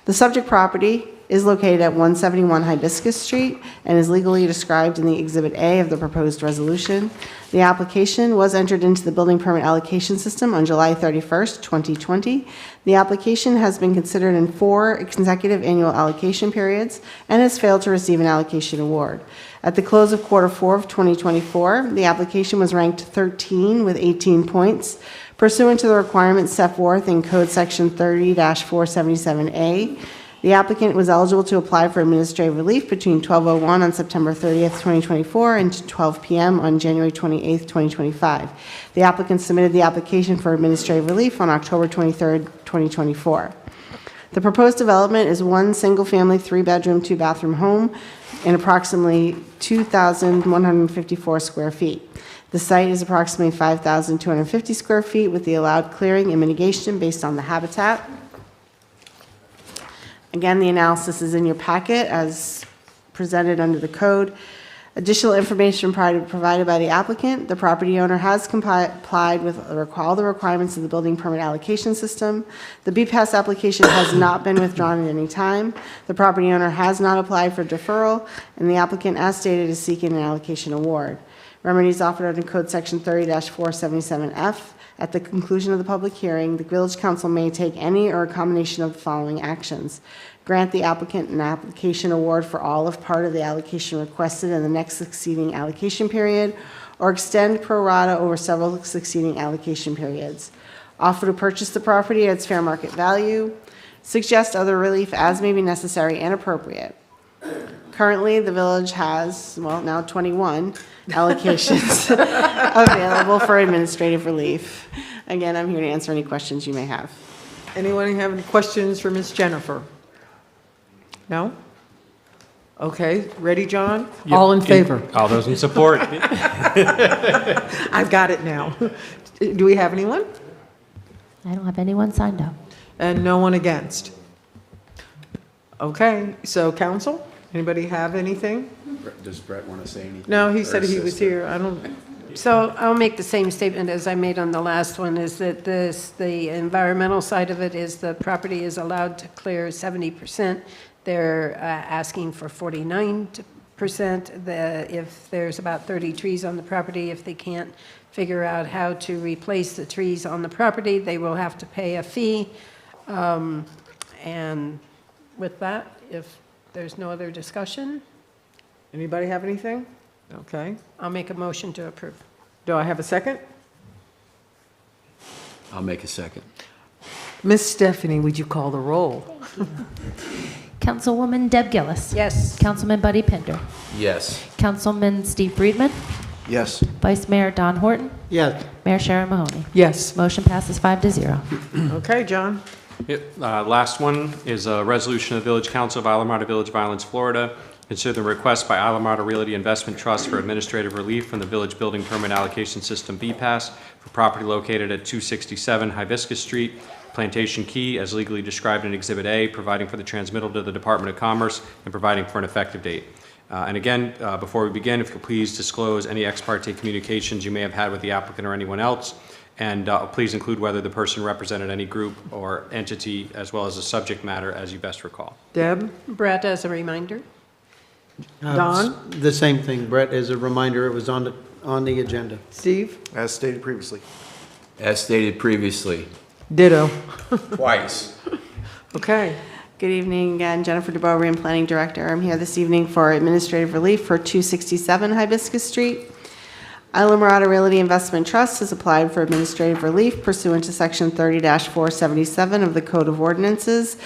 The subject property is located at 171 Hibiscus Street and is legally described in the Exhibit A of the proposed resolution. The application was entered into the building permit allocation system on July 31st, 2020. The application has been considered in 4 consecutive annual allocation periods and has failed to receive an allocation award. At the close of Q4 of 2024, the application was ranked 13 with 18 points. Pursuant to the requirements set forth in Code Section 30-477A, the applicant was eligible to apply for administrative relief between 12:01 on September 30th, 2024 and 12 p.m. on January 28th, 2025. The applicant submitted the application for administrative relief on October 23rd, 2024. The proposed development is one single-family, 3-bedroom, 2-bathroom home in approximately 2,154 square feet. The site is approximately 5,250 square feet with the allowed clearing and mitigation based on the habitat. Again, the analysis is in your packet as presented under the code. Additional information provided by the applicant. The property owner has complied with all the requirements of the building permit allocation system. The BPAS application has not been withdrawn at any time. The property owner has not applied for deferral, and the applicant, as stated, is seeking an allocation award. Remedies offered under Code Section 30-477F. At the conclusion of the public hearing, the Village Council may take any or a combination of the following actions. Grant the applicant an application award for all of part of the allocation requested in the next succeeding allocation period, or extend pro rata over several succeeding allocation periods. Offer to purchase the property at its fair market value. Suggest other relief as may be necessary and appropriate. Currently, the village has, well, now 21 allocations available for administrative relief. Again, I'm here to answer any questions you may have. Anyone have any questions for Ms. Jennifer? No? Okay, ready, John? Yep. All in favor? All those in support? I've got it now. Do we have anyone? I don't have anyone signed up. And no one against? Okay, so council, anybody have anything? Does Brett want to say anything? No, he Or said he was assist? here. I don't, So I'll make the same statement as I made on the last one, is that the environmental side of it is the property is allowed to clear 70%. They're asking for 49% if there's about 30 trees on the property, if they can't figure out how to replace the trees on the property, they will have to pay a fee. And with that, if there's no other discussion, Anybody have anything? Okay. I'll make a motion to approve. Do I have a second? I'll make a second. Miss Stephanie, would you call the roll? Councilwoman Deb Gillis. Yes. Councilman Buddy Pinder. Yes. Councilman Steve Friedman. Yes. Vice Mayor Don Horton. Yes. Mayor Sharon Mahoney. Yes. Motion passes 5-0. Okay, John? Last one is a resolution of the Village Council of Islamorada Village of Islands, Florida. Consider the request by Islamorada Realty Investment Trust for administrative relief from the Village Building Permit Allocation System BPAS for property located at 267 Hibiscus Street, Plantation Key, as legally described in Exhibit A, providing for the transmittal to the Department of Commerce and providing for an effective date. And again, before we begin, if you'll please disclose any ex parte communications you may have had with the applicant or anyone else, and please include whether the person represented any group or entity, as well as the subject matter, as you best recall. Deb? Brett, as a reminder. Don? The same thing, Brett, as a reminder, it was on the agenda. Steve? As stated previously. As stated previously. Ditto. Twice. Okay. Good evening again, Jennifer DeBoer, Planning Director. I'm here this evening for administrative relief for 267 Hibiscus Street. Islamorada Realty Investment Trust has applied for administrative relief pursuant to Section 30-477 of the Code of Ordinances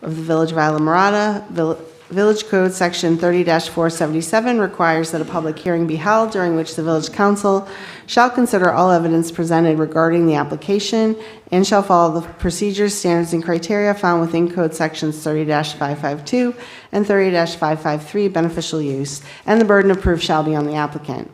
of the Village of Islamorada. Village Code Section 30-477 requires that a public hearing be held during which the Village Council shall consider all evidence presented regarding the application and shall follow the procedures, standards, and criteria found within Code Sections 30-552 and 30-553 beneficial use, and the burden of proof shall be on the applicant.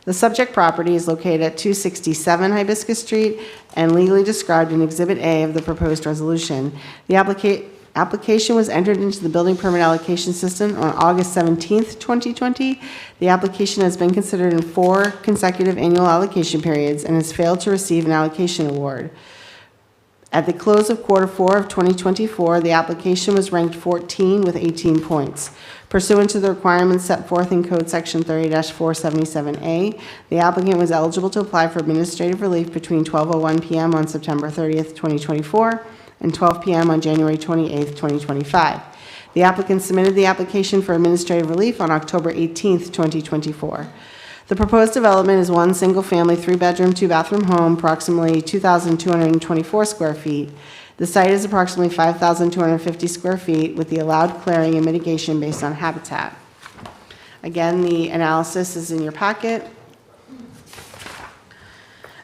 The subject property is located at 267 Hibiscus Street and legally described in Exhibit A of the proposed resolution. The application was entered into the building permit allocation system on August 17th, 2020. The application has been considered in 4 consecutive annual allocation periods and has failed to receive an allocation award. At the close of quarter 4 of 2024, the application was ranked 14 with 18 points. Pursuant to the requirements set forth in Code Section 30-477A, the applicant was eligible to apply for administrative relief between 12:01 p.m. on September 30th, 2024 and 12 p.m. on January 28th, 2025. The applicant submitted the application for administrative relief on October 18th, 2024. The proposed development is one single-family, 3-bedroom, 2-bathroom home, approximately 2,224 square feet. The site is approximately 5,250 square feet with the allowed clearing and mitigation based on habitat. Again, the analysis is in your packet.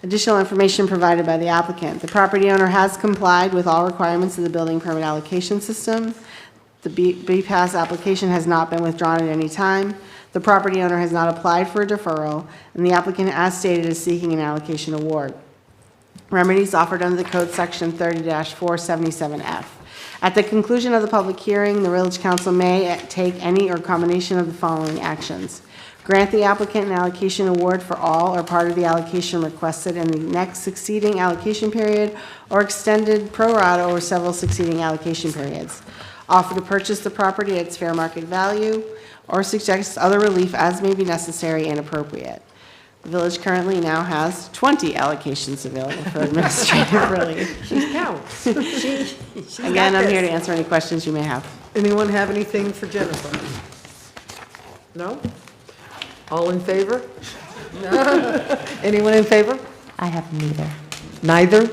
Additional information provided by the applicant. The property owner has complied with all requirements of the building permit allocation system. The BPAS application has not been withdrawn at any time. The property owner has not applied for a deferral, and the applicant, as stated, is seeking an allocation award. Remedies offered under the Code Section 30-477F. At the conclusion of the public hearing, the Village Council may take any or combination of the following actions. Grant the applicant an allocation award for all or part of the allocation requested in the next succeeding allocation period, or extended pro rata over several succeeding allocation periods. Offer to purchase the property at its fair market value, or suggest other relief as may be necessary and appropriate. The village currently now has 20 allocations available for administrative relief. She counts. She's Again, got I'm here to this. answer any questions you may have. Anyone have anything for Jennifer? No? All in favor? No. Anyone in favor? I have neither. Neither?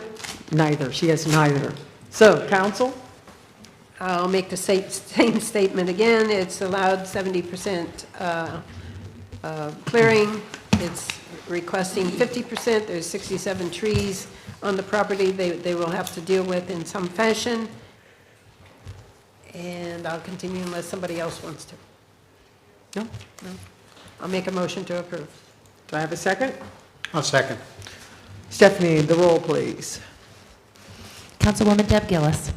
Neither. She has neither. So, council? I'll make the same statement again. It's allowed 70% clearing. It's requesting 50%. There's 67 trees on the property they will have to deal with in some fashion. And I'll continue unless somebody else wants to. No? No. I'll make a motion to approve. Do I have a second? I'll second. Stephanie, the roll, please. Councilwoman Deb Gillis.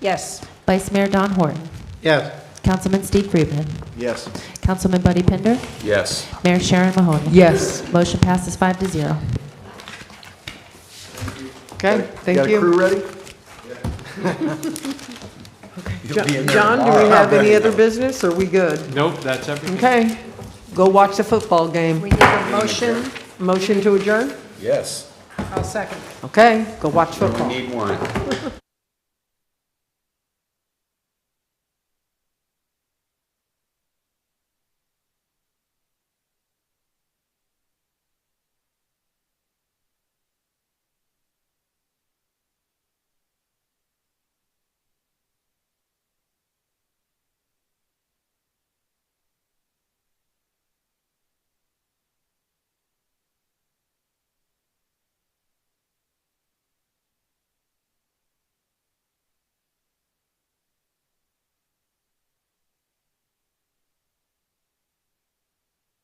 Yes. Vice Mayor Don Horton. Yes. Councilman Steve Friedman. Yes. Councilman Buddy Pinder. Yes. Mayor Sharon Mahoney. Yes. Motion passes 5-0. Okay, thank Got a you. crew ready? John, do we have any other business? Or are we good? Nope, that's everything. Okay, go watch the football game. We need a motion. Motion to adjourn? Yes. I'll second. Okay, go watch We football. need one.